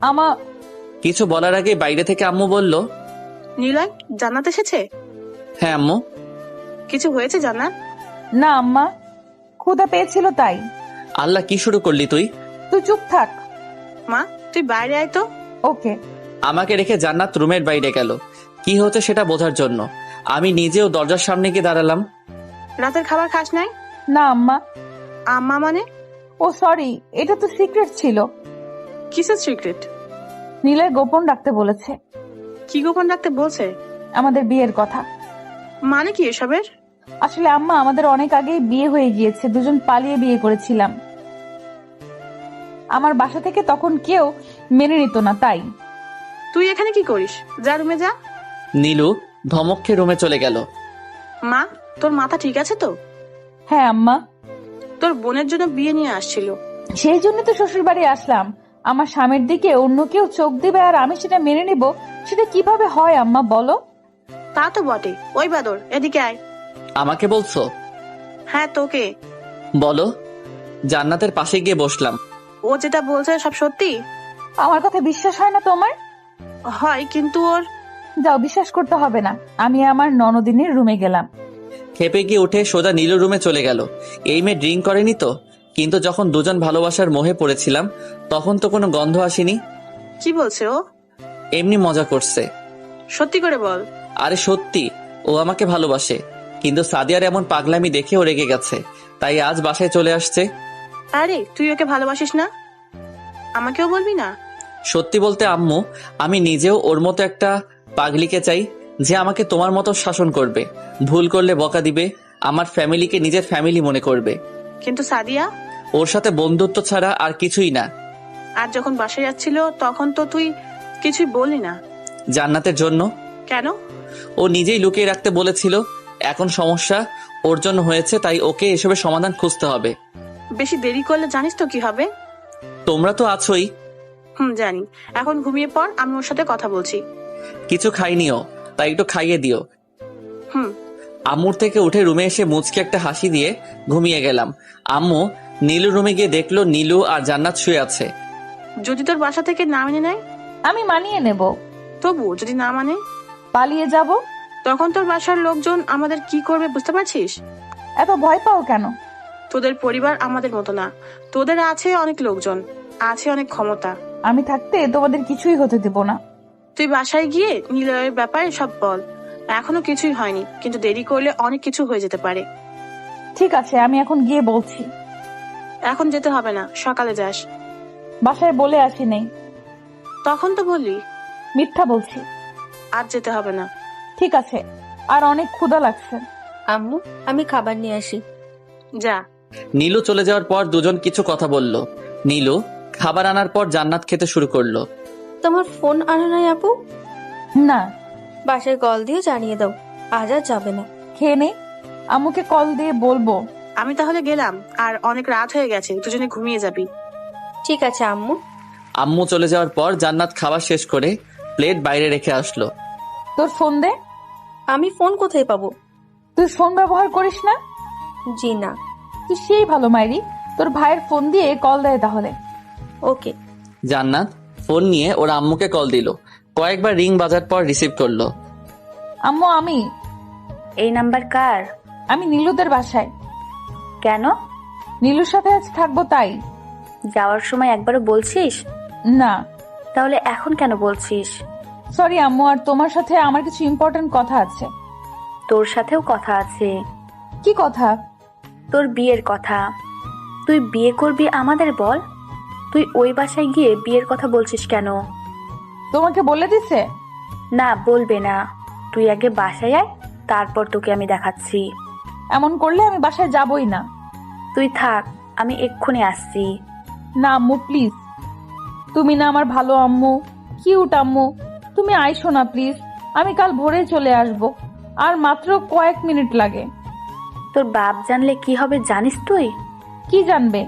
S2: আমার
S1: কিছু বলার আগে বাইরে থেকে আম্মু বলল,
S15: নিলয়, জান্নাত এসেছে?
S1: হ্যাঁ আম্মু।
S15: কিছু হয়েছে জান্নাত?
S2: না আম্মা, ক্ষুধা পেয়েছিল তাই।
S1: আল্লাহ, কি শুরু করলি তুই?
S2: তুই চুপ থাক।
S15: মা, তুই বাইরে আয় তো।
S2: ওকে।
S1: আমাকে রেখে জান্নাত রুমের বাইরে গেল কি হচ্ছে সেটা বোঝার জন্য। আমি নিজেও দরজার সামনে গিয়ে দাঁড়ালাম।
S15: রাতের খাবার খাস নাই?
S2: না আম্মা।
S15: আম্মা মানে?
S2: ও সরি, এটা তো সিক্রেট ছিল।
S15: কিসের সিক্রেট?
S2: নীলের গোপন রাখতে বলেছে।
S15: কি গোপন রাখতে বলছে?
S2: আমাদের বিয়ের কথা।
S15: মানে কি এসবের?
S2: আসলে আম্মা, আমাদের অনেক আগেই বিয়ে হয়ে গিয়েছে। দুজন পালিয়ে বিয়ে করেছিলাম। আমার বাসা থেকে তখন কেউ মেনে নিত না, তাই।
S15: তুই এখানে কি করিস? যা রুমে যা।
S1: নীলু ধমক খেয়ে রুমে চলে গেল।
S15: মা, তোর মাথা ঠিক আছে তো?
S2: হ্যাঁ আম্মা।
S15: তোর বোনের জন্য বিয়ে নিয়ে আসছিল।
S2: সেই জন্য তো শ্বশুর বাড়ি আসলাম। আমার স্বামীর দিকে অন্য কেউ চোখ দিবে আর আমি সেটা মেনে নিব, সেটা কিভাবে হয় আম্মা বলো?
S15: তা তো বটে। ওই বাদর, এদিকে আয়।
S1: আমাকে বলছো?
S15: হ্যাঁ, তোকে।
S1: বলো। জান্নাতের পাশে গিয়ে বসলাম।
S15: ও যেটা বলছে সব সত্যি?
S2: আমার কথা বিশ্বাস হয় না তোমার?
S15: হয়, কিন্তু ওর।
S2: যাও, বিশ্বাস করতে হবে না। আমি আমার ননদিনীর রুমে গেলাম।
S1: খেপে গিয়ে উঠে সোজা নীলুর রুমে চলে গেল। এই মেয়ে ড্রিঙ্ক করেনি তো? কিন্তু যখন দুজন ভালোবাসার মোহে পড়েছিলাম তখন তো কোনো গন্ধ আসেনি।
S15: কি বলছে ও?
S1: এমনি মজা করছে।
S15: সত্যি করে বল।
S1: আরে সত্যি, ও আমাকে ভালোবাসে। কিন্তু সাদিয়ার এমন পাগলামি দেখে ও রেগে গেছে, তাই আজ বাসায় চলে আসছে।
S15: আরে, তুই ওকে ভালোবাসিস না? আমাকেও বলবি না?
S1: সত্যি বলতে আম্মু, আমি নিজেও ওর মতো একটা পাগলিকে চাই, যে আমাকে তোমার মতো শাসন করবে, ভুল করলে বকা দিবে, আমার ফ্যামিলিকে নিজের ফ্যামিলি মনে করবে।
S15: কিন্তু সাদিয়া?
S1: ওর সাথে বন্ধুত্ব ছাড়া আর কিছুই না।
S15: আর যখন বাসায় যাচ্ছিল তখন তো তুই কিছুই বললি না।
S1: জান্নাতের জন্য।
S15: কেন?
S1: ও নিজেই লুকিয়ে রাখতে বলেছিল। এখন সমস্যা ওর জন্য হয়েছে, তাই ওকে এসবের সমাধান খুঁজতে হবে।
S15: বেশি দেরি করলে জানিস তো কি হবে।
S1: তোমরা তো আছোই।
S15: জানি। এখন ঘুমিয়ে পড়, আমি ওর সাথে কথা বলছি।
S1: কিছু খাইনিও, তাই একটু খাইয়ে দিও। আম্মুর থেকে উঠে রুমে এসে মুচকে একটা হাসি দিয়ে ঘুমিয়ে গেলাম। আম্মু নীলু রুমে গিয়ে দেখলো নীলু আর জান্নাত শুয়ে আছে।
S15: যদি তোর বাসা থেকে না মেনে নেয়?
S2: আমি মানিয়ে নেব।
S15: তবু যদি না মানে?
S2: পালিয়ে যাব।
S15: তখন তোর বাসার লোকজন আমাদের কি করবে বুঝতে পারছিস?
S2: এত ভয় পাও কেন?
S15: তোদের পরিবার আমাদের মতো না। তোদের আছে অনেক লোকজন, আছে অনেক ক্ষমতা।
S2: আমি থাকতে তোমাদের কিছুই হতে দেব না।
S15: তুই বাসায় গিয়ে নিলয়ের ব্যাপারে সব বল। এখনো কিছুই হয়নি, কিন্তু দেরি করলে অনেক কিছু হয়ে যেতে পারে।
S2: ঠিক আছে, আমি এখন গিয়ে বলছি।
S15: এখন যেতে হবে না, সকালে যাস।
S2: বাসায় বলে আসি নেই।
S15: তখন তো বললি।
S2: মিথ্যা বলছি।
S15: আর যেতে হবে না।
S2: ঠিক আছে, আর অনেক ক্ষুধা লাগছে।
S18: আম্মু, আমি খাবার নিয়ে আসি।
S15: যা।
S1: নীলু চলে যাওয়ার পর দুজন কিছু কথা বলল। নীলু খাবার আনার পর জান্নাত খেতে শুরু করলো।
S18: তোমার ফোন আনা নাই আপু?
S2: না।
S18: বাসায় কল দিয়ে জানিয়ে দাও, আজ আর যাবে না।
S2: খেয়ে নে, আম্মুকে কল দিয়ে বলবো।
S15: আমি তাহলে গেলাম, আর অনেক রাত হয়ে গেছে, দুজনে ঘুমিয়ে যাবি।
S18: ঠিক আছে আম্মু।
S1: আম্মু চলে যাওয়ার পর জান্নাত খাবার শেষ করে প্লেট বাইরে রেখে আসলো।
S2: তোর ফোন দে।
S18: আমি ফোন কোথায় পাবো?
S2: তুই ফোন ব্যবহার করিস না?
S18: জি না।
S2: তুই সেই ভালো মাইরি, তোর ভাইয়ের ফোন দিয়ে কল দেয় তাহলে।
S18: ওকে।
S1: জান্নাত ফোন নিয়ে ওর আম্মুকে কল দিল। কয়েকবার রিং বাজার পর রিসিভ করলো।
S2: আম্মু, আমি।
S13: এই নাম্বার কার?
S2: আমি নীলুদের বাসায়।
S13: কেন?
S2: নীলুর সাথে আজ থাকবো তাই।
S13: যাওয়ার সময় একবারও বলছিস?
S2: না।
S13: তাহলে এখন কেন বলছিস?
S2: সরি আম্মু, আর তোমার সাথে আমার কিছু ইম্পর্টেন্ট কথা আছে।
S13: তোর সাথেও কথা আছে?
S2: কি কথা?
S13: তোর বিয়ের কথা। তুই বিয়ে করবি আমাদের, বল। তুই ওই বাসায় গিয়ে বিয়ের কথা বলছিস কেন?
S2: তোমাকে বলে দিছে?
S13: না, বলবে না। তুই আগে বাসায় আয়, তারপর তোকে আমি দেখাচ্ছি।
S2: এমন করলে আমি বাসায় যাবই না।
S13: তুই থাক, আমি এক্ষুনি আসছি।
S2: না আম্মু প্লিজ, তুমি না আমার ভালো আম্মু, কিউট আম্মু, তুমি আইসো না প্লিজ। আমি কাল ভোরে চলে আসব, আর মাত্র কয়েক মিনিট লাগে।
S13: তোর বাপ জানলে কি হবে জানিস তুই?
S2: কি জানবে?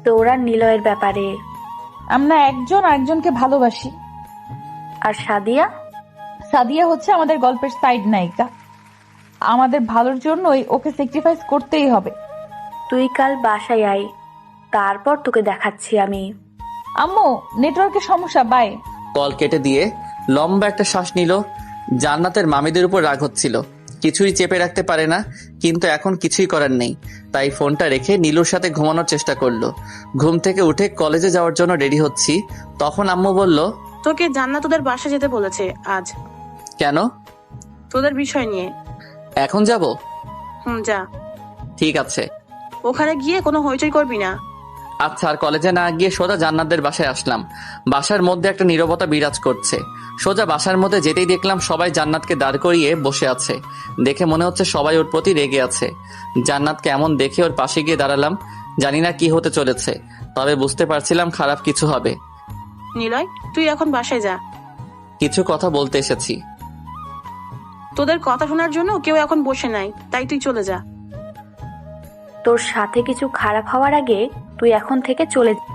S13: তোর আর নিলয়ের ব্যাপারে।
S2: আমরা একজন আরেকজনকে ভালোবাসি।
S13: আর সাদিয়া?
S2: সাদিয়া হচ্ছে আমাদের গল্পের সাইড নায়িকা। আমাদের ভালোর জন্যই ওকে স্যাক্রিফাইস করতেই হবে।
S13: তুই কাল বাসায় আয়, তারপর তোকে দেখাচ্ছি আমি।
S2: আম্মু নেটওয়ার্কের সমস্যা, বাই।
S1: কল কেটে দিয়ে লম্বা একটা শ্বাস নিল। জান্নাতের মামিদের উপর রাগ হচ্ছিল, কিছুই চেপে রাখতে পারে না, কিন্তু এখন কিছুই করার নেই। তাই ফোনটা রেখে নীলুর সাথে ঘুমানোর চেষ্টা করলো। ঘুম থেকে উঠে কলেজে যাওয়ার জন্য রেডি হচ্ছি, তখন আম্মু বলল,
S15: তোকে জান্নাত তোদের বাসা যেতে বলেছে আজ।
S1: কেন?
S15: তোদের বিষয় নিয়ে।
S1: এখন যাব?
S15: যা।
S1: ঠিক আছে।
S15: ওখানে গিয়ে কোনো হইচই করবি না।
S1: আচ্ছা। আর কলেজে না গিয়ে সোজা জান্নাতদের বাসায় আসলাম। বাসার মধ্যে একটা নীরবতা বিরাজ করছে। সোজা বাসার মধ্যে যেতেই দেখলাম সবাই জান্নাতকে দাঁড় করিয়ে বসে আছে। দেখে মনে হচ্ছে সবাই ওর প্রতি রেগে আছে। জান্নাতকে এমন দেখে ওর পাশে গিয়ে দাঁড়ালাম। জানি না কি হতে চলেছে, তবে বুঝতে পারছিলাম খারাপ কিছু হবে।
S15: নিলয়, তুই এখন বাসায় যা।
S1: কিছু কথা বলতে এসেছি।
S15: তোদের কথা শোনার জন্য কেউ এখন বসে নাই, তাই তুই চলে যা।
S13: তোর সাথে কিছু খারাপ হওয়ার আগে তুই এখন থেকে চলে যা।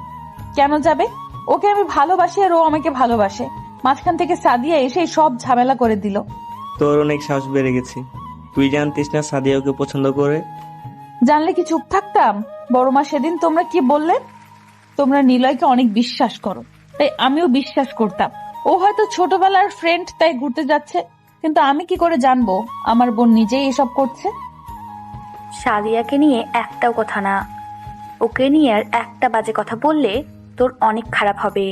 S2: কেন যাবে? ওকে আমি ভালোবাসি আর ও আমাকে ভালোবাসে। মাঝখান থেকে সাদিয়া এসে সব ঝামেলা করে দিল।
S19: তোর অনেক সাহস বেড়ে গেছে। তুই জানতিস না সাদিয়া ওকে পছন্দ করে?
S2: জানলে কি চুপ থাকতাম? বড় মা সেদিন তোমরা কি বললে? তোমরা নিলয়কে অনেক বিশ্বাস করো, তাই আমিও বিশ্বাস করতাম। ও হয়তো ছোটবেলার ফ্রেন্ড, তাই ঘুরতে যাচ্ছে, কিন্তু আমি কি করে জানবো আমার বোন নিজেই এসব করছে?
S13: সাদিয়াকে নিয়ে একটাও কথা না। ওকে নিয়ে আর একটা বাজে কথা বললে তোর অনেক খারাপ হবে।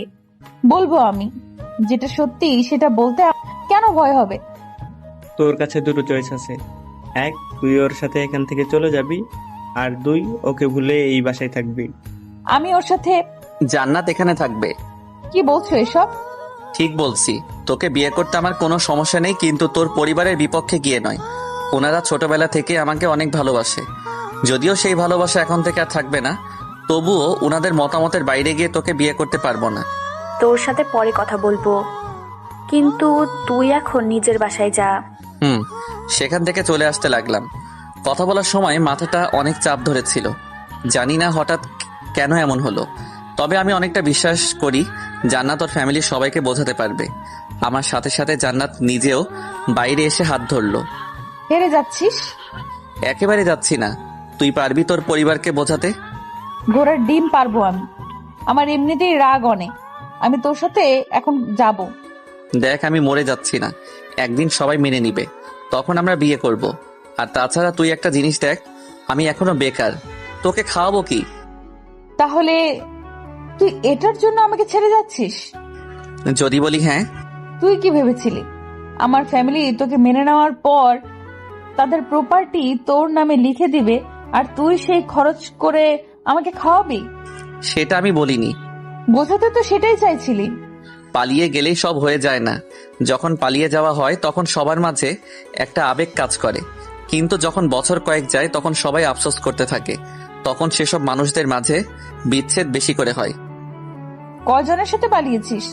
S2: বলবো আমি, যেটা সত্যি সেটা বলতে কেন ভয় হবে?
S19: তোর কাছে দুটো চয়েস আছে। এক, তুই ওর সাথে এখান থেকে চলে যাবি, আর দুই, ওকে ভুলে এই বাসায় থাকবি।
S2: আমি ওর সাথে?
S1: জান্নাত এখানে থাকবে।
S2: কি বলছো এসব?
S1: ঠিক বলছি। তোকে বিয়ে করতে আমার কোনো সমস্যা নেই, কিন্তু তোর পরিবারের বিপক্ষে গিয়ে নয়। ওনারা ছোটবেলা থেকে আমাকে অনেক ভালোবাসে। যদিও সেই ভালোবাসা এখন থেকে আর থাকবে না, তবুও ওনাদের মতামতের বাইরে গিয়ে তোকে বিয়ে করতে পারবো না।
S13: তোর সাথে পরে কথা বলবো, কিন্তু তুই এখন নিজের বাসায় যা।
S1: সেখান থেকে চলে আসতে লাগলাম। কথা বলার সময় মাথাটা অনেক চাপ ধরেছিল। জানি না হঠাৎ কেন এমন হলো, তবে আমি অনেকটা বিশ্বাস করি জান্নাত ওর ফ্যামিলির সবাইকে বোঝাতে পারবে। আমার সাথে সাথে জান্নাত নিজেও বাইরে এসে হাত ধরলো।
S2: হেরে যাচ্ছিস?
S1: একেবারে যাচ্ছি না। তুই পারবি তোর পরিবারকে বোঝাতে?
S2: ঘোড়ার ডিম পারবো আমি। আমার এমনিতেই রাগ অনেক। আমি তোর সাথে এখন যাব।
S1: দেখ, আমি মরে যাচ্ছি না। একদিন সবাই মেনে নিবে, তখন আমরা বিয়ে করব। আর তাছাড়া তুই একটা জিনিস দেখ, আমি এখনো বেকার। তোকে খাওয়াবো কি?
S2: তাহলে তুই এটার জন্য আমাকে ছেড়ে যাচ্ছিস?
S1: যদি বলি হ্যাঁ।
S2: তুই কি ভেবেছিলি আমার ফ্যামিলি তোকে মেনে নেওয়ার পর তাদের প্রপার্টি তোর নামে লিখে দিবে, আর তুই সেই খরচ করে আমাকে খাওয়াবি?
S1: সেটা আমি বলিনি।
S2: বোঝাতে তো সেটাই চাইছিলি।
S1: পালিয়ে গেলেই সব হয়ে যায় না। যখন পালিয়ে যাওয়া হয় তখন সবার মাঝে একটা আবেগ কাজ করে, কিন্তু যখন বছর কয়েক যায় তখন সবাই আফসোস করতে থাকে। তখন সেসব মানুষদের মাঝে বিচ্ছেদ বেশি করে হয়।
S2: কয়জনের সাথে পালিয়েছিস?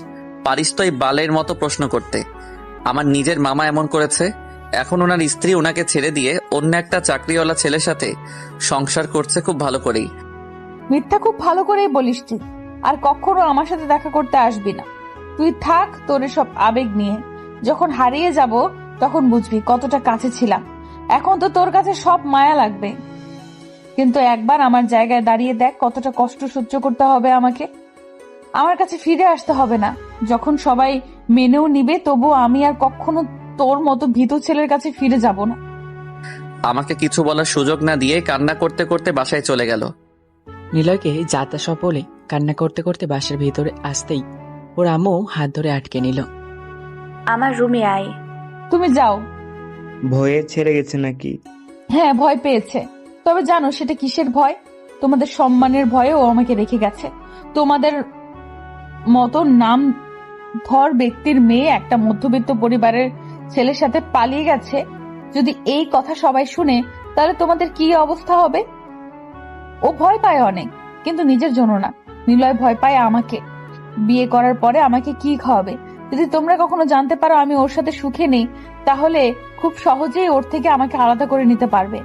S1: পারিস তো এই বালের মতো প্রশ্ন করতে? আমার নিজের মামা এমন করেছে। এখন ওনার স্ত্রী ওনাকে ছেড়ে দিয়ে অন্য একটা চাকরিওয়ালা ছেলের সাথে সংসার করছে খুব ভালো করেই।
S2: মিথ্যা খুব ভালো করেই বলিস তুই। আর কখনো আমার সাথে দেখা করতে আসবি না। তুই থাক তোর সব আবেগ নিয়ে। যখন হারিয়ে যাব তখন বুঝবি কতটা কাছে ছিলাম। এখন তো তোর কাছে সব মায়া লাগবে, কিন্তু একবার আমার জায়গায় দাঁড়িয়ে দেখ কতটা কষ্ট সহ্য করতে হবে আমাকে। আমার কাছে ফিরে আসতে হবে না। যখন সবাই মেনেও নিবে, তবুও আমি আর কখনো তোর মতো ভীতু ছেলের কাছে ফিরে যাব না।
S1: আমাকে কিছু বলার সুযোগ না দিয়ে কান্না করতে করতে বাসায় চলে গেল।
S20: নিলয়কে যাতা সব বলে কান্না করতে করতে বাসার ভিতরে আসতেই ওর আম্মু হাত ধরে আটকে নিল।
S13: আমার রুমে আয়।
S2: তুমি যাও।
S19: ভয়ে ছেড়ে গেছে নাকি?
S2: হ্যাঁ, ভয় পেয়েছে। তবে জানো সেটা কিসের ভয়? তোমাদের সম্মানের ভয়ে ও আমাকে রেখে গেছে। তোমাদের মতো নাম ধর ব্যক্তির মেয়ে একটা মধ্যবিত্ত পরিবারের ছেলের সাথে পালিয়ে গেছে। যদি এই কথা সবাই শুনে তাহলে তোমাদের কি অবস্থা হবে? ও ভয় পায় অনেক, কিন্তু নিজের জন্য না। নিলয় ভয় পায় আমাকে। বিয়ে করার পরে আমাকে কি খাওয়াবে? যদি তোমরা কখনো জানতে পারো আমি ওর সাথে সুখে নেই, তাহলে খুব সহজেই ওর থেকে আমাকে আলাদা করে নিতে পারবে।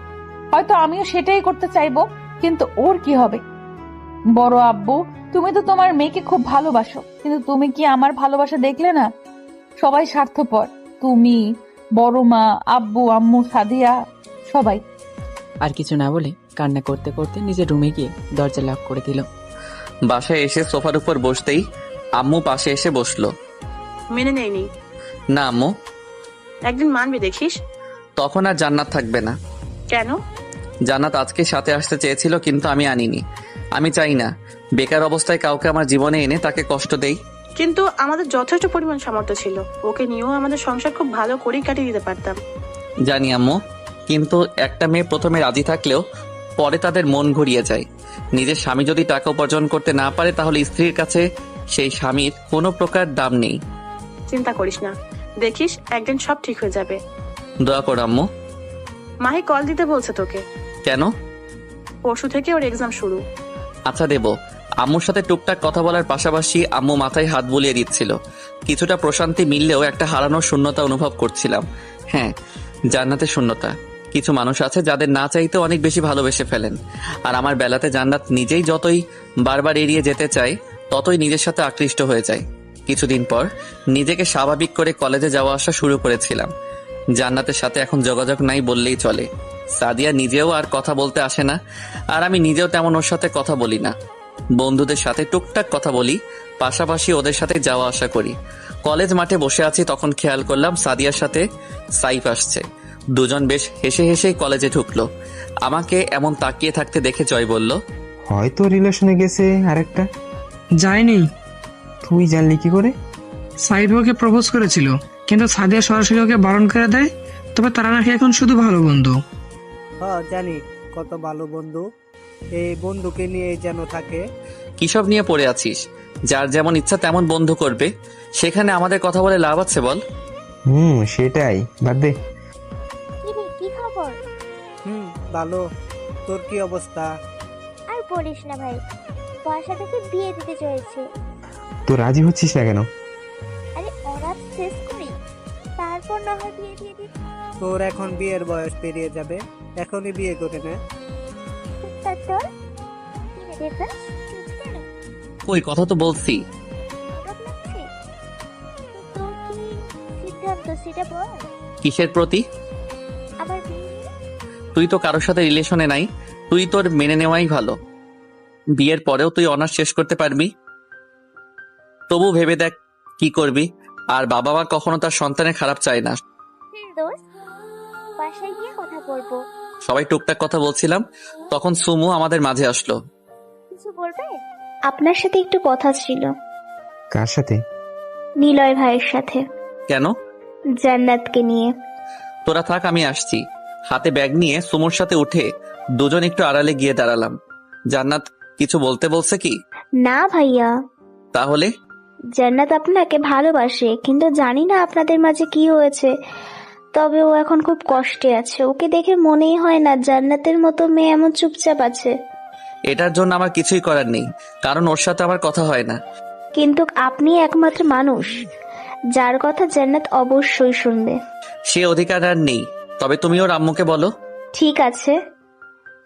S2: হয়তো আমিও সেটাই করতে চাইবো, কিন্তু ওর কি হবে? বড় আব্বু, তুমি তো তোমার মেয়েকে খুব ভালোবাসো, কিন্তু তুমি কি আমার ভালোবাসা দেখলে না? সবাই স্বার্থপর। তুমি, বড় মা, আব্বু, আম্মু, সাদিয়া, সবাই।
S20: আর কিছু না বলে কান্না করতে করতে নিজের রুমে গিয়ে দরজা লক করে দিল।
S1: বাসায় এসে সোফার উপর বসতেই আম্মু পাশে এসে বসলো।
S15: মেনে নেয়নি?
S1: না আম্মু।
S15: একদিন মানবি দেখিস।
S1: তখন আর জান্নাত থাকবে না।
S15: কেন?
S1: জান্নাত আজকে সাথে আসতে চেয়েছিল, কিন্তু আমি আনিনি। আমি চাই না বেকার অবস্থায় কাউকে আমার জীবনে এনে তাকে কষ্ট দেই।
S15: কিন্তু আমাদের যথেষ্ট পরিমাণ সামর্থ্য ছিল, ওকে নিয়েও আমাদের সংসার খুব ভালো করেই কাটিয়ে দিতে পারতাম।
S1: জানি আম্মু, কিন্তু একটা মেয়ে প্রথমে রাজি থাকলেও পরে তাদের মন ঘুরিয়ে যায়। নিজের স্বামী যদি টাকা উপার্জন করতে না পারে, তাহলে স্ত্রীর কাছে সেই স্বামীর কোনো প্রকার দাম নেই।
S15: চিন্তা করিস না, দেখিস একদিন সব ঠিক হয়ে যাবে।
S1: দোয়া কর আম্মু।
S15: মাহি কল দিতে বলছে তোকে।
S1: কেন?
S15: পরশু থেকে ওর এক্সাম শুরু।
S1: আচ্ছা দেব। আম্মুর সাথে টুকটাক কথা বলার পাশাপাশি আম্মু মাথায় হাত বুলিয়ে দিচ্ছিল। কিছুটা প্রশান্তি মিললেও একটা হারানোর শূন্যতা অনুভব করছিলাম। হ্যাঁ, জান্নাতের শূন্যতা। কিছু মানুষ আছে যাদের না চাইতে অনেক বেশি ভালোবেসে ফেলেন, আর আমার বেলাতে জান্নাত নিজেই যতই বারবার এড়িয়ে যেতে চায়, ততই নিজের সাথে আকৃষ্ট হয়ে যায়। কিছুদিন পর নিজেকে স্বাভাবিক করে কলেজে যাওয়া আসা শুরু করেছিলাম। জান্নাতের সাথে এখন যোগাযোগ নাই বললেই চলে। সাদিয়া নিজেও আর কথা বলতে আসে না, আর আমি নিজেও তেমন ওর সাথে কথা বলি না। বন্ধুদের সাথে টুকটাক কথা বলি, পাশাপাশি ওদের সাথে যাওয়া আসা করি। কলেজ মাঠে বসে আছি, তখন খেয়াল করলাম সাদিয়ার সাথে সাইফ আসছে। দুজন বেশ হেসে হেসেই কলেজে ঢুকলো। আমাকে এমন তাকিয়ে থাকতে দেখে জয় বলল,
S4: হয়তো রিলেশনে গেছে আরেকটা।
S5: যায়নি।
S4: তুই জানলি কি করে?
S5: সাইফ ওকে প্রপোজ করেছিল, কিন্তু সাদিয়া সরাসরি ওকে বারণ করে দেয়। তবে তারা নাকি এখন শুধু ভালো বন্ধু।
S16: হ্যাঁ জানি, কত ভালো বন্ধু। এই বন্ধুকে নিয়ে যেন থাকে।
S1: কিসব নিয়ে পড়ে আছিস? যার যেমন ইচ্ছা তেমন বন্ধু করবে, সেখানে আমাদের কথা বলে লাভ আছে বল?
S4: সেটাই, বাদ দে।
S12: কি খবর?
S16: ভালো। তোর কি অবস্থা?
S12: আর বলিস না ভাই, বাসা থেকে বিয়ে দিতে চলেছে।
S4: তো রাজি হচ্ছিস না কেন?
S12: আরে ওরা শেষ করি, তারপর না হয় বিয়ে দিয়ে দিই।
S16: তোর এখন বিয়ের বয়স পেরিয়ে যাবে, এখনই বিয়ে করে নে।
S12: তারপর কি দেখাস?
S1: কই, কথা তো বলছি।
S12: তোর কি সিদ্ধান্ত সেটা বল।
S1: কিসের প্রতি?
S12: আমার বিয়ে।
S1: তুই তো কারোর সাথে রিলেশনে নাই, তুই তোর মেনে নেওয়াই ভালো। বিয়ের পরেও তুই অনার্স শেষ করতে পারবি। তবু ভেবে দেখ কি করবি। আর বাবা মা কখনো তার সন্তানের খারাপ চায় না।
S12: দোস্ত, বাসায় গিয়ে কথা বলবো।
S1: সবাই টুকটাক কথা বলছিলাম, তখন সুমু আমাদের মাঝে আসলো।
S12: কিছু বলবে? আপনার সাথে একটু কথা ছিল।
S4: কার সাথে?
S12: নিলয় ভাইয়ের সাথে।
S1: কেন?
S12: জান্নাতকে নিয়ে।
S1: তোরা থাক, আমি আসছি। হাতে ব্যাগ নিয়ে সুমুর সাথে উঠে দুজন একটু আড়ালে গিয়ে দাঁড়ালাম। জান্নাত কিছু বলতে বলছে কি?
S12: না ভাইয়া।
S1: তাহলে?
S12: জান্নাত আপনাকে ভালোবাসে, কিন্তু জানি না আপনাদের মাঝে কি হয়েছে। তবে ও এখন খুব কষ্টে আছে। ওকে দেখে মনেই হয় না জান্নাতের মতো মেয়ে এমন চুপচাপ আছে।
S1: এটার জন্য আমার কিছুই করার নেই, কারণ ওর সাথে আমার কথা হয় না।
S12: কিন্তু আপনি একমাত্র মানুষ যার কথা জান্নাত অবশ্যই শুনবে।
S1: সে অধিকার আর নেই। তবে তুমি ওর আম্মুকে বলো।
S12: ঠিক আছে,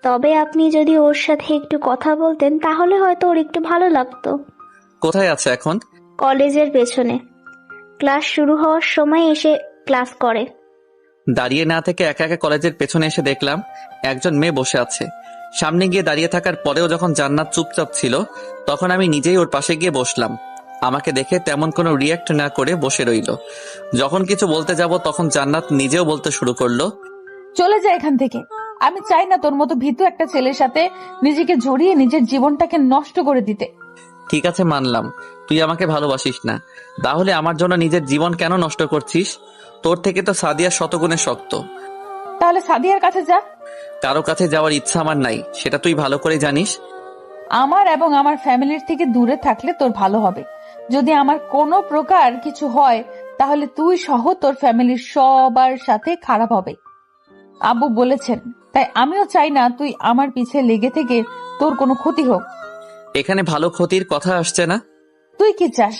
S12: তবে আপনি যদি ওর সাথে একটু কথা বলতেন তাহলে হয়তো ওর একটু ভালো লাগতো।
S1: কোথায় আছে এখন?
S12: কলেজের পেছনে। ক্লাস শুরু হওয়ার সময় এসে ক্লাস করে।
S1: দাঁড়িয়ে না থেকে একা একা কলেজের পেছনে এসে দেখলাম একজন মেয়ে বসে আছে। সামনে গিয়ে দাঁড়িয়ে থাকার পরেও যখন জান্নাত চুপচাপ ছিল, তখন আমি নিজেই ওর পাশে গিয়ে বসলাম। আমাকে দেখে তেমন কোনো রিয়াক্ট না করে বসে রইল। যখন কিছু বলতে যাব, তখন জান্নাত নিজেও বলতে শুরু করলো,
S2: চলে যা এখান থেকে। আমি চাই না তোর মতো ভীতু একটা ছেলের সাথে নিজেকে জড়িয়ে নিজের জীবনটাকে নষ্ট করে দিতে।
S1: ঠিক আছে, মানলাম তুই আমাকে ভালোবাসিস না, তাহলে আমার জন্য নিজের জীবন কেন নষ্ট করছিস? তোর থেকে তো সাদিয়া শতগুণে শক্ত।
S2: তাহলে সাদিয়ার কাছে যা।
S1: কারো কাছে যাওয়ার ইচ্ছা আমার নাই, সেটা তুই ভালো করে জানিস।
S2: আমার এবং আমার ফ্যামিলির থেকে দূরে থাকলে তোর ভালো হবে। যদি আমার কোনো প্রকার কিছু হয় তাহলে তুই সহ তোর ফ্যামিলির সবার সাথে খারাপ হবে। আব্বু বলেছেন, তাই আমিও চাই না তুই আমার পিছে লেগে থেকে তোর কোনো ক্ষতি হোক।
S1: এখানে ভালো ক্ষতির কথা আসছে না।
S2: তুই কি চাস?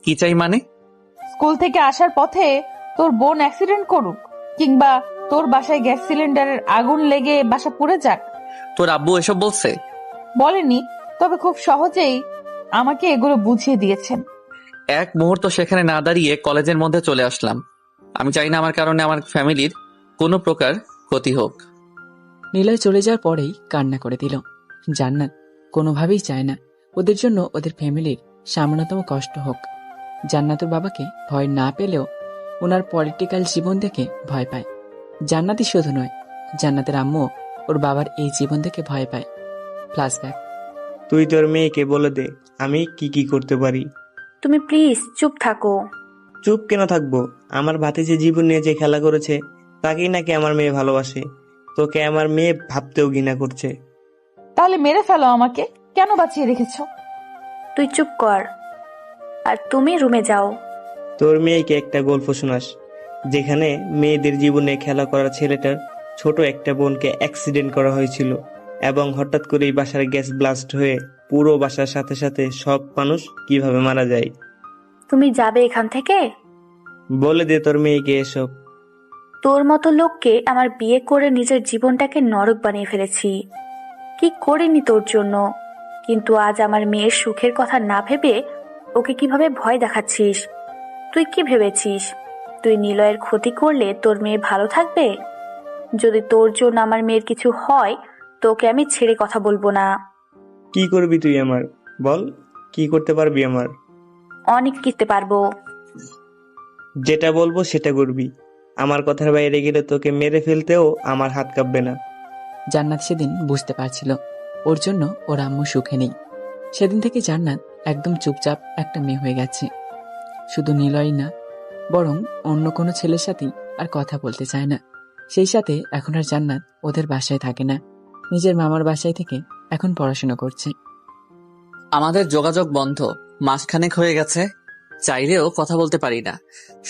S1: কি চাই মানে?
S2: স্কুল থেকে আসার পথে তোর বোন অ্যাক্সিডেন্ট করুক, কিংবা তোর বাসায় গ্যাস সিলিন্ডারের আগুন লেগে বাসা পুড়ে যাক।
S1: তোর আব্বু এসব বলছে?
S2: বলেনি, তবে খুব সহজেই আমাকে এগুলো বুঝিয়ে দিয়েছেন।
S1: এক মুহূর্ত সেখানে না দাঁড়িয়ে কলেজের মধ্যে চলে আসলাম। আমি চাই না আমার কারণে আমার ফ্যামিলির কোনো প্রকার ক্ষতি হোক।
S20: নিলয় চলে যাওয়ার পরেই কান্না করে দিল। জান্নাত কোনোভাবেই চায় না ওদের জন্য ওদের ফ্যামিলির সামান্যতম কষ্ট হোক। জান্নাতের বাবাকে ভয় না পেলেও ওনার পলিটিক্যাল জীবন দেখে ভয় পায়। জান্নাতই শুধু নয়, জান্নাতের আম্মু ওর বাবার এই জীবন দেখে ভয় পায়। ফ্ল্যাশব্যাক।
S19: তুই তোর মেয়েকে বলে দে আমি কি কি করতে পারি।
S13: তুমি প্লিজ চুপ থাকো।
S19: চুপ কেন থাকবো? আমার ভাতিজি জীবন নিয়ে যে খেলা করেছে তাকেই নাকি আমার মেয়ে ভালোবাসে। তোকে আমার মেয়ে ভাবতেও ঘৃণা করছে।
S2: তাহলে মেরে ফেলো আমাকে, কেন বাঁচিয়ে রেখেছো?
S13: তুই চুপ কর, আর তুমি রুমে যাও।
S19: তোর মেয়েকে একটা গল্প শোনাস, যেখানে মেয়েদের জীবনে খেলা করা ছেলেটার ছোট একটা বোনকে অ্যাক্সিডেন্ট করা হয়েছিল এবং হঠাৎ করেই বাসার গ্যাস ব্লাস্ট হয়ে পুরো বাসার সাথে সাথে সব মানুষ কিভাবে মারা যায়।
S13: তুমি যাবে এখান থেকে?
S19: বলে দে তোর মেয়েকে এসব।
S13: তোর মতো লোককে আমার বিয়ে করে নিজের জীবনটাকে নরক বানিয়ে ফেলেছি। কি করিনি তোর জন্য, কিন্তু আজ আমার মেয়ের সুখের কথা না ভেবে ওকে কিভাবে ভয় দেখাচ্ছিস? তুই কি ভেবেছিস তুই নিলয়ের ক্ষতি করলে তোর মেয়ে ভালো থাকবে? যদি তোর জন্য আমার মেয়ের কিছু হয় তোকে আমি ছেড়ে কথা বলবো না।
S19: কি করবি তুই আমার? বল, কি করতে পারবি আমার?
S13: অনেক কিছু পারবো।
S19: যেটা বলবো সেটা করবি। আমার কথার বাইরে গেলে তোকে মেরে ফেলতেও আমার হাত কাঁপবে না।
S20: জান্নাত সেদিন বুঝতে পারছিল ওর জন্য ওর আম্মু সুখে নেই। সেদিন থেকে জান্নাত একদম চুপচাপ একটা মেয়ে হয়ে গেছে। শুধু নিলয় না, বরং অন্য কোনো ছেলের সাথেই আর কথা বলতে চায় না। সেই সাথে এখন আর জান্নাত ওদের বাসায় থাকে না, নিজের মামার বাসায় থেকে এখন পড়াশোনা করছে।
S1: আমাদের যোগাযোগ বন্ধ মাসখানেক হয়ে গেছে, চাইলেও কথা বলতে পারি না।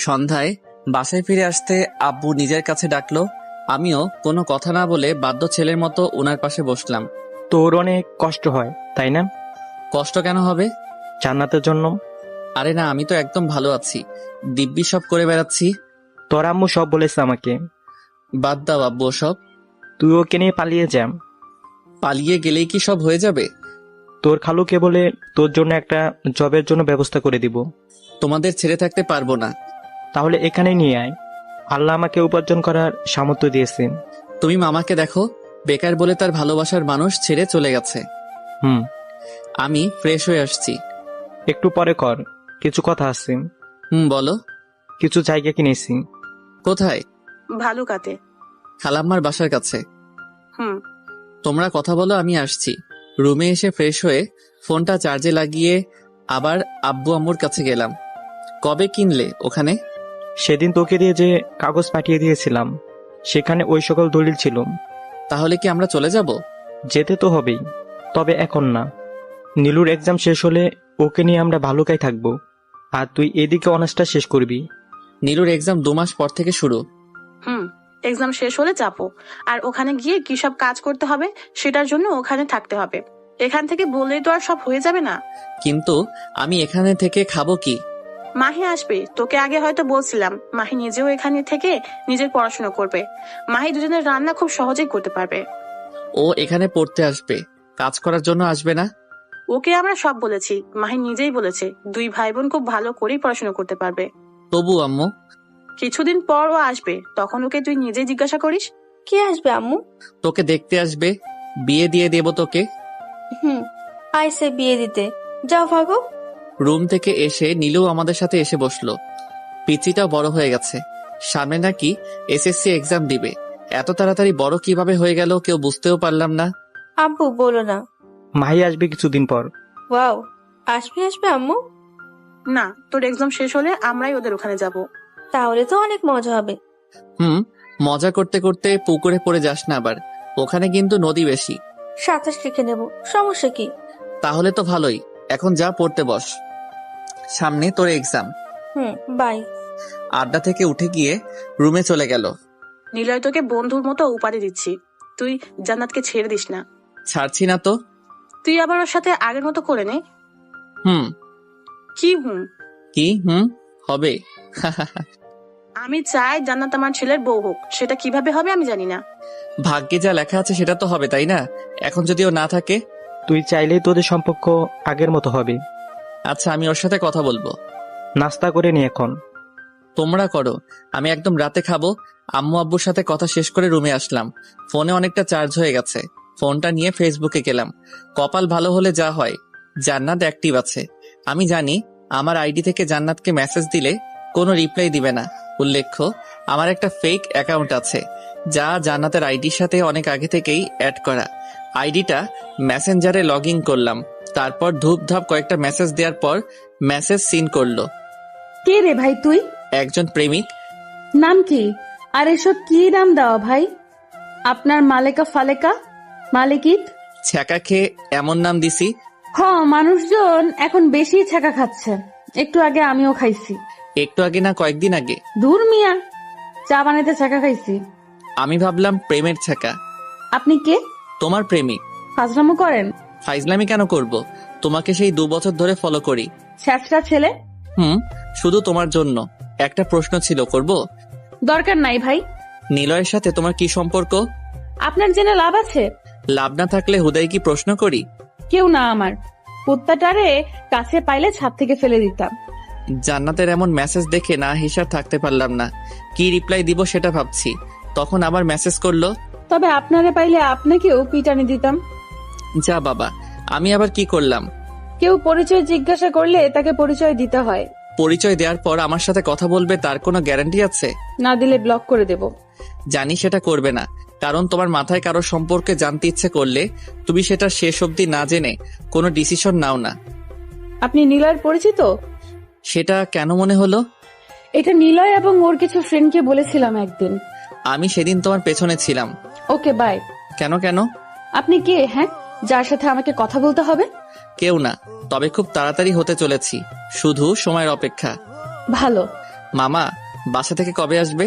S1: সন্ধ্যায় বাসায় ফিরে আসতে আব্বু নিজের কাছে ডাকলো। আমিও কোনো কথা না বলে বাধ্য ছেলের মতো ওনার পাশে বসলাম।
S10: তোর অনেক কষ্ট হয় তাই না?
S1: কষ্ট কেন হবে?
S10: জান্নাতের জন্য।
S1: আরে না, আমি তো একদম ভালো আছি, দিব্যি সব করে বেড়াচ্ছি।
S10: তোর আম্মু সব বলেছে আমাকে।
S1: বাদ দাও আব্বু সব।
S10: তুই ওকে নিয়ে পালিয়ে যা।
S1: পালিয়ে গেলেই কি সব হয়ে যাবে?
S10: তোর খালুকে বলে তোর জন্য একটা জবের জন্য ব্যবস্থা করে দিব।
S1: তোমাদের ছেড়ে থাকতে পারবো না।
S10: তাহলে এখানে নিয়ে আয়, আল্লাহ আমাকে উপার্জন করার সামর্থ্য দিয়েছে।
S1: তুমি মামাকে দেখো, বেকার বলে তার ভালোবাসার মানুষ ছেড়ে চলে গেছে। আমি ফ্রেশ হয়ে আসছি।
S10: একটু পরে কর, কিছু কথা আছে।
S1: বলো।
S10: কিছু জায়গা কিনেছি।
S1: কোথায়?
S15: ভালুকাতে।
S1: খালাম্মার বাসার কাছে।
S15: হুম।
S1: তোমরা কথা বলো, আমি আসছি। রুমে এসে ফ্রেশ হয়ে ফোনটা চার্জে লাগিয়ে আবার আব্বু আম্মুর কাছে গেলাম। কবে কিনলে ওখানে?
S10: সেদিন তোকে দিয়ে যে কাগজ পাঠিয়ে দিয়েছিলাম সেখানে ওই সকল দলিল ছিল।
S1: তাহলে কি আমরা চলে যাব?
S10: যেতে তো হবেই, তবে এখন না। নীলুর এক্সাম শেষ হলে ওকে নিয়ে আমরা ভালুকায় থাকবো, আর তুই এদিকে অনার্সটা শেষ করবি।
S1: নীলুর এক্সাম 2 মাস পর থেকে শুরু।
S15: এক্সাম শেষ হলে যাবো, আর ওখানে গিয়ে কি সব কাজ করতে হবে সেটার জন্য ওখানে থাকতে হবে। এখান থেকে বললেই তো আর সব হয়ে যাবে না।
S1: কিন্তু আমি এখানে থেকে খাবো কি?
S15: মাহি আসবে, তোকে আগে হয়তো বলছিলাম। মাহি নিজেও এখানে থেকে নিজের পড়াশোনা করবে। মাহি দুজনের রান্না খুব সহজেই করতে পারবে।
S1: ও এখানে পড়তে আসবে, কাজ করার জন্য আসবে না।
S15: ওকে আমরা সব বলেছি, মাহি নিজেই বলেছে 2 ভাই বোন খুব ভালো করেই পড়াশোনা করতে পারবে।
S1: তবু আম্মু,
S15: কিছুদিন পর ও আসবে, তখন ওকে তুই নিজেই জিজ্ঞাসা করিস।
S11: কে আসবে আম্মু?
S1: তোকে দেখতে আসবে, বিয়ে দিয়ে দেব তোকে।
S11: আইসে বিয়ে দিতে, যাও ভাগো।
S1: রুম থেকে এসে নীলু আমাদের সাথে এসে বসলো। পিচিটাও বড় হয়ে গেছে, সামনে নাকি এসএসসি এক্সাম দিবে। এত তাড়াতাড়ি বড় কিভাবে হয়ে গেল কেউ বুঝতেও পারলাম না।
S11: আব্বু বলো না।
S10: মাহি আসবে কিছুদিন পর।
S11: ওয়াও,
S18: আসবে আসবে আম্মু।
S15: না, তোর এক্সাম শেষ হলে আমরাই ওদের ওখানে যাব।
S18: তাহলে তো অনেক মজা হবে।
S1: মজা করতে করতে পুকুরে পড়ে যাস না আবার, ওখানে কিন্তু নদী বেশি।
S18: সাঁতার শিখে নেব, সমস্যা কি?
S1: তাহলে তো ভালোই, এখন যা পড়তে বস, সামনে তোর এক্সাম।
S18: বাই।
S1: আড্ডা থেকে উঠে গিয়ে রুমে চলে গেল।
S15: নিলয় তোকে বন্ধুর মতো উপাধি দিচ্ছি, তুই জান্নাতকে ছেড়ে দিস না।
S1: ছাড়ছি না তো।
S15: তুই আবার ওর সাথে আগের মতো করে নে।
S1: কি হবে?
S15: আমি চাই জান্নাত আমার ছেলের বউ হোক, সেটা কিভাবে হবে আমি জানি না।
S1: ভাগ্যে যা লেখা আছে সেটা তো হবে, তাই না? এখন যদিও না থাকে,
S10: তুই চাইলেই তোদের সম্পর্ক আগের মতো হবে।
S1: আচ্ছা, আমি ওর সাথে কথা বলবো।
S10: নাস্তা করে নি এখন।
S1: তোমরা করো, আমি একদম রাতে খাবো। আম্মু আব্বুর সাথে কথা শেষ করে রুমে আসলাম। ফোনে অনেকটা চার্জ হয়ে গেছে, ফোনটা নিয়ে ফেসবুকে গেলাম। কপাল ভালো হলে যা হয়, জান্নাত অ্যাক্টিভ আছে। আমি জানি আমার আইডি থেকে জান্নাতকে মেসেজ দিলে কোনো রিপ্লাই দিবে না। উল্লেখ্য, আমার একটা ফেক অ্যাকাউন্ট আছে যা জান্নাতের আইডির সাথে অনেক আগে থেকেই অ্যাড করা। আইডিটা মেসেঞ্জারে লগ ইন করলাম, তারপর ধূপধাপ কয়েকটা মেসেজ দেওয়ার পর মেসেজ সিন করলো।
S2: কে রে ভাই তুই?
S1: একজন প্রেমিক।
S2: নাম কি? আর এসব কি নাম দেওয়া ভাই? আপনার মালেকা ফালেকা মালিকিত
S1: ছ্যাঁকা খেয়ে এমন নাম দিছি।
S2: মানুষজন এখন বেশি ছ্যাঁকা খাচ্ছে, একটু আগে আমিও খাইছি।
S1: একটু আগে না, কয়েকদিন আগে।
S2: দূর মিয়া, চা বানাইতে ছ্যাঁকা খাইছি।
S1: আমি ভাবলাম প্রেমের ছ্যাঁকা।
S2: আপনি কে?
S1: তোমার প্রেমিক।
S2: ফাজলামো করেন?
S1: ফাইজলামি কেন করব, তোমাকে সেই 2 বছর ধরে ফলো করি।
S2: ছ্যাঁচড়া ছেলে।
S1: শুধু তোমার জন্য একটা প্রশ্ন ছিল, করব?
S2: দরকার নাই ভাই।
S1: নিলয়ের সাথে তোমার কি সম্পর্ক?
S2: আপনার জেনে লাভ আছে?
S1: লাভ না থাকলে হুদাই কি প্রশ্ন করি?
S2: কেউ না, আমার কুত্তাটারে কাছে পাইলে ছাদ থেকে ফেলে দিতাম।
S1: জান্নাতের এমন মেসেজ দেখে না হিসাব থাকতে পারলাম না, কি রিপ্লাই দিব সেটা ভাবছি। তখন আবার মেসেজ করলো,
S2: তবে আপনারে পাইলে আপনাকেও পিটানি দিতাম।
S1: যা বাবা, আমি আবার কি করলাম?
S2: কেউ পরিচয় জিজ্ঞাসা করলে তাকে পরিচয় দিতে হয়।
S1: পরিচয় দেওয়ার পর আমার সাথে কথা বলবে তার কোনো গ্যারান্টি আছে?
S2: না দিলে ব্লক করে দেব।
S1: জানি সেটা করবে না, কারণ তোমার মাথায় কারো সম্পর্কে জানতে ইচ্ছে করলে তুমি সেটা শেষ অবধি না জেনে কোনো ডিসিশন নাও না।
S2: আপনি নিলয়ের পরিচিত?
S1: সেটা কেন মনে হলো?
S2: এটা নিলয় এবং ওর কিছু ফ্রেন্ডকে বলেছিলাম একদিন।
S1: আমি সেদিন তোমার পেছনে ছিলাম।
S2: Okay bye.
S1: কেন কেন?
S2: আপনি কে? যার সাথে আমাকে কথা বলতে হবে?
S1: কেউ না, তবে খুব তাড়াতাড়ি হতে চলেছি, শুধু সময়ের অপেক্ষা।
S2: ভালো।
S1: মামা বাসা থেকে কবে আসবে?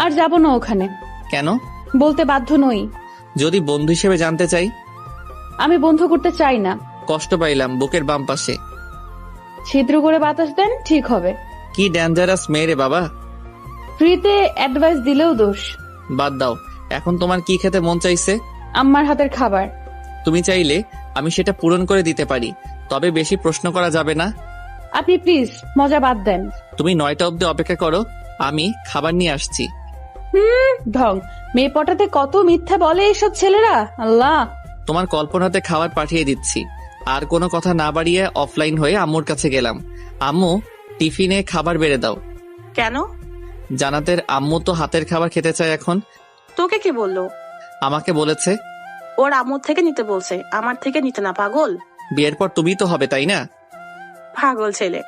S2: আর যাব না ওখানে।
S1: কেন?
S2: বলতে বাধ্য নই।
S1: যদি বন্ধু হিসেবে জানতে চাই?
S2: আমি বন্ধু করতে চাই না।
S1: কষ্ট পাইলাম বুকের বাম পাশে।
S2: ছিদ্র করে বাতাস দেন, ঠিক হবে।
S1: কি ডেঞ্জারাস মেয়ে রে বাবা।
S2: ফ্রিতে অ্যাডভাইস দিলেও দোষ।
S1: বাদ দাও, এখন তোমার কি খেতে মন চাইছে?
S2: আম্মার হাতের খাবার।
S1: তুমি চাইলে আমি সেটা পূরণ করে দিতে পারি, তবে বেশি প্রশ্ন করা যাবে না।
S2: আপনি প্লিজ মজা বাদ দেন।
S1: তুমি 9টা অবধি অপেক্ষা করো, আমি খাবার নিয়ে আসছি।
S2: ঢং, মেয়ে পটাতে কত মিথ্যা বলে এসব ছেলেরা, আল্লাহ।
S1: তোমার কল্পনাতে খাবার পাঠিয়ে দিচ্ছি। আর কোনো কথা না বাড়িয়ে অফলাইন হয়ে আম্মুর কাছে গেলাম। আম্মু, টিফিনে খাবার বেড়ে দাও।
S15: কেন?
S1: জান্নাতের আম্মু তো হাতের খাবার খেতে চায় এখন।
S15: তোকে কে বললো?
S1: আমাকে বলেছে।
S15: ওর আম্মুর থেকে নিতে বলছে, আমার থেকে নিতে না, পাগল।
S1: বিয়ের পর তুমি তো হবে, তাই না?
S15: পাগল ছেলে।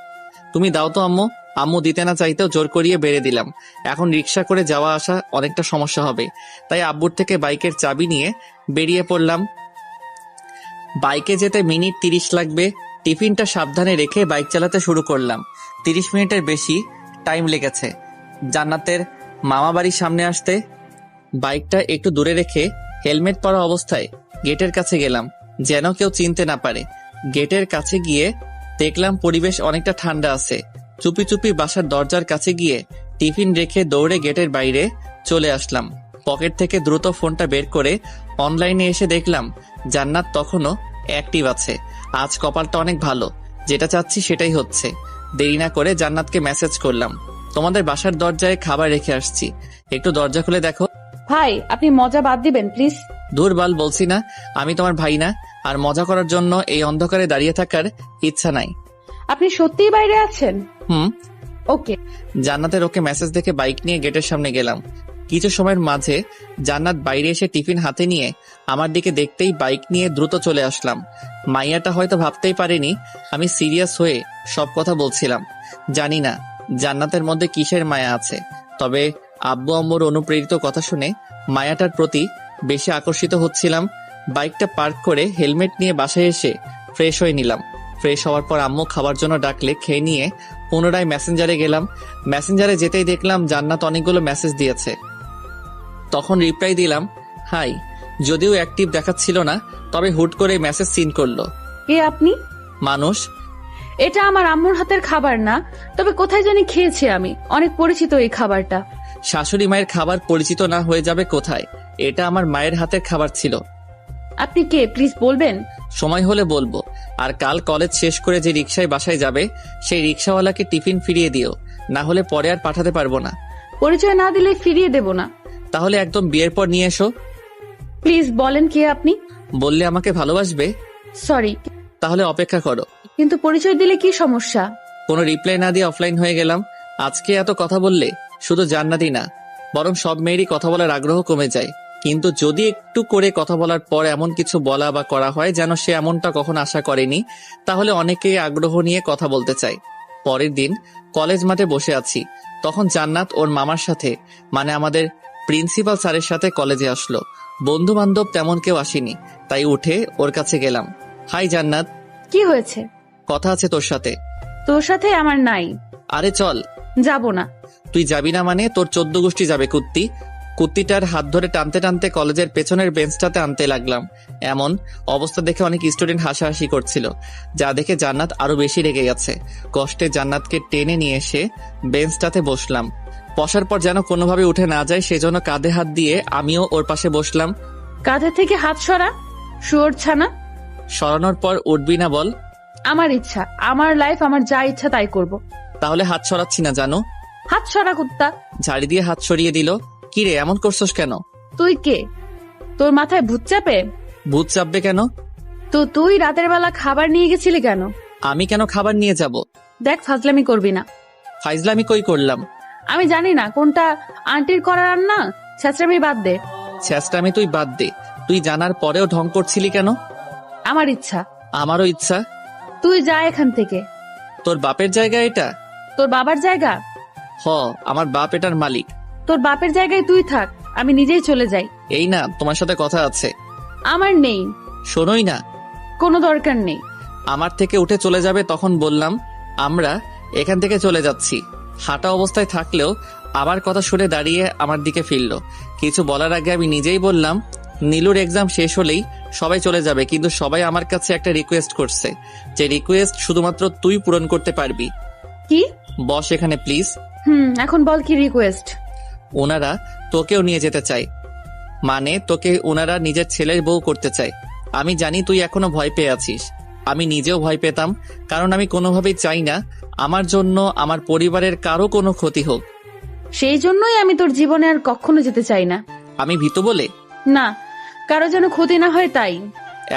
S1: তুমি দাও তো আম্মু। আম্মু দিতে না চাইতেও জোর করিয়ে বেড়ে দিলাম। এখন রিক্সা করে যাওয়া আসা অনেকটা সমস্যা হবে, তাই আব্বুর থেকে বাইকের চাবি নিয়ে বেরিয়ে পড়লাম। বাইকে যেতে মিনিট 30 লাগবে। টিফিনটা সাবধানে রেখে বাইক চালাতে শুরু করলাম। 30 মিনিটের বেশি টাইম লেগেছে জান্নাতের মামা বাড়ির সামনে আসতে। বাইকটা একটু দূরে রেখে হেলমেট পরা অবস্থায় গেটের কাছে গেলাম, যেন কেউ চিনতে না পারে। গেটের কাছে গিয়ে দেখলাম পরিবেশ অনেকটা ঠান্ডা আছে। চুপি চুপি বাসার দরজার কাছে গিয়ে টিফিন রেখে দৌড়ে গেটের বাইরে চলে আসলাম। পকেট থেকে দ্রুত ফোনটা বের করে অনলাইনে এসে দেখলাম জান্নাত তখনও অ্যাক্টিভ আছে। আজ কপালটা অনেক ভালো, যেটা চাচ্ছি সেটাই হচ্ছে। দেরি না করে জান্নাতকে মেসেজ করলাম, তোমাদের বাসার দরজায় খাবার রেখে আসছি, একটু দরজা খুলে দেখো।
S2: ভাই, আপনি মজা বাদ দিবেন প্লিজ।
S1: দূরবাল, বলছি না আমি তোমার ভাই না, আর মজা করার জন্য এই অন্ধকারে দাঁড়িয়ে থাকার ইচ্ছা নাই।
S2: আপনি সত্যিই বাইরে আছেন?
S1: হুম।
S2: ওকে।
S1: জান্নাতের ওকে মেসেজ দেখে বাইক নিয়ে গেটের সামনে গেলাম। কিছু সময়ের মাঝে জান্নাত বাইরে এসে টিফিন হাতে নিয়ে আমার দিকে দেখতেই বাইক নিয়ে দ্রুত চলে আসলাম। মাইয়াটা হয়তো ভাবতেই পারেনি আমি সিরিয়াস হয়ে সব কথা বলছিলাম। জানি না জান্নাতের মধ্যে কিসের মায়া আছে, তবে আব্বু আম্মুর অনুপ্রেরিত কথা শুনে মায়াটার প্রতি বেশি আকর্ষিত হচ্ছিলাম। বাইকটা পার্ক করে হেলমেট নিয়ে বাসায় এসে ফ্রেশ হয়ে নিলাম। ফ্রেশ হওয়ার পর আম্মু খাবার জন্য ডাকলে খেয়ে নিয়ে পুনরায় মেসেঞ্জারে গেলাম। মেসেঞ্জারে যেতেই দেখলাম জান্নাত অনেকগুলো মেসেজ দিয়েছে। তখন রিপ্লাই দিলাম হাই, যদিও অ্যাক্টিভ দেখাচ্ছিল না, তবে হুট করে মেসেজ সিন করলো।
S2: কে আপনি?
S1: মানুষ।
S2: এটা আমার আম্মুর হাতের খাবার না, তবে কোথায় জানি খেয়েছি আমি, অনেক পরিচিত এই খাবারটা।
S1: শাশুড়ি মায়ের খাবার পরিচিত না হয়ে যাবে কোথায়? এটা আমার মায়ের হাতের খাবার ছিল।
S2: আপনি কে প্লিজ বলবেন?
S1: সময় হলে বলবো। আর কাল কলেজ শেষ করে যে রিকশায় বাসায় যাবে সেই রিকশাওয়ালাকে টিফিন ফিরিয়ে দিও, না হলে পরে আর পাঠাতে পারবো না।
S2: পরিচয় না দিলে ফিরিয়ে দেব না।
S1: তাহলে একদম বিয়ের পর নিয়ে এসো।
S2: প্লিজ বলেন কে আপনি?
S1: বললে আমাকে ভালোবাসবে?
S2: সরি,
S1: তাহলে অপেক্ষা করো।
S2: কিন্তু পরিচয় দিলে কি সমস্যা?
S1: কোনো রিপ্লাই না দিয়ে অফলাইন হয়ে গেলাম। আজকে এত কথা বললে শুধু জান্নাতই না, বরং সব মেয়েরই কথা বলার আগ্রহ কমে যায়। কিন্তু যদি একটু করে কথা বলার পর এমন কিছু বলা বা করা হয় যেন সে এমনটা কখনো আশা করেনি, তাহলে অনেকেই আগ্রহ নিয়ে কথা বলতে চায়। পরের দিন কলেজ মাঠে বসে আছি, তখন জান্নাত ওর মামার সাথে, মানে আমাদের প্রিন্সিপাল স্যারের সাথে কলেজে আসলো। বন্ধু বান্ধব তেমন কেউ আসেনি, তাই উঠে ওর কাছে গেলাম। হাই জান্নাত।
S2: কি হয়েছে?
S1: কথা আছে তোর সাথে।
S2: তোর সাথে আমার নাই।
S1: আরে চল।
S2: যাব না।
S1: তুই যাবি না মানে তোর 14 গোষ্ঠী যাবে কুত্তি। কুত্তিটার হাত ধরে টানতে টানতে কলেজের পেছনের বেঞ্চটাতে আনতে লাগলাম। এমন অবস্থা দেখে অনেক স্টুডেন্ট হাসাহাসি করছিল, যা দেখে জান্নাত আরো বেশি রেগে গেছে। কষ্টে জান্নাতকে টেনে নিয়ে এসে বেঞ্চটাতে বসলাম। বসার পর যেন কোনোভাবে উঠে না যায় সেজন্য কাঁধে হাত দিয়ে আমিও ওর পাশে বসলাম।
S2: কাঁধে থেকে হাত সরা, শুয়োর ছানা।
S1: সরানোর পর উঠবি না বল?
S2: আমার ইচ্ছা, আমার লাইফ, আমার যা ইচ্ছা তাই করব।
S1: তাহলে হাত সরাচ্ছি না জানো?
S2: হাত সরা কুত্তা।
S1: ঝাড়ি দিয়ে হাত সরিয়ে দিল। কিরে এমন করছস কেন?
S2: তুই কে? তোর মাথায় ভূত চাপে?
S1: ভূত চাপবে কেন?
S2: তো তুই রাতের বেলা খাবার নিয়ে গেছিলি কেন?
S1: আমি কেন খাবার নিয়ে যাব?
S2: দেখ, ফাজলামি করবি না।
S1: ফাইজলামি কই করলাম?
S2: আমি জানি না কোনটা আন্টির করার রান্না। ছেঁচড়ামি বাদ দে।
S1: ছেঁচড়ামি তুই বাদ দে। তুই জানার পরেও ঢং করছিলি কেন?
S2: আমার ইচ্ছা।
S1: আমারও ইচ্ছা।
S2: তুই যা এখান থেকে।
S1: তোর বাপের জায়গা এটা?
S2: তোর বাবার জায়গা?
S1: হ, আমার বাপ এটার মালিক।
S2: তোর বাপের জায়গায় তুই থাক, আমি নিজেই চলে যাই।
S1: এই না, তোমার সাথে কথা আছে।
S2: আমার নেই।
S1: শোনোই না।
S2: কোনো দরকার নেই।
S1: আমার থেকে উঠে চলে যাবে তখন বললাম আমরা এখান থেকে চলে যাচ্ছি। হাঁটা অবস্থায় থাকলেও আবার কথা শুনে দাঁড়িয়ে আমার দিকে ফিরল। কিছু বলার আগে আমি নিজেই বললাম নীলুর এক্সাম শেষ হলেই সবাই চলে যাবে, কিন্তু সবাই আমার কাছে একটা রিকোয়েস্ট করছে, যে রিকোয়েস্ট শুধুমাত্র তুই পূরণ করতে পারবি।
S2: কি?
S1: বস এখানে প্লিজ।
S2: এখন বল কি রিকোয়েস্ট?
S1: ওনারা তোকেও নিয়ে যেতে চায়, মানে তোকে ওনারা নিজের ছেলের বউ করতে চায়। আমি জানি তুই এখনো ভয় পেয়ে আছিস, আমি নিজেও ভয় পেতাম, কারণ আমি কোনোভাবেই চাই না আমার জন্য আমার পরিবারের কারো কোনো ক্ষতি হোক।
S2: সেই জন্যই আমি তোর জীবনে আর কখনো যেতে চাই না।
S1: আমি ভীতু বলে?
S2: না, কারো যেন ক্ষতি না হয় তাই।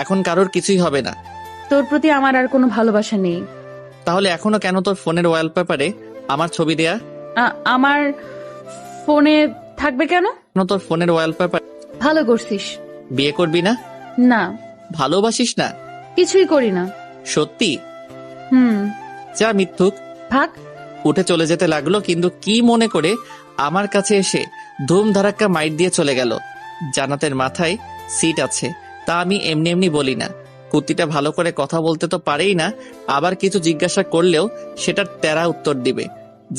S1: এখন কারোর কিছুই হবে না।
S2: তোর প্রতি আমার আর কোনো ভালোবাসা নেই।
S1: তাহলে এখনো কেন তোর ফোনের ওয়ালপেপারে আমার ছবি দেয়া?
S2: আমার ফোনে থাকবে কেন?
S1: তোর ফোনের ওয়ালপেপার।
S2: ভালো করছিস।
S1: বিয়ে করবি না?
S2: না।
S1: ভালোবাসিস না?
S2: কিছুই করি না।
S1: সত্যি? যা মিথ্যুক।
S2: ভাগ।
S1: উঠে চলে যেতে লাগলো, কিন্তু কি মনে করে আমার কাছে এসে ধুম ধারাক্কা মাইট দিয়ে চলে গেল। জান্নাতের মাথায় সিট আছে, তা আমি এমনি এমনি বলি না। কুত্তিটা ভালো করে কথা বলতে তো পারেই না, আবার কিছু জিজ্ঞাসা করলেও সেটার তেরা উত্তর দিবে।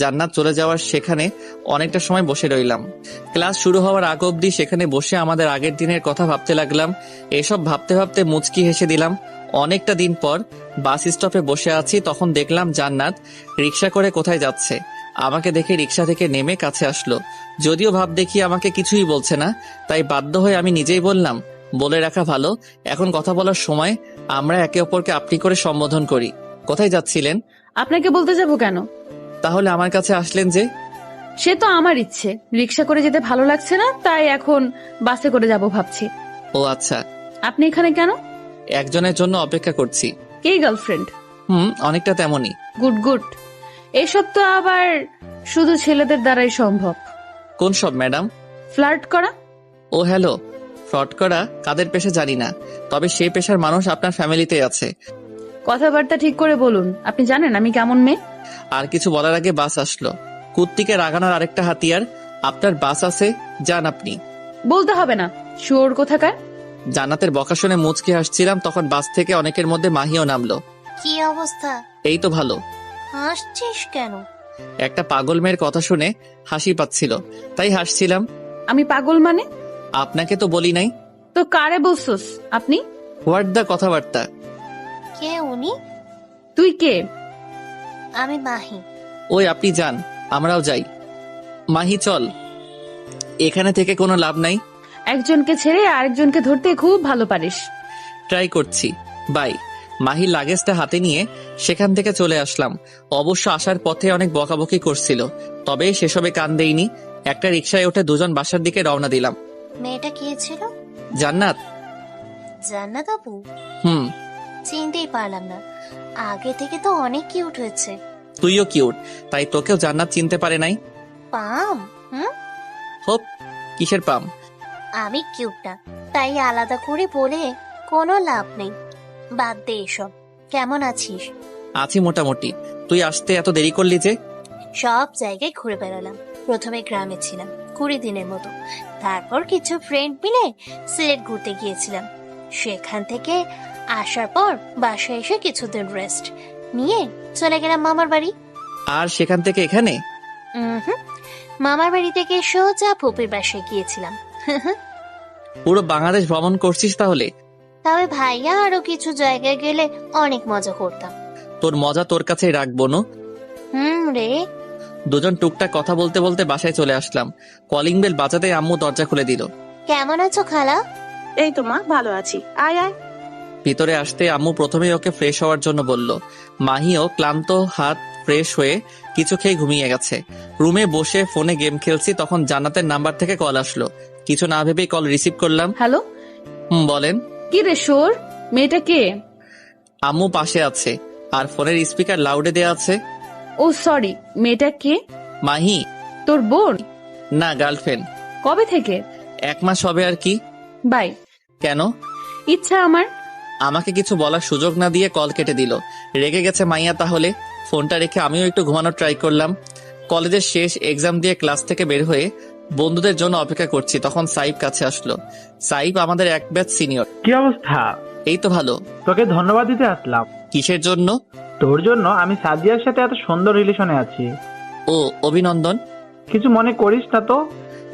S1: জান্নাত চলে যাওয়ার সেখানে অনেকটা সময় বসে রইলাম। ক্লাস শুরু হওয়ার আগ অব্দি সেখানে বসে আমাদের আগের দিনের কথা ভাবতে লাগলাম। এসব ভাবতে ভাবতে মুচকি হেসে দিলাম। অনেকটা দিন পর বাস স্টপে বসে আছি, তখন দেখলাম জান্নাত রিক্সা করে কোথায় যাচ্ছে। আমাকে দেখে রিক্সা থেকে নেমে কাছে আসলো। যদিও ভাব দেখি আমাকে কিছুই বলছে না, তাই বাধ্য হয়ে আমি নিজেই বললাম, বলে রাখা ভালো, এখন কথা বলার সময় আমরা একে অপরকে আপনি করে সম্বোধন করি। কোথায় যাচ্ছিলেন?
S2: আপনাকে বলতে যাব কেন?
S1: তাহলে আমার কাছে আসলেন যে?
S2: সে তো আমার ইচ্ছে। রিক্সা করে যেতে ভালো লাগছে না, তাই এখন বাসে করে যাব ভাবছি।
S1: ও আচ্ছা।
S2: আপনি এখানে কেন?
S1: একজনের জন্য অপেক্ষা করছি।
S2: কে, গার্লফ্রেন্ড?
S1: অনেকটা তেমনই।
S2: Good good. এসব তো আবার শুধু ছেলেদের দ্বারাই সম্ভব।
S1: কোন সব ম্যাডাম?
S2: ফ্লার্ট করা।
S1: ও হ্যালো, ফ্রড করা কাদের পেশা জানি না, তবে সেই পেশার মানুষ আপনার ফ্যামিলিতে আছে।
S2: কথাবার্তা ঠিক করে বলুন, আপনি জানেন আমি কেমন মেয়ে।
S1: আর কিছু বলার আগে বাস আসলো। কুত্তিকে রাগানোর আরেকটা হাতিয়ার। আপনার বাস আছে, যান আপনি।
S2: বলতে হবে না, শুয়োর কোথাকার।
S1: জান্নাতের বকা শুনে মুচকি হাসছিলাম, তখন বাস থেকে অনেকের মধ্যে মাহিও নামলো।
S7: কি অবস্থা?
S1: এই তো ভালো।
S7: হাসছিস কেন?
S1: একটা পাগল মেয়ের কথা শুনে হাসি পাচ্ছিল, তাই হাসছিলাম।
S2: আমি পাগল মানে?
S1: আপনাকে তো বলি নাই।
S2: তো কারে বলছস আপনি?
S1: হোয়াট দা কথাবার্তা।
S7: কে উনি?
S2: তুই কে?
S7: আমি মাহি।
S1: ওই আপনি যান, আমরাও যাই। মাহি চল, এখানে থেকে কোনো লাভ নাই।
S2: একজনকে ছেড়ে আরেকজনকে ধরতে খুব ভালো পারিস।
S1: ট্রাই করছি, বাই। মাহির লাগেজটা হাতে নিয়ে সেখান থেকে চলে আসলাম। অবশ্য আসার পথে অনেক বকাবকি করছিল, তবে সেসবে কান দেইনি। একটা রিকশায় উঠে দুজন বাসার দিকে রওনা দিলাম।
S7: মেয়েটা কে ছিল?
S1: জান্নাত।
S7: জান্নাত আপু?
S1: হুম।
S7: চিনতেই পারলাম না, আগে থেকে তো অনেক কিউট হয়েছে।
S1: তুইও কিউট, তাই তোকেও জান্নাত চিনতে পারে নাই।
S7: পাম?
S1: হোপ, কিসের পাম?
S7: আমি কিউট না, তাই আলাদা করে বলে কোনো লাভ নেই। বাদ দে এসব। কেমন আছিস?
S1: আছি মোটামুটি। তুই আসতে এত দেরি করলি যে?
S7: সব জায়গায় ঘুরে বেড়ালাম। প্রথমে গ্রামে ছিলাম 20 দিনের মতো, তারপর কিছু ফ্রেন্ড মিলে সিলেট ঘুরতে গিয়েছিলাম। সেখান থেকে আসার পর বাসায় এসে কিছুদিন রেস্ট নিয়ে চলে গেলাম মামার বাড়ি।
S1: আর সেখান থেকে এখানে?
S7: মামার বাড়ি থেকে সোজা ফুপির বাসায় গিয়েছিলাম।
S1: পুরো বাংলাদেশ ভ্রমণ করছিস তাহলে?
S7: তবে ভাইয়া আরো কিছু জায়গায় গেলে অনেক মজা করতাম।
S1: তোর মজা তোর কাছেই রাখবো না।
S7: রে।
S1: দুজন টুকটাক কথা বলতে বলতে বাসায় চলে আসলাম। কলিং বেল বাজাতে আম্মু দরজা খুলে দিল।
S7: কেমন আছো খালা?
S15: এই তো মা, ভালো আছি, আয় আয়।
S1: ভিতরে আসতে আম্মু প্রথমেই ওকে ফ্রেশ হওয়ার জন্য বলল। মাহিও ক্লান্ত হাত ফ্রেশ হয়ে কিছু খেয়ে ঘুমিয়ে গেছে। রুমে বসে ফোনে গেম খেলছি, তখন জান্নাতের নাম্বার থেকে কল আসলো। কিছু না ভেবেই কল রিসিভ করলাম।
S2: হ্যালো।
S1: বলেন।
S2: কি রে শোর, মেয়েটা কে?
S1: আম্মু পাশে আছে, আর ফোনের স্পিকার লাউডে দেয়া আছে।
S2: ও সরি, মেয়েটা কে?
S1: মাহি।
S2: তোর বোন?
S1: না, গার্লফ্রেন্ড।
S2: কবে থেকে?
S1: 1 মাস হবে আর কি।
S2: বাই।
S1: কেন?
S2: ইচ্ছা আমার।
S1: আমাকে কিছু বলার সুযোগ না দিয়ে কল কেটে দিল। রেগে গেছে মাইয়া তাহলে। ফোনটা রেখে আমিও একটু ঘুমানোর ট্রাই করলাম। কলেজের শেষ এক্সাম দিয়ে ক্লাস থেকে বের হয়ে বন্ধুদের জন্য অপেক্ষা করছি, তখন সাইব কাছে আসলো। সাইব আমাদের এক ব্যাচ সিনিয়র।
S21: কি অবস্থা?
S1: এই তো ভালো।
S21: তোকে ধন্যবাদ দিতে আসলাম।
S1: কিসের জন্য?
S21: তোর জন্য। আমি সাদিয়ার সাথে এত সুন্দর রিলেশনে আছি।
S1: ও, অভিনন্দন।
S21: কিছু মনে করিস না তো?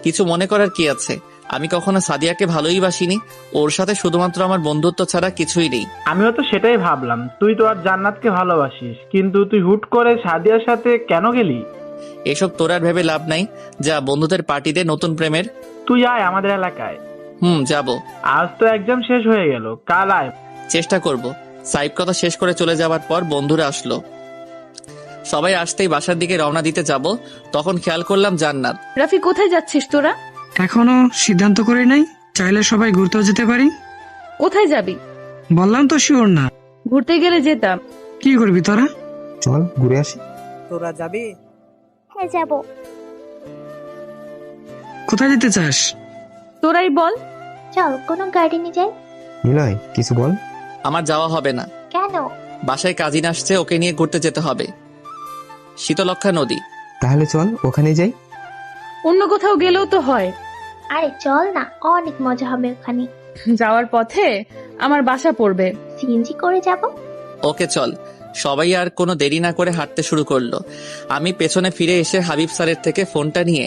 S1: কিছু মনে করার কি আছে? আমি কখনো সাদিয়াকে ভালোই বাসিনি। ওর সাথে শুধুমাত্র আমার বন্ধুত্ব ছাড়া কিছুই নেই।
S21: আমিও তো সেটাই ভাবলাম, তুই তো আর জান্নাতকে ভালোবাসিস, কিন্তু তুই হুট করে সাদিয়ার সাথে কেন গেলি?
S1: এসব তোর আর ভেবে লাভ নাই। যা, বন্ধুদের পার্টিতে নতুন প্রেমের।
S21: তুই আয় আমাদের এলাকায়।
S1: যাব।
S21: আজ তো এক্সাম শেষ হয়ে গেল, কাল আয়।
S1: চেষ্টা করব। সাইব কথা শেষ করে চলে যাওয়ার পর বন্ধুরা আসলো। সবাই আসতেই বাসার দিকে রওনা দিতে যাব, তখন খেয়াল করলাম জান্নাত।
S2: রাফি, কোথায় যাচ্ছিস তোরা?
S5: এখনো সিদ্ধান্ত করে নাই, চাইলে সবাই ঘুরতেও যেতে পারি।
S2: কোথায় যাবি?
S5: বললাম তো শিওর না।
S2: ঘুরতে গেলে যেতাম।
S5: কি করবি তোরা?
S4: চল ঘুরে আসি।
S16: তোরা যাবি?
S12: হ্যাঁ যাব।
S5: কোথায় যেতে চাস?
S2: তোরাই বল।
S12: চল কোনো গাড়ি নিয়ে যাই।
S4: নিলয়, কিছু বল।
S1: আমার যাওয়া হবে না।
S12: কেন?
S1: বাসায় কাজিন আসছে, ওকে নিয়ে ঘুরতে যেতে হবে। শীতলক্ষা নদী।
S4: তাহলে চল ওখানে যাই।
S2: অন্য কোথাও গেলেও তো হয়।
S12: আরে চল না, অনেক মজা হবে ওখানে।
S2: যাওয়ার পথে আমার বাসা পড়বে,
S12: সিএনজি করে যাব।
S1: ওকে চল। সবাই আর কোনো দেরি না করে হাঁটতে শুরু করলো। আমি পেছনে ফিরে এসে হাবিব স্যারের থেকে ফোনটা নিয়ে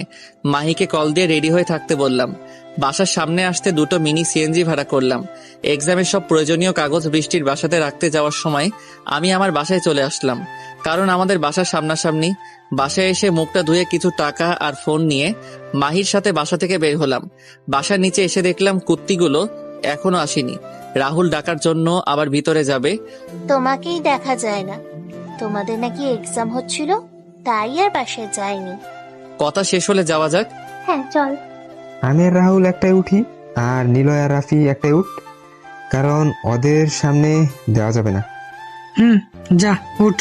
S1: মাহিকে কল দিয়ে রেডি হয়ে থাকতে বললাম। বাসার সামনে আসতে 2টো মিনি সিএনজি ভাড়া করলাম। এক্সামের সব প্রয়োজনীয় কাগজ বৃষ্টির বাসাতে রাখতে যাওয়ার সময় আমি আমার বাসায় চলে আসলাম, কারণ আমাদের বাসার সামনাসামনি। বাসায় এসে মুখটা ধুয়ে কিছু টাকা আর ফোন নিয়ে মাহির সাথে বাসা থেকে বের হলাম। বাসার নিচে এসে দেখলাম কুত্তিগুলো এখনো আসেনি। রাহুল ডাকার জন্য আবার ভিতরে যাবে।
S7: তোমাকেই দেখা যায় না। তোমাদের নাকি এক্সাম হচ্ছিল, তাই আর বাসায় যায়নি।
S1: কথা শেষ হলে যাওয়া যাক।
S12: হ্যাঁ চল।
S4: আমি আর রাহুল একটাই উঠি, আর নিলয় আর রাফি একটাই উঠ, কারণ ওদের সামনে দেওয়া যাবে না।
S5: যা উঠ।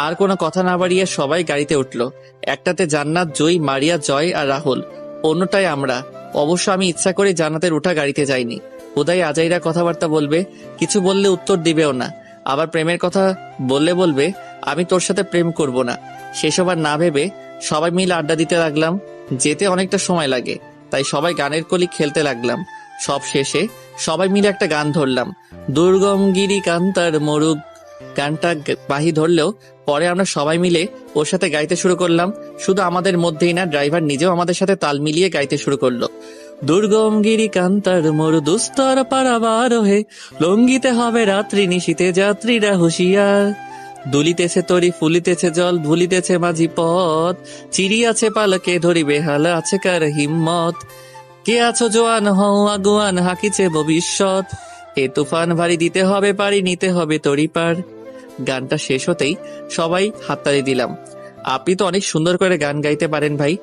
S1: আর কোনো কথা না বাড়িয়ে সবাই গাড়িতে উঠলো। একটাতে জান্নাত, জয়, মারিয়া, জয় আর রাহুল। অন্যটাই আমরা। অবশ্য আমি ইচ্ছা করে জান্নাতের উঠা গাড়িতে যাইনি। হুদাই আজাইরা কথাবার্তা বলবে, কিছু বললে উত্তর দিবেও না, আবার প্রেমের কথা বলবে আমি তোর সাথে প্রেম করব না। সেসব আর না ভেবে সবাই মিলে আড্ডা দিতে লাগলাম। যেতে অনেকটা সময় লাগে, তাই সবাই গানের কলি খেলতে লাগলাম। সব শেষে সবাই মিলে একটা গান ধরলাম, দুর্গম গিরি কান্তার মরুগ। গানটা বাহি ধরলেও পরে আমরা সবাই মিলে ওর সাথে গাইতে শুরু করলাম। শুধু আমাদের মধ্যেই না, ড্রাইভার নিজেও আমাদের সাথে তাল মিলিয়ে গাইতে শুরু করলো। দুর্গম গিরি কান্তার মরু দুস্তর পারাবার হে, লঙ্গিতে হবে রাত্রি নিশীতে যাত্রীরা হুঁশিয়ার। দুলিতেছে তরি ফুলিতেছে জল ভুলিতেছে মাঝি পথ, চিড়িয়াছে পালকে ধরিবে হাল আছে কার হিম্মত। কে আছো জোয়ান হও আগুয়ান হাকিছে ভবিষ্যৎ, এ তুফান ভারী দিতে হবে পারি নিতে হবে তরি পার। গানটা শেষ হতেই সবাই হাততালি দিলাম। আপনি তো অনেক সুন্দর করে গান গাইতে পারেন ভাই।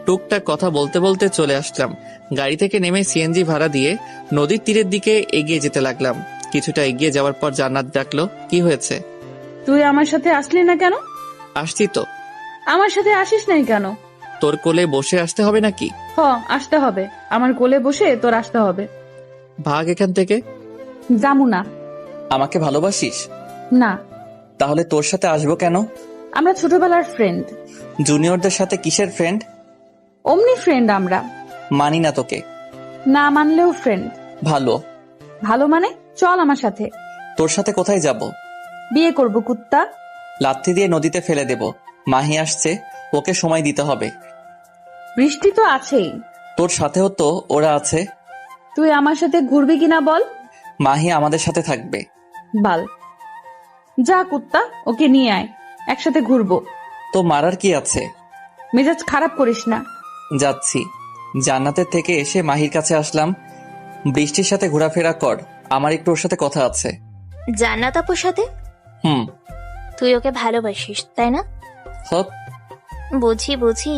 S1: টুকটাক কথা বলতে বলতে চলে আসলাম। গাড়ি থেকে নেমে সিএনজি ভাড়া দিয়ে নদীর তীরের দিকে এগিয়ে যেতে লাগলাম। কিছুটা এগিয়ে যাওয়ার পর জান্নাত ডাকলো, কি হয়েছে?
S2: তুই আমার সাথে আসলি না কেন?
S1: আসছি তো।
S2: আমার সাথে আসিস নাই কেন?
S1: তোর কোলে বসে আসতে হবে নাকি?
S2: আসতে হবে, আমার কোলে বসে তোর আসতে হবে।
S1: ভাগ এখান থেকে।
S2: যামু না।
S1: আমাকে ভালোবাসিস?
S2: না।
S1: তাহলে তোর সাথে আসবো কেন?
S2: আমরা ছোটবেলার ফ্রেন্ড।
S1: জুনিয়রদের সাথে কিসের ফ্রেন্ড?
S2: অমনি ফ্রেন্ড আমরা।
S1: মানি না তোকে।
S2: না মানলেও ফ্রেন্ড।
S1: ভালো।
S2: ভালো মানে চল আমার সাথে।
S1: তোর সাথে কোথায় যাব?
S2: বিয়ে করব কুত্তা।
S1: লাথি দিয়ে নদীতে ফেলে দেব। মাহি আসছে, ওকে সময় দিতে হবে।
S2: বৃষ্টি তো আছেই।
S1: তোর সাথেও তো ওরা আছে।
S2: তুই আমার সাথে ঘুরবি কিনা বল?
S1: মাহি আমাদের সাথে থাকবে।
S2: বাল। যা কুত্তা, ওকে নিয়ে আয়, একসাথে ঘুরবো।
S1: তো মারার কি আছে?
S2: মেজাজ খারাপ করিস না।
S1: যাচ্ছি। জান্নাতের থেকে এসে মাহির কাছে আসলাম। বৃষ্টির সাথে ঘোরাফেরা কর, আমার একটু ওর সাথে কথা আছে।
S7: জান্নাত আপুর সাথে? তুই ওকে ভালোবাসিস তাই না?
S1: হপ।
S7: বুঝি।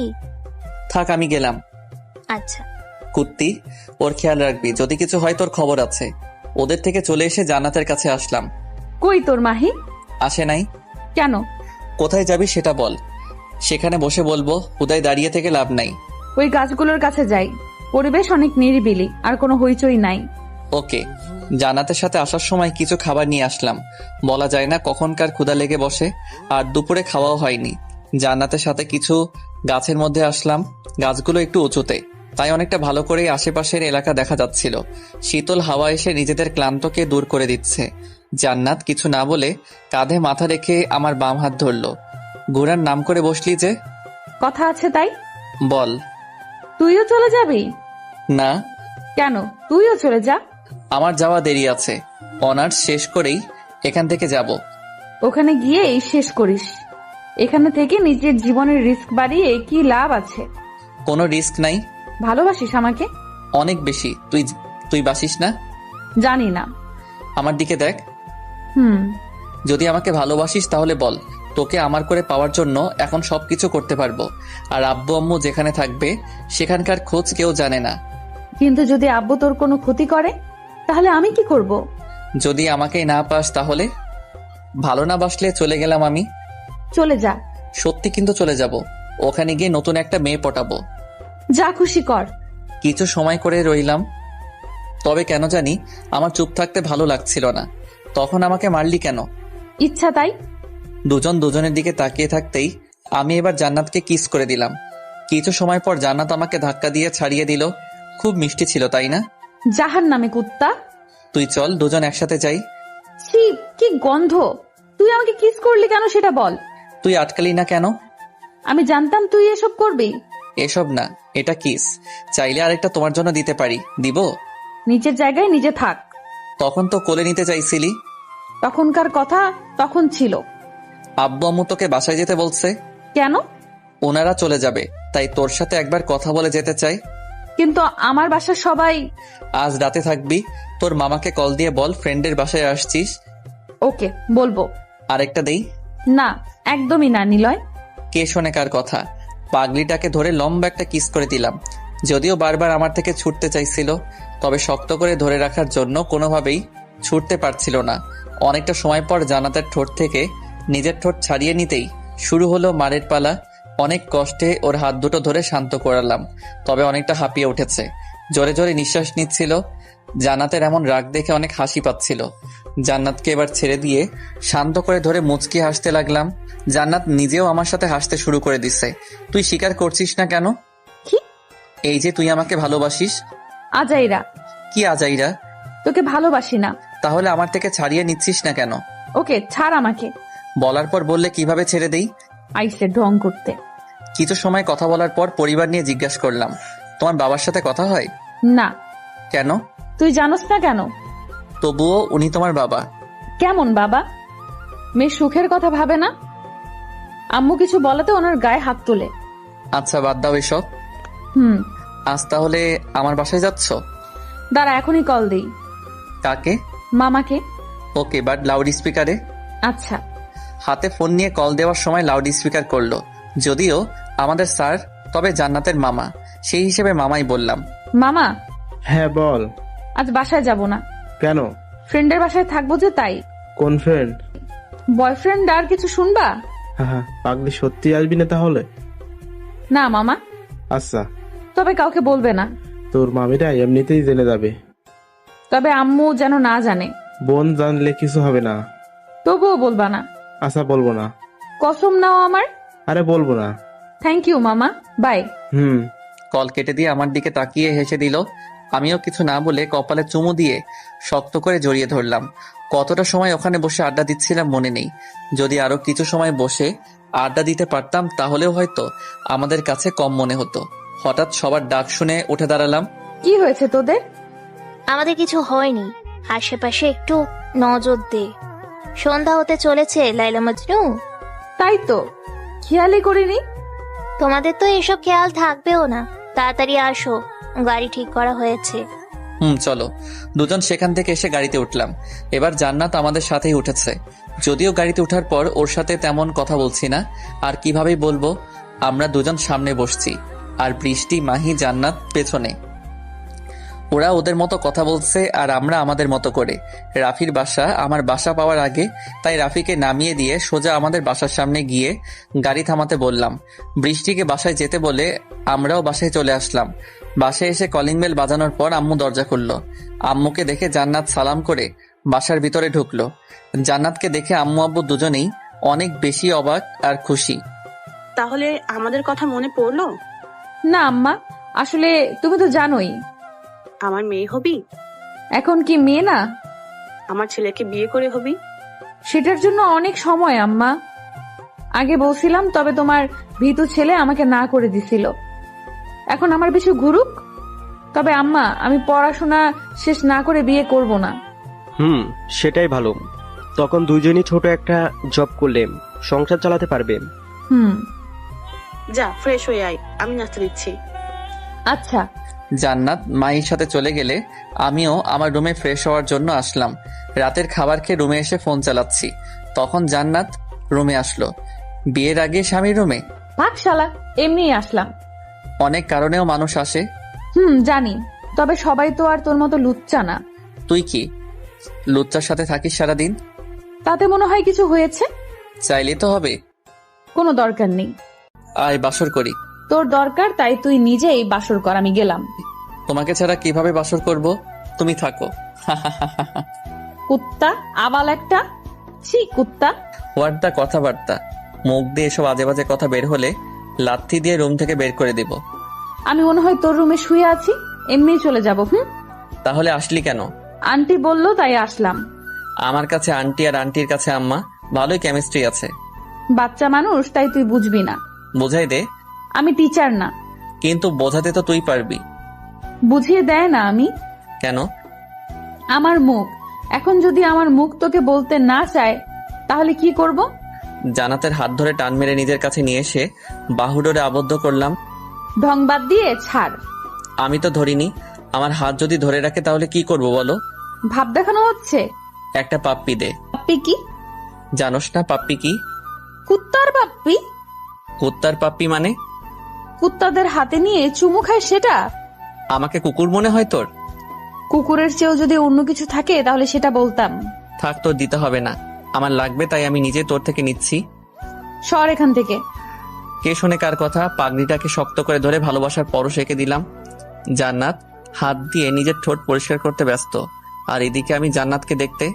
S1: থাক, আমি গেলাম।
S7: আচ্ছা।
S1: কুত্তি, ওর খেয়াল রাখবি, যদি কিছু হয় তোর খবর আছে। ওদের থেকে চলে এসে জান্নাতের কাছে আসলাম।
S2: কই তোর মাহি?
S1: আসে নাই।
S2: কেন?
S1: কোথায় যাবি সেটা বল, সেখানে বসে বলবো। হুদায় দাঁড়িয়ে থেকে লাভ নাই।
S2: ওই গাছগুলোর কাছে যাই, পরিবেশ অনেক নিরিবিলি, আর কোনো হইচই নাই।
S1: ওকে। জান্নাতের সাথে আসার সময় কিছু খাবার নিয়ে আসলাম। বলা যায় না কখনকার ক্ষুধা লেগে বসে, আর দুপুরে খাওয়াও হয়নি। জান্নাতের সাথে কিছু গাছের মধ্যে আসলাম। গাছগুলো একটু উঁচুতে, তাই অনেকটা ভালো করে আশেপাশের এলাকা দেখা যাচ্ছিল। শীতল হাওয়া এসে নিজেদের ক্লান্তকে দূর করে দিচ্ছে। জান্নাত কিছু না বলে কাঁধে মাথা রেখে আমার বাম হাত ধরলো। ঘোড়ার নাম করে বসলি যে?
S2: কথা আছে তাই।
S1: বল।
S2: তুইও চলে যাবি?
S1: না।
S2: কেন? তুইও চলে যা।
S1: আমার যাওয়া দেরি আছে, অনার্স শেষ করেই এখান থেকে যাব।
S2: ওখানে গিয়েই শেষ করিস। এখানে থেকে নিজের জীবনের রিস্ক বাড়িয়ে কি লাভ আছে?
S1: কোনো রিস্ক নাই।
S2: ভালোবাসিস আমাকে?
S1: অনেক বেশি। তুই বাসিস না?
S2: জানি না।
S1: আমার দিকে দেখ। যদি আমাকে ভালোবাসিস তাহলে বল, তোকে আমার করে পাওয়ার জন্য এখন সবকিছু করতে পারবো। আর আব্বু আম্মু যেখানে থাকবে সেখানকার খোঁজ কেউ জানে না।
S2: কিন্তু যদি আব্বু তোর কোনো ক্ষতি করে তাহলে আমি কি করব?
S1: যদি আমাকে না পাস তাহলে? ভালো না বাসলে চলে গেলাম আমি।
S2: চলে যা।
S1: সত্যি কিন্তু চলে যাব। ওখানে গিয়ে নতুন একটা মেয়ে পটাবো।
S2: যা খুশি কর।
S1: কিছু সময় করে রইলাম, তবে কেন জানি আমার চুপ থাকতে ভালো লাগছিল না। তখন আমাকে মারলি কেন?
S2: ইচ্ছা তাই।
S1: দুজন দুজনের দিকে তাকিয়ে থাকতেই আমি এবার জান্নাতকে কিস করে দিলাম। কিছু সময় পর জান্নাত আমাকে ধাক্কা দিয়ে ছাড়িয়ে দিল। খুব মিষ্টি ছিল তাই না?
S2: জাহান্নামে কুত্তা।
S1: তুই চল, দুজন একসাথে যাই।
S2: ছি, কি গন্ধ। তুই আমাকে কিস করলি কেন সেটা বল।
S1: তুই আটকালি না কেন?
S2: আমি জানতাম তুই এসব করবি।
S1: এসব না, এটা কিস। চাইলে আরেকটা তোমার জন্য দিতে পারি। দিব?
S2: নিচের জায়গায় নিজে থাক।
S1: তখন তো কোলে নিতে চাইছিলি।
S2: তখনকার কথা তখন ছিল।
S1: আব্বু আম্মু তোকে বাসায় যেতে বলছে
S2: কেন?
S1: ওনারা চলে যাবে, তাই তোর সাথে একবার কথা বলে যেতে চাই।
S2: কিন্তু আমার বাসার সবাই।
S1: আজ রাতে থাকবি, তোর মামাকে কল দিয়ে বল ফ্রেন্ডের বাসায় আসছিস।
S2: ওকে, বলবো।
S1: আরেকটা দেই?
S2: না, একদমই না নিলয়।
S1: কে শোনে কার কথা? পাগলিটাকে ধরে লম্বা একটা কিস করে দিলাম। যদিও বারবার আমার থেকে ছুটতে চাইছিল, তবে শক্ত করে ধরে রাখার জন্য কোনোভাবেই ছুটতে পারছিল না। অনেকটা সময় পর জান্নাতের ঠোঁট থেকে নিজের ঠোঁট ছাড়িয়ে নিতেই শুরু হলো মারের পালা। অনেক কষ্টে ওর হাত দুটো ধরে শান্ত করালাম, তবে অনেকটা হাঁপিয়ে উঠেছে। জোরে জোরে নিঃশ্বাস নিচ্ছিল। জান্নাতের এমন রাগ দেখে অনেক হাসি পাচ্ছিল। জান্নাতকে এবার ছেড়ে দিয়ে শান্ত করে ধরে মুচকি হাসতে লাগলাম। জান্নাত নিজেও আমার সাথে হাসতে শুরু করে দিচ্ছে। তুই স্বীকার করছিস না কেন? এই যে তুই আমাকে ভালোবাসিস।
S2: আজাইরা।
S1: কি আজাইরা?
S2: তোকে ভালোবাসি না।
S1: তাহলে আমার থেকে ছাড়িয়ে নিচ্ছিস না কেন?
S2: ওকে ছাড় আমাকে।
S1: বলার পর বললে কিভাবে ছেড়ে দেই?
S2: আইসে ঢং করতে।
S1: কিছু সময় কথা বলার পর পরিবার নিয়ে জিজ্ঞাসা করলাম, তোমার বাবার সাথে কথা হয়?
S2: না।
S1: কেন?
S2: তুই জানোস না কেন?
S1: তবুও উনি তোমার বাবা।
S2: কেমন বাবা? মেয়ে সুখের কথা ভাবে না? আম্মু কিছু বলাতে ওনার গায়ে হাত তোলে।
S1: আচ্ছা বাদ দাও এসব। আজ তাহলে আমার বাসায় যাচ্ছ?
S2: দাঁড়া, এখনই কল দেই।
S1: কাকে?
S2: মামাকে।
S1: ওকে, বাট লাউড স্পিকারে।
S2: আচ্ছা।
S1: হাতে ফোন নিয়ে কল দেওয়ার সময় লাউড স্পিকার করলো। যদিও আমাদের স্যার, তবে জান্নাতের মামা, সেই হিসেবে মামাই বললাম।
S2: মামা।
S21: হ্যাঁ বল।
S2: আজ বাসায় যাব না।
S21: কেন?
S2: ফ্রেন্ডের বাসায় থাকবো যে, তাই।
S21: কোন ফ্রেন্ড?
S2: বয়ফ্রেন্ড। আর কিছু শুনবা?
S21: হ্যাঁ, পাগলি সত্যি আসবি না তাহলে?
S2: না মামা।
S21: আচ্ছা।
S2: তবে কাউকে বলবে না।
S21: তোর মামিরা এমনিতেই জেনে যাবে।
S2: তবে আম্মু যেন না জানে।
S21: বোন জানলে কিছু হবে না।
S2: তবুও বলবা না?
S21: আচ্ছা বলবো না।
S2: কসম নাও আমার।
S21: আরে বলবো না।
S2: থ্যাংক ইউ মামা, বাই।
S1: কল কেটে দিয়ে আমার দিকে তাকিয়ে হেসে দিল। আমিও কিছু না বলে কপালে চুমু দিয়ে শক্ত করে জড়িয়ে ধরলাম। কতটা সময় ওখানে বসে আড্ডা দিচ্ছিলাম মনে নেই। যদি আরো কিছু সময় বসে আড্ডা দিতে পারতাম তাহলেও হয়তো আমাদের কাছে কম মনে হতো। হঠাৎ সবার ডাক শুনে উঠে দাঁড়ালাম।
S2: কি হয়েছে তোদের?
S7: আমাদের কিছু হয়নি, আশেপাশে একটু নজর দে। সন্ধ্যা হতে চলেছে লাইলা মজনু।
S2: তাই তো, খেয়ালই করিনি।
S7: তোমাদের তো এসব খেয়াল থাকবেও না। তাড়াতাড়ি আসো, গাড়ি ঠিক করা হয়েছে।
S1: চলো। দুজন সেখান থেকে এসে গাড়িতে উঠলাম। এবার জান্নাত আমাদের সাথেই উঠেছে। যদিও গাড়িতে ওঠার পর ওর সাথে তেমন কথা বলছি না, আর কিভাবেই বলবো। আমরা দুজন সামনে বসছি, আর বৃষ্টি, মাহি, জান্নাত পেছনে। ওরা ওদের মতো কথা বলছে আর আমরা আমাদের মতো করে। রাফির বাসা আমার বাসা পাওয়ার আগে, তাই রাফিকে নামিয়ে দিয়ে সোজা আমাদের বাসার সামনে গিয়ে গাড়ি থামাতে বললাম। বৃষ্টিকে বাসায় যেতে বলে আমরাও বাসায় চলে আসলাম। বাসায় এসে কলিং বেল বাজানোর পর আম্মু দরজা খুললো। আম্মুকে দেখে জান্নাত সালাম করে বাসার ভিতরে ঢুকলো। জান্নাতকে দেখে আম্মু আব্বু দুজনেই অনেক বেশি অবাক আর খুশি।
S15: তাহলে আমাদের কথা মনে পড়লো?
S2: না আম্মা, আসলে তুমি তো জানোই
S15: আমার মেয়ে হবি।
S2: এখন কি মেয়ে না?
S15: আমার ছেলেকে বিয়ে করে হবি।
S2: সেটার জন্য অনেক সময় আম্মা। আগে বলছিলাম, তবে তোমার ভীতু ছেলে আমাকে না করে দিছিল। এখন আমার পিছু ঘুরুক। তবে আম্মা, আমি পড়াশোনা শেষ না করে বিয়ে করব না।
S10: সেটাই ভালো। তখন দুইজনই ছোট একটা জব করলে সংসার চালাতে পারবে।
S15: যা ফ্রেশ হয়ে আয়, আমি নাস্তা দিচ্ছি।
S2: আচ্ছা।
S1: জান্নাত মায়ের সাথে চলে গেলে আমিও আমার রুমে ফ্রেশ হওয়ার জন্য আসলাম। রাতের খাবার খেয়ে রুমে এসে ফোন চালাচ্ছি, তখন জান্নাত রুমে আসলো। বিয়ের আগে স্বামীর রুমে?
S2: পাকশালা, এমনি আসলাম।
S1: অনেক কারণেও মানুষ আসে।
S2: জানি, তবে সবাই তো আর তোর মতো লুচ্চা না।
S1: তুই কি লুচ্চার সাথে থাকিস সারাদিন?
S2: তাতে মনে হয় কিছু হয়েছে?
S1: চাইলে তো হবে।
S2: কোনো দরকার নেই।
S1: আয় বাসর করি।
S2: তোর দরকার, তাই তুই নিজেই বাসর কর, আমি গেলাম।
S1: তোমাকে ছাড়া কিভাবে বাসর করব? তুমি থাকো।
S2: কুত্তা, আবাল একটা। ছি কুত্তা।
S1: ওয়ার্ডটা কথাবার্তা, মুখ দিয়ে এসব আজে বাজে কথা বের হলে লাথি দিয়ে রুম থেকে বের করে দেব।
S2: আমি মনে হয় তোর রুমে শুয়ে আছি, এমনি চলে যাব।
S1: তাহলে আসলি কেন?
S2: আন্টি বললো তাই আসলাম।
S1: আমার কাছে আন্টি আর আন্টির কাছে আম্মা, ভালোই কেমিস্ট্রি আছে।
S2: বাচ্চা মানুষ, তাই তুই বুঝবি না।
S1: বুঝাই দে।
S2: আমি টিচার না।
S1: কিন্তু বোঝাতে তো তুই পারবি।
S2: বুঝিয়ে দেয় না আমি।
S1: কেন?
S2: আমার মুখ। এখন যদি আমার মুখ তোকে বলতে না চায়, তাহলে কি করব?
S1: জান্নাতের হাত ধরে টান মেরে নিজের কাছে নিয়ে এসে বাহুডোরে আবদ্ধ করলাম।
S2: ঢংবাদ দিয়ে ছাড়।
S1: আমি তো ধরিনি। আমার হাত যদি ধরে রাখে তাহলে কি করব বলো?
S2: ভাব দেখানো হচ্ছে।
S1: একটা পাপ্পি দে।
S2: পাপ্পি কি?
S1: জানোস না পাপ্পি কি?
S2: কুত্তার পাপ্পি।
S1: কুত্তার পাপ্পি মানে?
S2: কুত্তাদের হাতে নিয়ে চুমু খায় সেটা?
S1: আমাকে কুকুর মনে হয় তোর?
S2: কুকুরের চেয়েও যদি অন্য কিছু থাকে তাহলে সেটা বলতাম।
S1: থাক, তোর দিতে হবে না। আমার লাগবে, তাই আমি নিজে তোর থেকে নিচ্ছি।
S2: সর এখান থেকে।
S1: কে শোনে কার কথা? পাগড়িটাকে শক্ত করে ধরে ভালোবাসার পরশ এঁকে দিলাম। জান্নাত হাত দিয়ে নিজের ঠোঁট পরিষ্কার করতে ব্যস্ত, আর এদিকে আমি জান্নাতকে দেখতে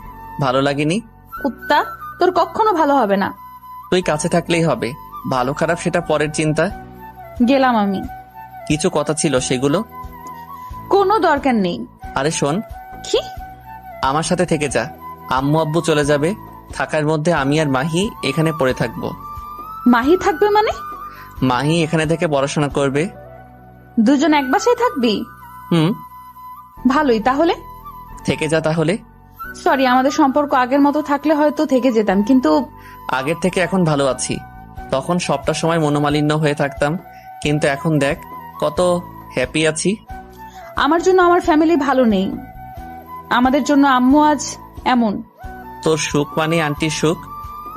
S1: ভালো লাগেনি।
S2: কুত্তা, তোর কখনো ভালো হবে না।
S1: তুই কাছে থাকলেই হবে, ভালো খারাপ সেটা পরের চিন্তা।
S2: গেলাম আমি।
S1: কিছু কথা ছিল, সেগুলো?
S2: কোনো দরকার নেই।
S1: আরে শোন।
S2: কি?
S1: আমার সাথে থেকে যা। আম্মু আব্বু চলে যাবে, থাকার মধ্যে আমি আর মাহি এখানে পড়ে থাকবো।
S2: মাহি থাকবে মানে?
S1: মাহি এখানে থেকে পড়াশোনা করবে।
S2: দুজন এক বাসায় থাকবি? ভালোই তাহলে।
S1: থেকে যা তাহলে।
S2: সরি, আমাদের সম্পর্ক আগের মতো থাকলে হয়তো থেকে যেতাম, কিন্তু
S1: আগের থেকে এখন ভালো আছি। তখন সবটা সময় মনোমালিন্য হয়ে থাকতাম, কিন্তু এখন দেখ কত হ্যাপি আছি।
S2: আমার জন্য আমার ফ্যামিলি ভালো নেই, আমাদের জন্য আম্মু আজ এমন।
S1: তোর সুখ মানে আন্টির সুখ?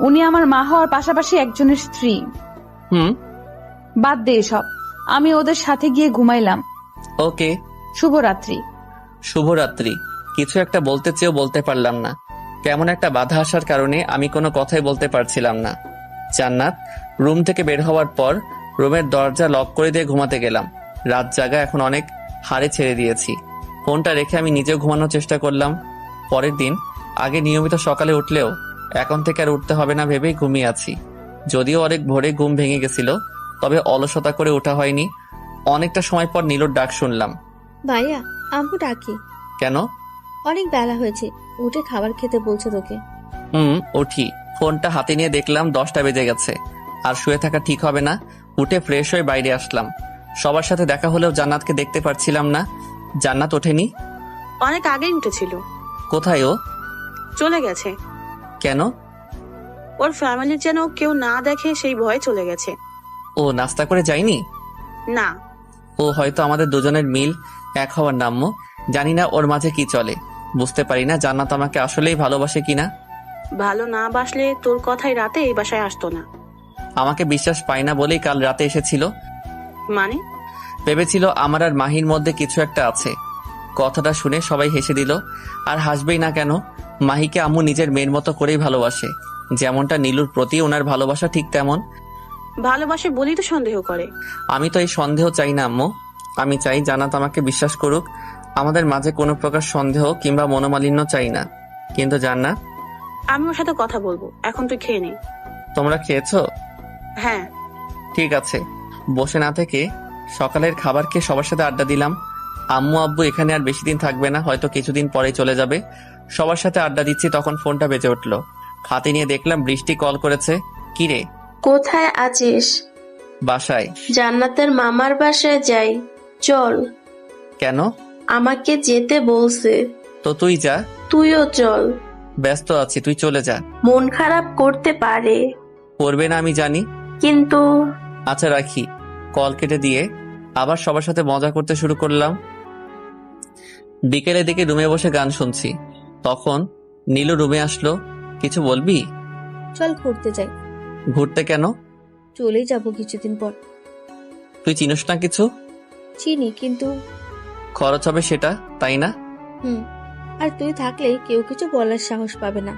S2: উনি আমার মা হওয়ার পাশাপাশি একজনের স্ত্রী। বাদ দে এসব, আমি ওদের সাথে গিয়ে ঘুমাইলাম।
S1: ওকে,
S2: শুভরাত্রি।
S1: শুভরাত্রি। কিছু একটা বলতে চেয়েও বলতে পারলাম না, কেমন একটা বাধা আসার কারণে আমি কোনো কথাই বলতে পারছিলাম না। জান্নাত রুম থেকে বের হওয়ার পর রুমের দরজা লক করে দিয়ে ঘুমাতে গেলাম। রাত জাগা এখন অনেক হাড়ে ছেড়ে দিয়েছি। ফোনটা রেখে আমি নিজেও ঘুমানোর চেষ্টা করলাম। পরের দিন আগে নিয়মিত সকালে উঠলেও এখন থেকে আর উঠতে হবে না ভেবেই ঘুমিয়ে আছি। যদিও অনেক ভোরে ঘুম ভেঙে গেছিল, তবে অলসতা করে ওঠা হয়নি। অনেকটা সময় পর নীলুর ডাক শুনলাম।
S11: ভাইয়া, আম্মু ডাকি।
S1: কেন?
S11: অনেক বেলা হয়েছে, উঠে খাবার খেতে বলছে তোকে।
S1: উঠি। ফোনটা হাতে নিয়ে দেখলাম 10টা বেজে গেছে। আর শুয়ে থাকা ঠিক হবে না। উঠে ফ্রেশ হয়ে বাইরে আসলাম। সবার সাথে দেখা হলেও জান্নাতকে দেখতে পারছিলাম না। জান্নাত ওঠেনি?
S15: অনেক আগেই উঠেছিল।
S1: কোথায় ও?
S15: চলে গেছে।
S1: কেন?
S15: ওর ফ্যামিলি যেন কেউ না দেখে সেই ভয়ে চলে গেছে।
S1: ও নাস্তা করে যায়নি?
S15: না।
S1: ও হয়তো আমাদের দুজনের মিল এক হওয়ার নাম্য। জানি না ওর মাঝে কি চলে, বুঝতে পারি না জান্নাত আমাকে আসলেই ভালোবাসে কিনা।
S15: ভালো না বাসলে তোর কথাই রাতে এই বাসায় আসতো না।
S1: আমাকে বিশ্বাস পায় না বলেই কাল রাতে এসেছিল।
S15: মানে?
S1: ভেবেছিল আমার আর মাহির মধ্যে কিছু একটা আছে। কথাটা শুনে সবাই হেসে দিল। আর হাসবেই না কেন? মাহিকে আম্মু নিজের মেয়ের মতো করেই ভালোবাসে, যেমনটা নীলুর প্রতি ওনার ভালোবাসা ঠিক তেমন।
S15: ভালোবাসে বলেই তো সন্দেহ করে।
S1: আমি তো এই সন্দেহ চাই না আম্মু। আমি চাই জান্নাত আমাকে বিশ্বাস করুক। আমাদের মাঝে কোনো প্রকার সন্দেহ কিংবা মনোমালিন্য চাই না। কিন্তু জান্নাত,
S15: আমি ওর সাথে কথা বলবো, এখন তুই খেয়ে নে।
S1: তোমরা খেয়েছো?
S15: হ্যাঁ।
S1: ঠিক আছে। বসে না থেকে সকালের খাবার খেয়ে সবার সাথে আড্ডা দিলাম। আম্মু আব্বু এখানে আর বেশি দিন থাকবে না, হয়তো কিছুদিন পরে চলে যাবে। সবার সাথে আড্ডা দিচ্ছি, তখন ফোনটা বেজে উঠলো। হাতে নিয়ে দেখলাম বৃষ্টি কল করেছে। কি রে?
S11: কোথায় আছিস?
S1: বাসায়।
S11: জান্নাতের মামার বাসায় যাই, চল।
S1: কেন?
S11: আমাকে যেতে বলছে।
S1: তো তুই যা।
S11: তুইও চল।
S1: ব্যস্ত আছি, তুই চলে যা।
S11: মন খারাপ করতে পারে।
S1: করবে না আমি জানি,
S11: কিন্তু।
S1: আচ্ছা রাখি। কল কেটে দিয়ে আবার সবার সাথে মজা করতে শুরু করলাম। বিকেলের দিকে রুমে বসে গান শুনছি, তখন নীলু রুমে আসলো। কিছু বলবি?
S11: চল ঘুরতে যাই।
S1: ঘুরতে কেন?
S11: চলেই যাব কিছুদিন পর।
S1: তুই চিনিস না কিছু?
S11: চিনি, কিন্তু।
S1: খরচ হবে সেটা, তাই না?
S11: আর তুই থাকলে কেউ কিছু বলার সাহস পাবে না।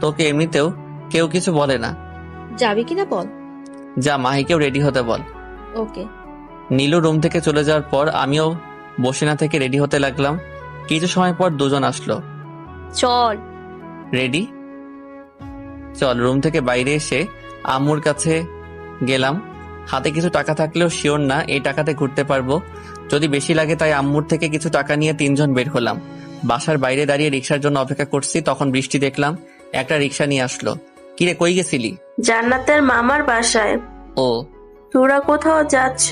S1: তোকে এমনিতেও কেউ কিছু বলে না।
S11: যাবি কিনা বল।
S1: যা, মাহিকেও রেডি হতে বল।
S11: ওকে।
S1: নীলু রুম থেকে চলে যাওয়ার পর আমিও বসে না থেকে রেডি হতে লাগলাম। কিছু সময় পর দুজন আসলো।
S7: চল।
S1: রেডি? চল। রুম থেকে বাইরে এসে আম্মুর কাছে গেলাম। হাতে কিছু টাকা থাকলেও শিওর না এই টাকাতে ঘুরতে পারবো, যদি বেশি লাগে। তাই আম্মুর থেকে কিছু টাকা নিয়ে 3 জন বের হলাম। বাসার বাইরে দাঁড়িয়ে রিক্সার জন্য অপেক্ষা করছি, তখন বৃষ্টি দেখলাম একটা রিক্সা নিয়ে আসলো। কিরে, কই গেছিলি?
S11: জান্নাতের মামার বাসায়।
S1: ও,
S11: তোরা কোথাও যাচ্ছ?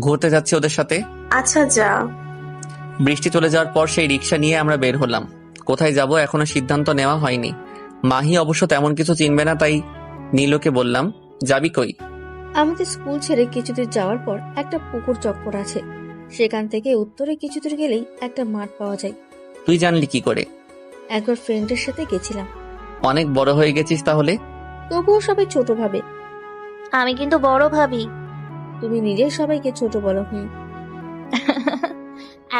S1: ঘুরতে যাচ্ছি ওদের সাথে।
S11: আচ্ছা যা।
S1: বৃষ্টি চলে যাওয়ার পর সেই রিক্সা নিয়ে আমরা বের হলাম। কোথায় যাব এখনো সিদ্ধান্ত নেওয়া হয়নি। মাহি অবশ্য তেমন কিছু চিনবে না, তাই নীলুকে বললাম, যাবি কই?
S11: আমাদের স্কুল ছেড়ে কিছুদূর যাওয়ার পর একটা পুকুর চক্কর আছে, সেখান থেকে উত্তরে কিছুদূর গেলেই একটা মাঠ পাওয়া যায়।
S1: তুই জানলি কি করে?
S11: একবার ফ্রেন্ডের সাথে গেছিলাম।
S1: অনেক বড় হয়ে গেছিস তাহলে।
S11: তবুও সবাই ছোট ভাবে।
S7: আমি কিন্তু বড় ভাবি।
S11: তুমি নিজেই সবাইকে ছোট বলো।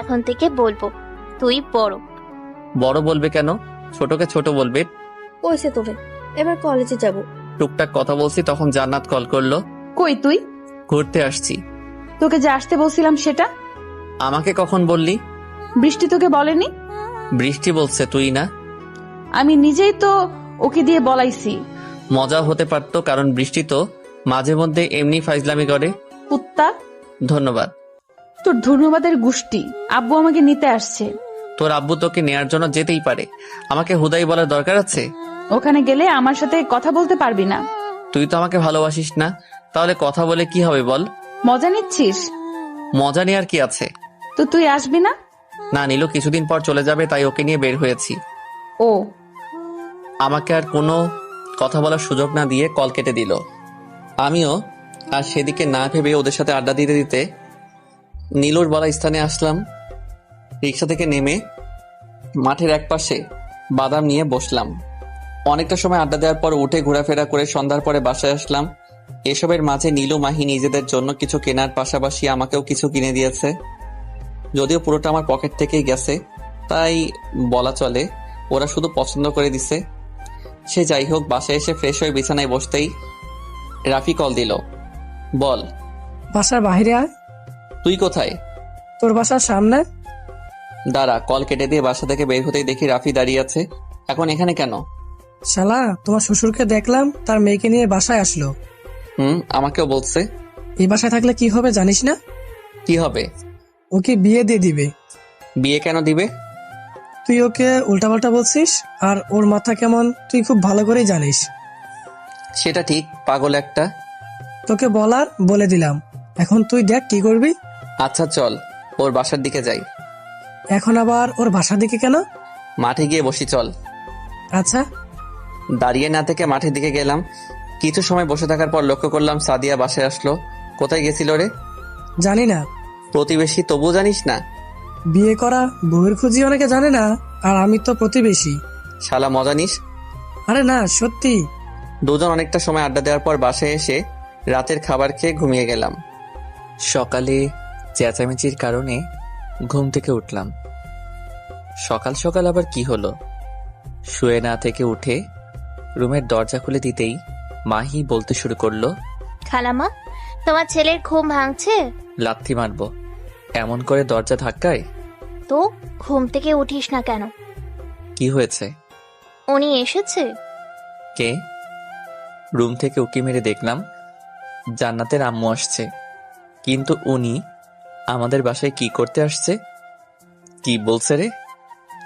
S7: এখন থেকে বলবো তুই বড়।
S1: বড় বলবে কেন? ছোটকে ছোট বলবে।
S11: কইছে তোরে, এবার কলেজে যাব।
S1: টুকটাক কথা বলছি, তখন জান্নাত কল করলো।
S2: কই তুই?
S1: ঘুরতে আসছি।
S2: তোকে যে আসতে বলছিলাম সেটা?
S1: আমাকে কখন বললি?
S2: বৃষ্টি তোকে বলেনি?
S1: বৃষ্টি বলছে, তুই না।
S2: আমি নিজেই তো ওকে দিয়ে বলাইছি।
S1: মজা হতে পারতো, কারণ বৃষ্টি তো মাঝে মধ্যে এমনি ফাইজলামি করে।
S2: কুত্তা।
S1: ধন্যবাদ।
S2: তোর ধন্যবাদের গোষ্ঠী। আব্বু আমাকে নিতে আসছে।
S1: তোর আব্বু তোকে নেয়ার জন্য যেতেই পারে, আমাকে হুদাই বলার দরকার আছে?
S2: ওখানে গেলে আমার সাথে কথা বলতে পারবি না।
S1: তুই তো আমাকে ভালোবাসিস না, তাহলে কথা বলে কি হবে বল?
S2: মজা নিচ্ছিস?
S1: মজা নেওয়ার কি আছে?
S2: তো তুই আসবি না?
S1: না, নীলু কিছুদিন পর চলে যাবে, তাই ওকে নিয়ে বের হয়েছি।
S2: ও।
S1: আমাকে আর কোনো কথা বলার সুযোগ না দিয়ে কল কেটে দিল। আমিও আর সেদিকে না ভেবে ওদের সাথে আড্ডা দিতে দিতে নীলুর বলা স্থানে আসলাম। রিক্সা থেকে নেমে মাঠের একপাশে বাদাম নিয়ে বসলাম। অনেকটা সময় আড্ডা দেওয়ার পর উঠে ঘোরাফেরা করে সন্ধ্যার পরে বাসায় আসলাম। এসবের মাঝে নীলু মাহি নিজেদের জন্য কিছু কেনার পাশাপাশি আমাকেও কিছু কিনে দিয়েছে। যদিও পুরোটা আমার পকেট থেকেই গেছে, তাই বলা চলে ওরা শুধু পছন্দ করে দিছে। সে যাই হোক, বাসায় এসে ফ্রেশ হয়ে বিছানায় বসতেই রাফি কল দিল। বল।
S5: বাসার বাহিরে আয়।
S1: তুই কোথায়?
S5: তোর বাসার সামনে।
S1: দাঁড়া। কল কেটে দিয়ে বাসা থেকে বের হতেই দেখি রাফি দাঁড়িয়ে আছে। এখন এখানে কেন?
S5: শালা, তোমার শ্বশুরকে দেখলাম তার মেয়েকে নিয়ে বাসায় আসলো।
S1: আমাকেও বলছে।
S5: এই বাসায় থাকলে কি হবে জানিস না?
S1: কি হবে?
S5: ওকে বিয়ে দিয়ে দিবে।
S1: বিয়ে কেন দিবে?
S5: তুই ওকে উল্টাপাল্টা বলছিস, আর ওর মাথা কেমন তুই খুব ভালো করেই জানিস।
S1: সেটা ঠিক, পাগল একটা।
S5: তোকে বলার বলে দিলাম, এখন তুই দেখ কি করবি।
S1: আচ্ছা চল, ওর বাসার দিকে যাই।
S5: এখন আবার ওর বাসার দিকে কেন?
S1: মাঠে গিয়ে বসি, চল।
S5: আচ্ছা।
S1: দাঁড়িয়ে না থেকে মাঠের দিকে গেলাম। কিছু সময় বসে থাকার পর লক্ষ্য করলাম সাদিয়া বাসায় আসলো। কোথায় গেছিল রে?
S5: জানি না।
S1: প্রতিবেশী, তবু জানিস না?
S5: বিয়ে করা বউয়ের খুঁজি অনেকে জানে না, আর আমি তো প্রতিবেশী।
S1: শালা মজা নিস।
S5: আরে না, সত্যি।
S1: দুজন অনেকটা সময় আড্ডা দেওয়ার পর বাসায় এসে রাতের খাবার খেয়ে ঘুমিয়ে গেলাম। সকালে চেঁচামেচির কারণে ঘুম থেকে উঠলাম। সকাল সকাল আবার কি হলো? শুয়ে না থেকে উঠে রুমের দরজা খুলে দিতেই মাহি বলতে শুরু করলো,
S7: খালামা, তোমার ছেলের ঘুম ভাঙছে?
S1: লাথি মারবো। এমন করে দরজা ধাক্কায়?
S7: তো ঘুম থেকে উঠিস না কেন?
S1: কি হয়েছে?
S7: উনি এসেছে?
S1: কে? রুম থেকে উকি মেরে দেখলাম জান্নাতের আম্মু আসছে, কিন্তু উনি আমাদের বাসায় কি করতে আসছে? কি বলছে রে?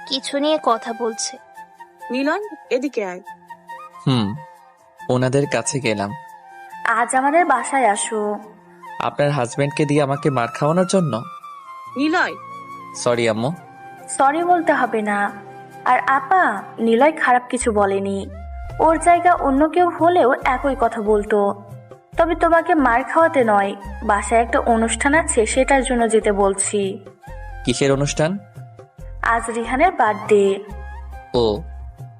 S7: কিছু নিয়ে কথা বলছে।
S15: মিলন, এদিকে আয়।
S1: ওনাদের কাছে গেলাম।
S13: আজ আমাদের বাসায় আসো।
S1: আপনার হাজবেন্ডকে দিয়ে আমাকে মার খাওয়ানোর জন্য?
S15: নিলয়।
S1: সরি আম্মু।
S13: সরি বলতে হবে না। আর আপা, নিলয় খারাপ কিছু বলেনি। ওর জায়গা অন্য কেউ হলেও একই কথা বলতো। তবে তোমাকে মার খাওয়াতে নয়, বাসায় একটা অনুষ্ঠান আছে সেটার জন্য যেতে বলছি।
S1: কিসের অনুষ্ঠান?
S13: আজ রিহানের বার্থডে।
S1: ও।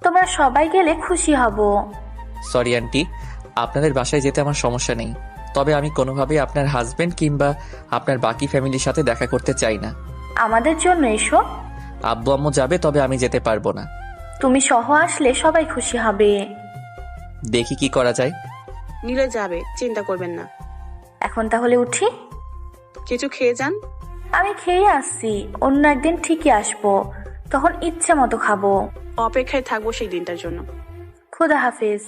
S13: তোমরা সবাই গেলে খুশি হব।
S1: সরি আন্টি, আপনাদের বাসায় যেতে আমার সমস্যা নেই, তবে আমি কোনোভাবেই আপনার হাজবেন্ড কিংবা আপনার বাকি ফ্যামিলির সাথে দেখা করতে চাই না।
S13: আমাদের জন্য এসো।
S1: আব্বু আম্মু যাবে, তবে আমি যেতে পারবো না।
S13: তুমি সহ আসলে সবাই খুশি হবে।
S1: দেখি কি করা যায়।
S15: নিলয় যাবে, চিন্তা করবেন না।
S13: এখন তাহলে উঠি।
S15: কিছু খেয়ে যান।
S13: আমি খেয়ে আসছি, অন্য একদিন ঠিকই আসবো, তখন ইচ্ছে মতো খাবো।
S15: অপেক্ষায় থাকবো সেই দিনটার জন্য।
S13: খুদা হাফেজ।